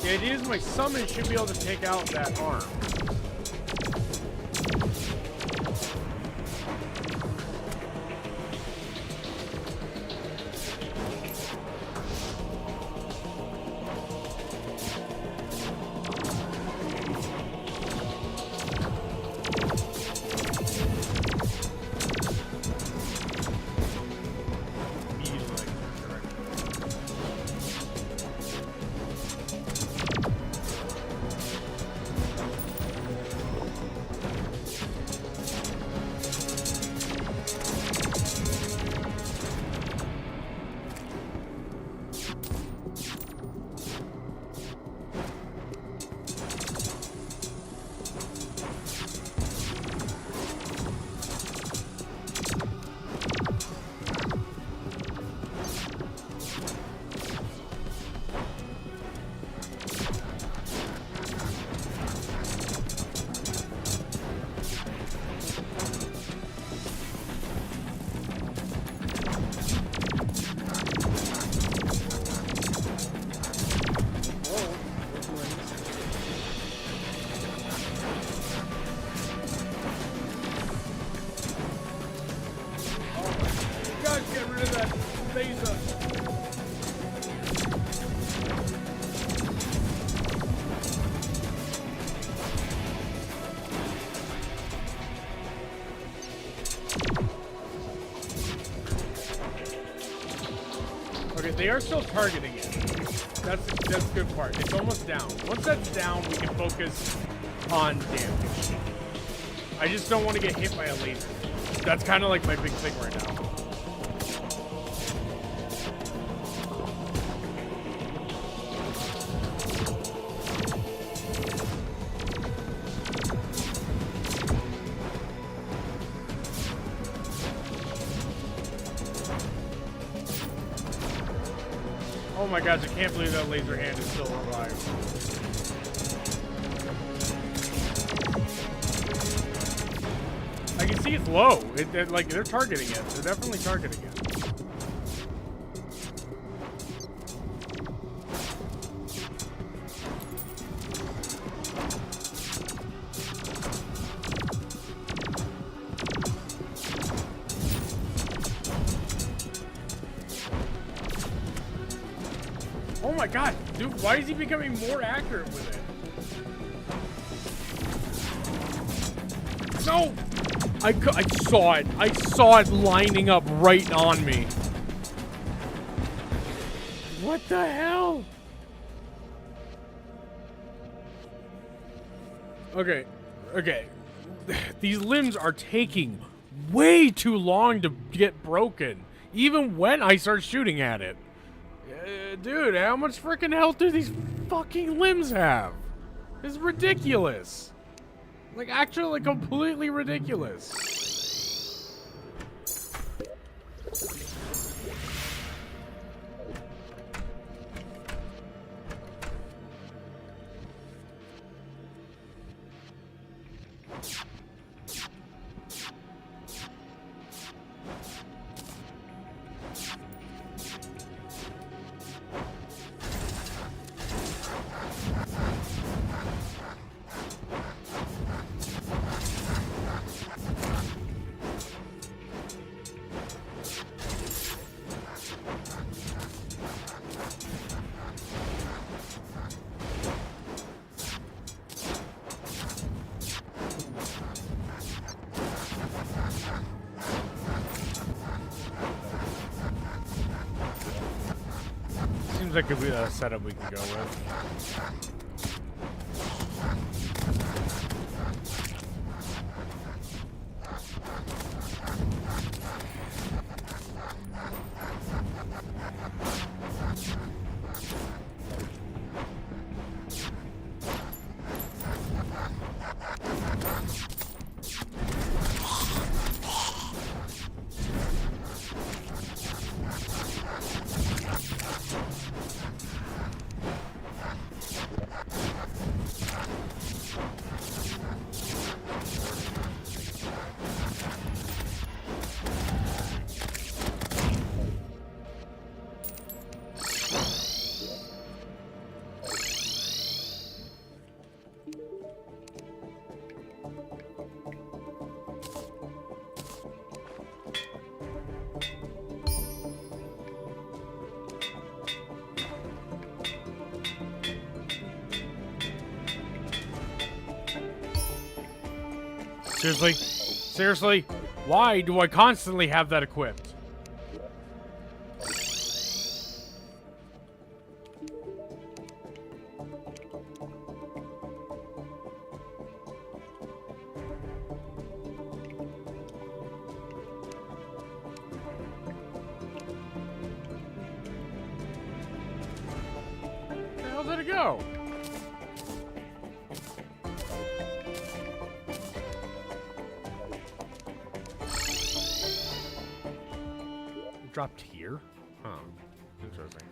The idea is my summon should be able to take out that arm. Okay, they are still targeting it. That's the good part. It's almost down. Once that's down, we can focus on damage. I just don't want to get hit by a laser. That's kind of like my big thing right now. Oh my gosh, I can't believe that laser hand is still alive. I can see it's low. Like, they're targeting it. They're definitely targeting it. Oh my god, dude, why is he becoming more accurate with it? No! I saw it. I saw it lining up right on me. What the hell? Okay, okay. These limbs are taking way too long to get broken, even when I start shooting at it. Dude, how much freaking health do these fucking limbs have? It's ridiculous. Like, actually, completely ridiculous. Seems like a setup we can go with. Seriously? Seriously? Why do I constantly have that equipped? Where the hell did it go? Dropped here? Huh. Interesting.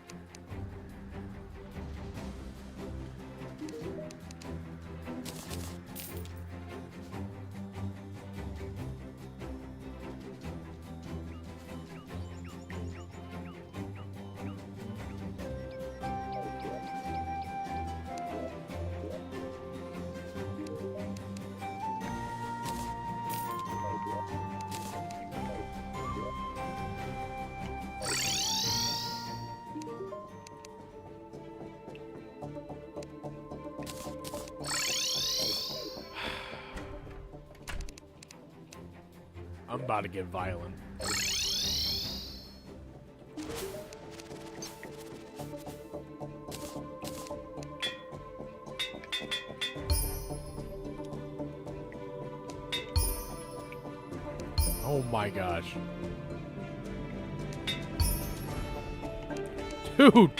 I'm about to get violent. Oh my gosh. Dude!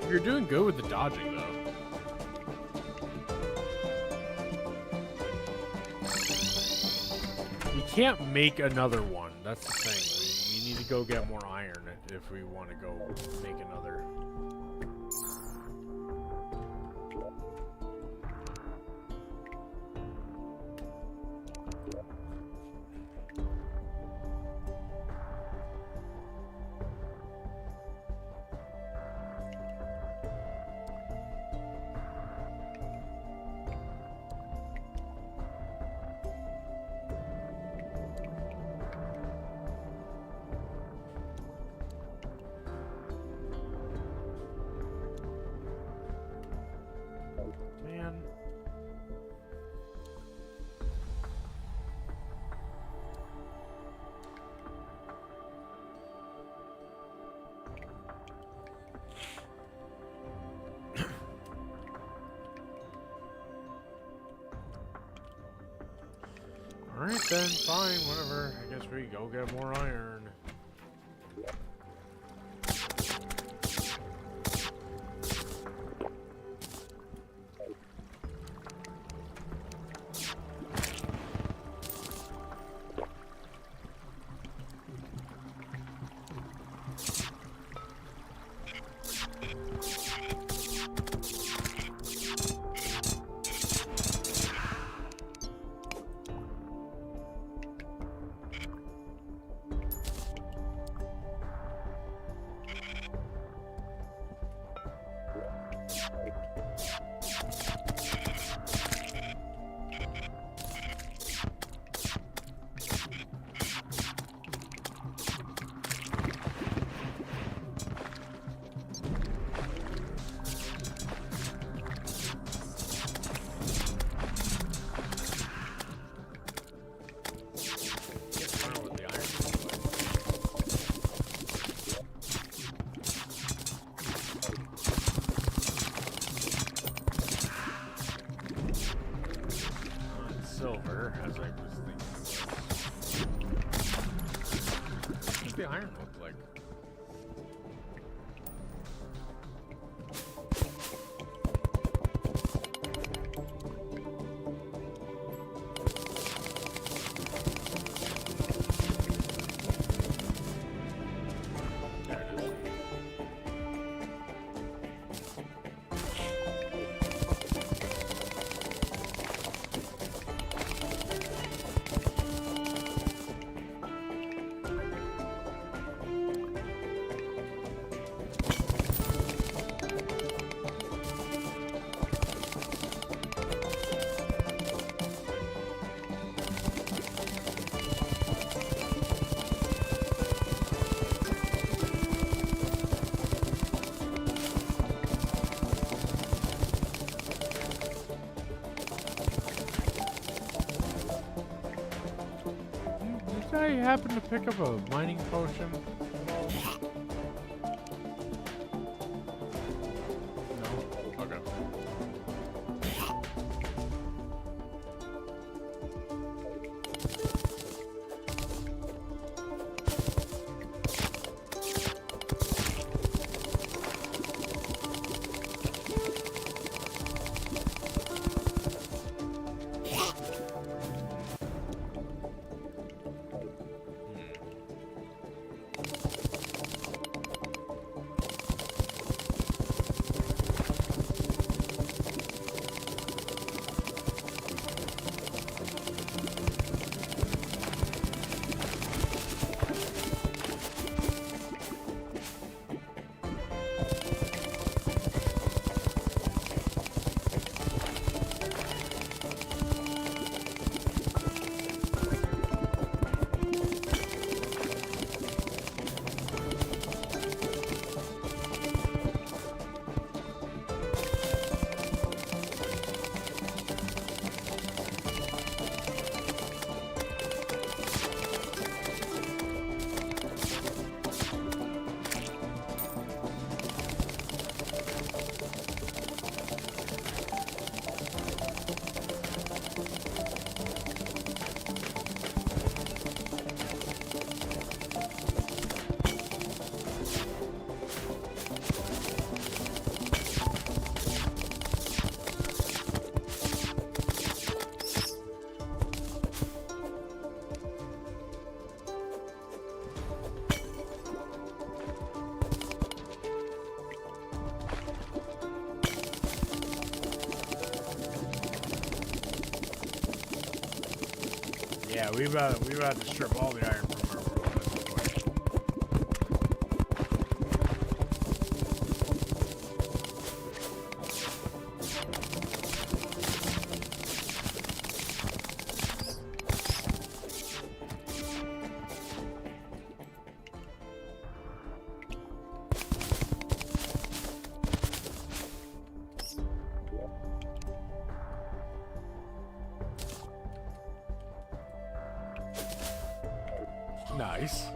You're doing good with the dodging, though. We can't make another one. That's the thing. We need to go get more iron if we want to go make another. Alright then, fine, whatever. I guess we go get more iron. Silver, as I was thinking. What's the iron look like? Did I happen to pick up a mining potion? No? Okay. Yeah, we about to strip all the iron from our world at this point. Nice.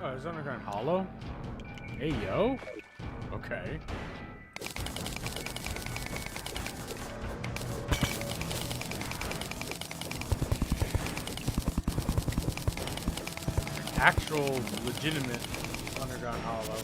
Oh, is Underground Hollow? Hey, yo. Okay. Actual, legitimate Underground Hollow.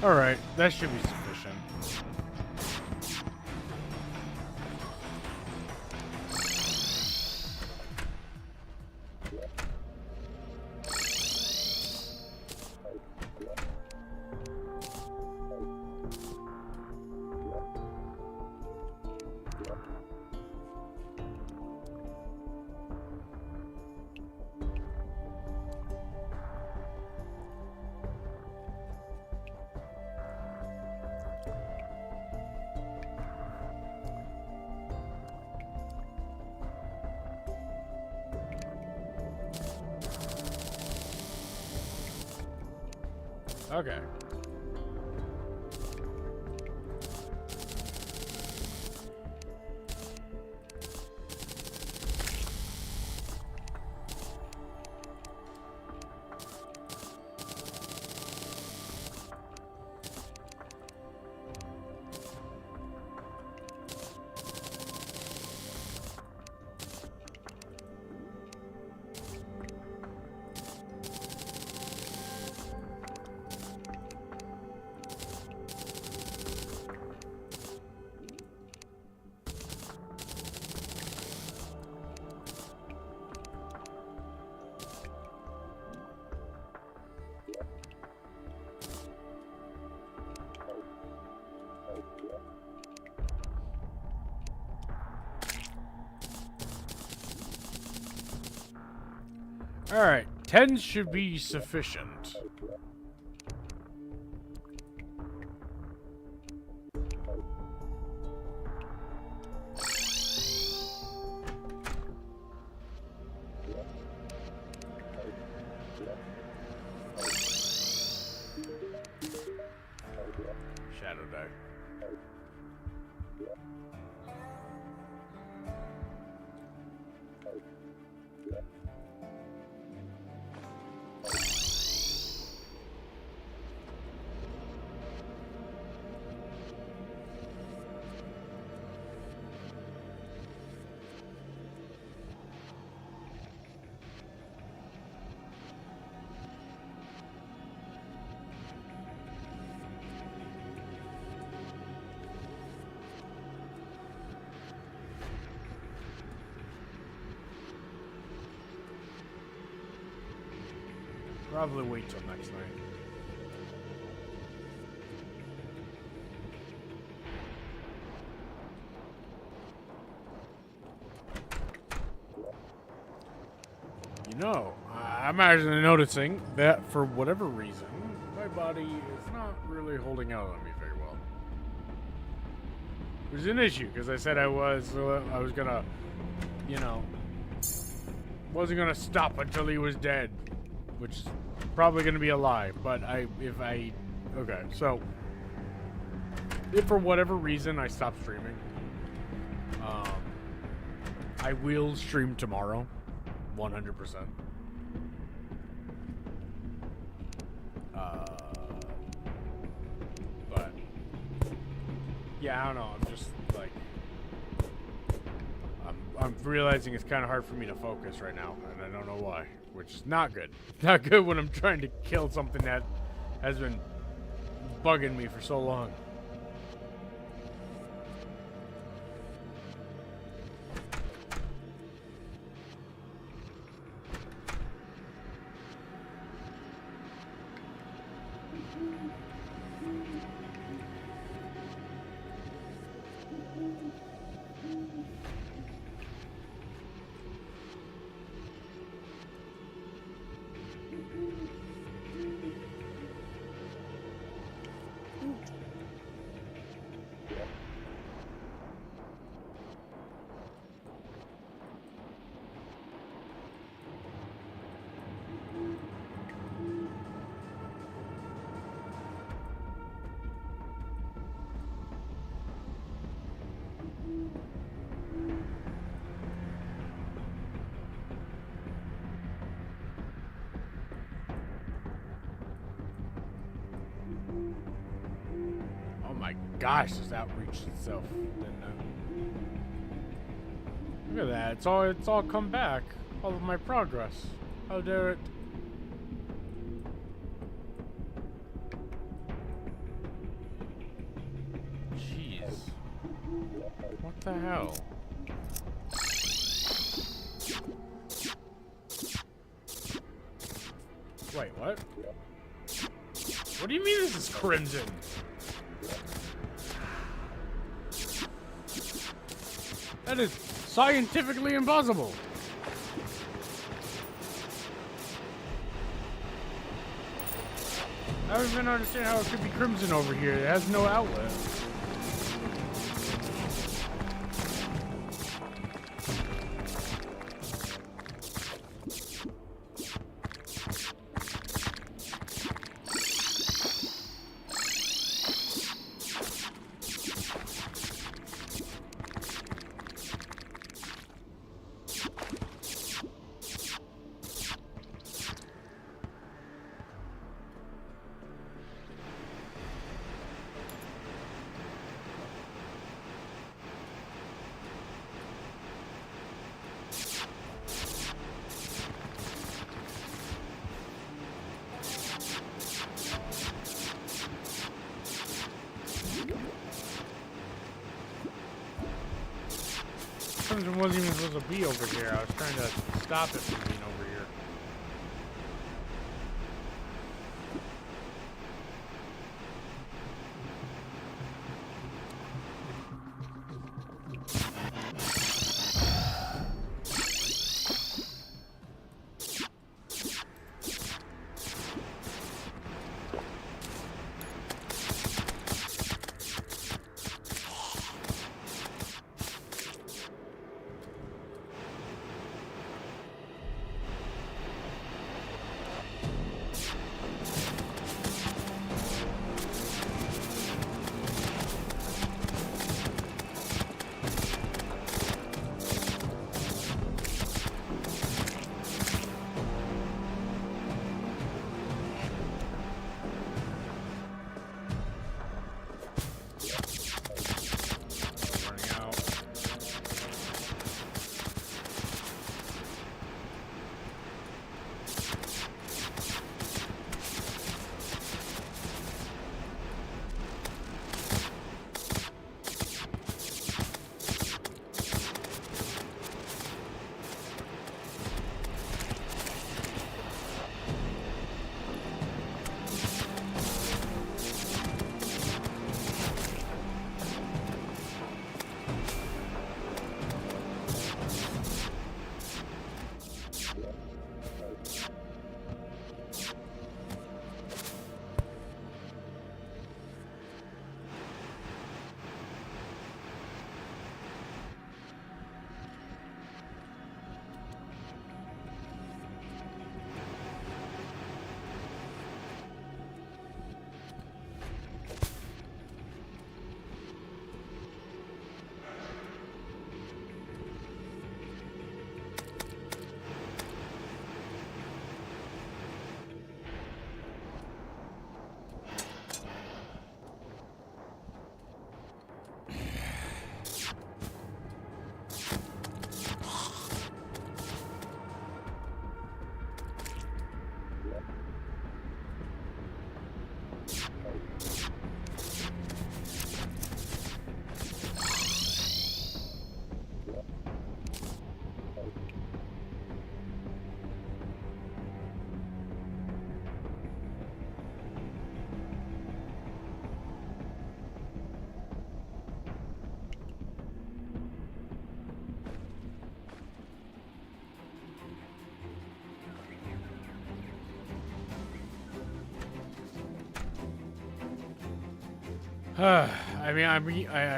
Alright, that should be sufficient. Okay. Alright, 10 should be sufficient. Shadow die. Probably wait till next night. You know, I'm actually noticing that for whatever reason, my body is not really holding out on me very well. It was an issue because I said I was gonna, you know, wasn't gonna stop until he was dead, which is probably gonna be a lie. But okay, so if for whatever reason I stop streaming, I will stream tomorrow, 100%. But yeah, I don't know. I'm just like, I'm realizing it's kind of hard for me to focus right now, and I don't know why, which is not good. Not good when I'm trying to kill something that has been bugging me for so long. Gosh, this outreached itself, didn't it? Look at that. It's all come back. All of my progress. How dare it? Jeez. What the hell? Wait, what? What do you mean this is crimson? That is scientifically impossible. I don't even understand how it could be crimson over here. It has no outlet. wasn't even supposed to be over here. I was trying to stop it from being over here.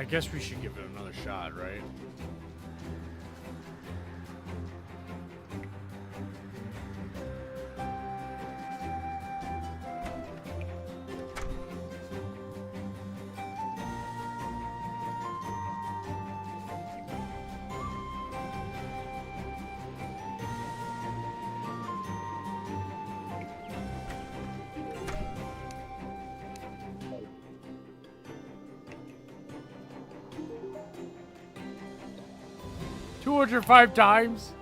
I guess we should give it another shot, right? $205 times.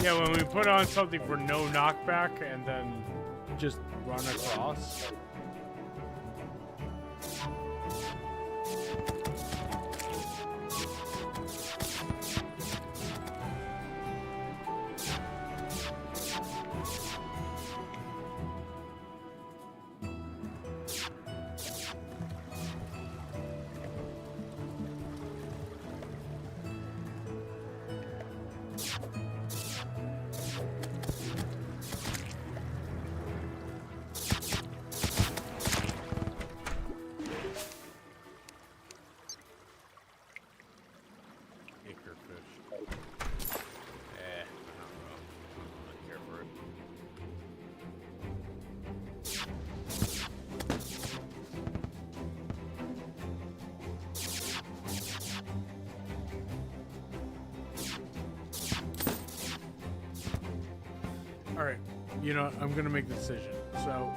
Yeah, when we put on something for no knockback and then just run across. Alright, you know, I'm gonna make the decision. So,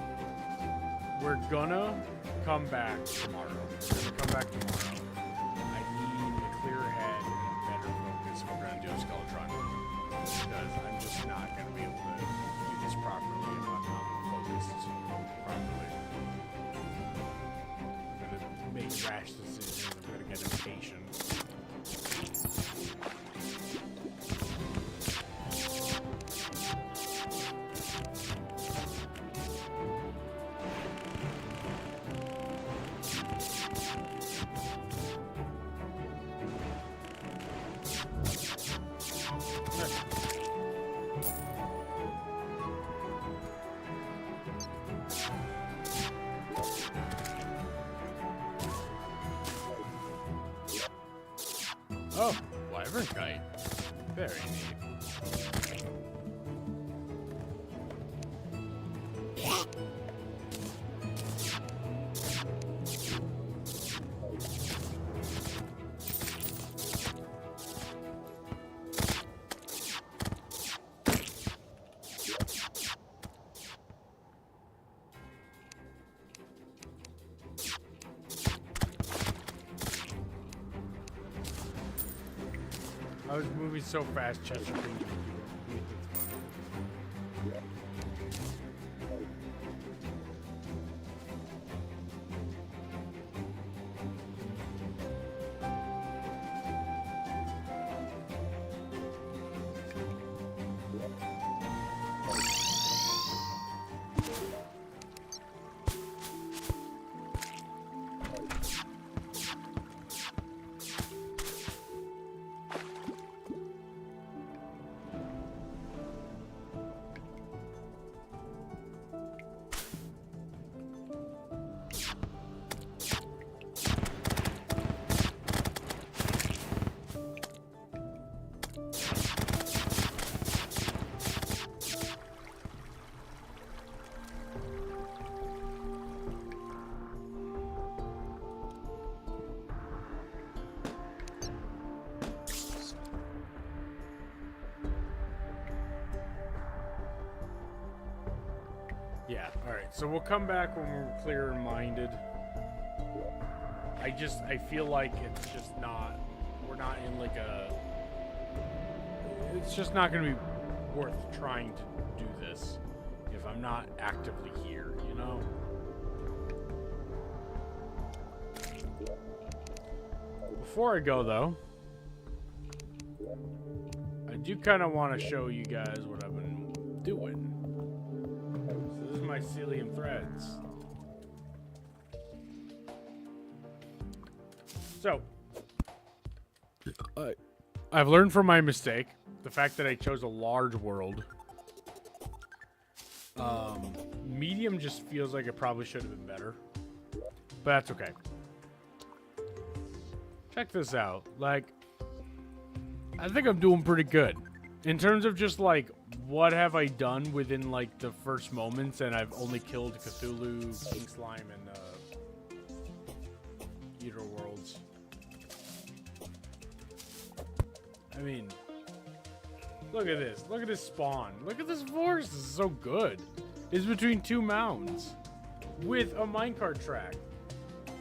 we're gonna come back tomorrow. I need a clearer head and better focus if we're gonna do a Skeletron. Because I'm just not gonna be able to do this properly if I'm not focused properly. I'm gonna make rash decisions, I'm gonna get impatient. Oh, wyvern kite. Very neat. I was moving so fast, Chester couldn't do it. Yeah, alright, so we'll come back when we're clear-minded. I feel like it's just not, we're not in like a, it's just not going to be worth trying to do this if I'm not actively here, you know? Before I go, though, I do kind of want to show you guys what I've been doing. So this is my mycelium threads. So, I've learned from my mistake. The fact that I chose a large world. Medium just feels like it probably should have been better. But that's okay. Check this out. Like, I think I'm doing pretty good. In terms of just, like, what have I done within, like, the first moments, and I've only killed Cthulhu, King Slime, and, Eater Worlds. I mean, look at this. Look at this spawn. Look at this forest. This is so good. It's between two mounds with a minecart track.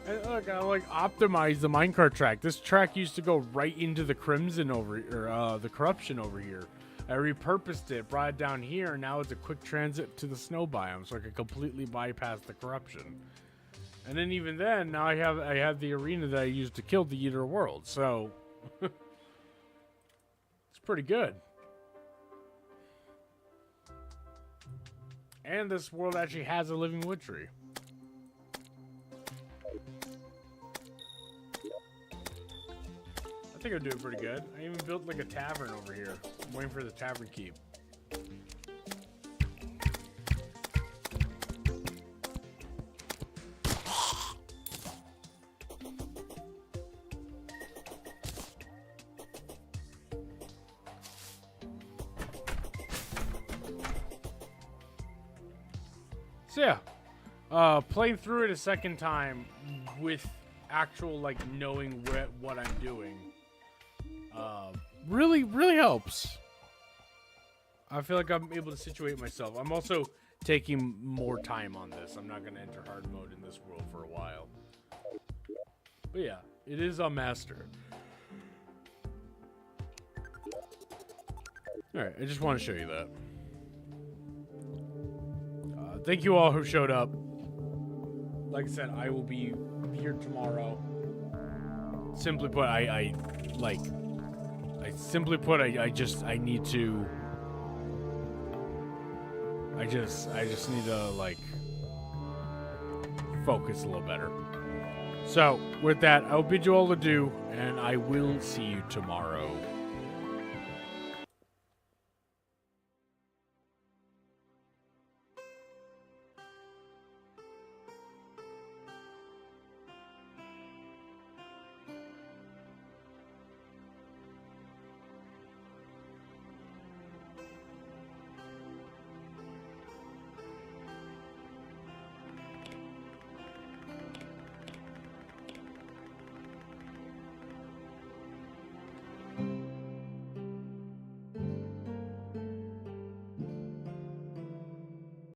And look, I like optimized the minecart track. This track used to go right into the Crimson over, or the Corruption over here. I repurposed it, brought it down here, and now it's a quick transit to the snow biome, so I can completely bypass the corruption. And then even then, now I have the arena that I used to kill the Eater World, so it's pretty good. And this world actually has a living wood tree. I think I'm doing pretty good. I even built like a tavern over here. I'm waiting for the tavern keep. So yeah, playing through it a second time with actual like knowing what I'm doing really helps. I feel like I'm able to situate myself. I'm also taking more time on this. I'm not going to enter hard mode in this world for a while. But yeah, it is a master. Alright, I just want to show you that. Thank you all who showed up. Like I said, I will be here tomorrow. Simply put, I need to. I just need to like focus a little better. So with that, I'll bid you all adieu, and I will see you tomorrow.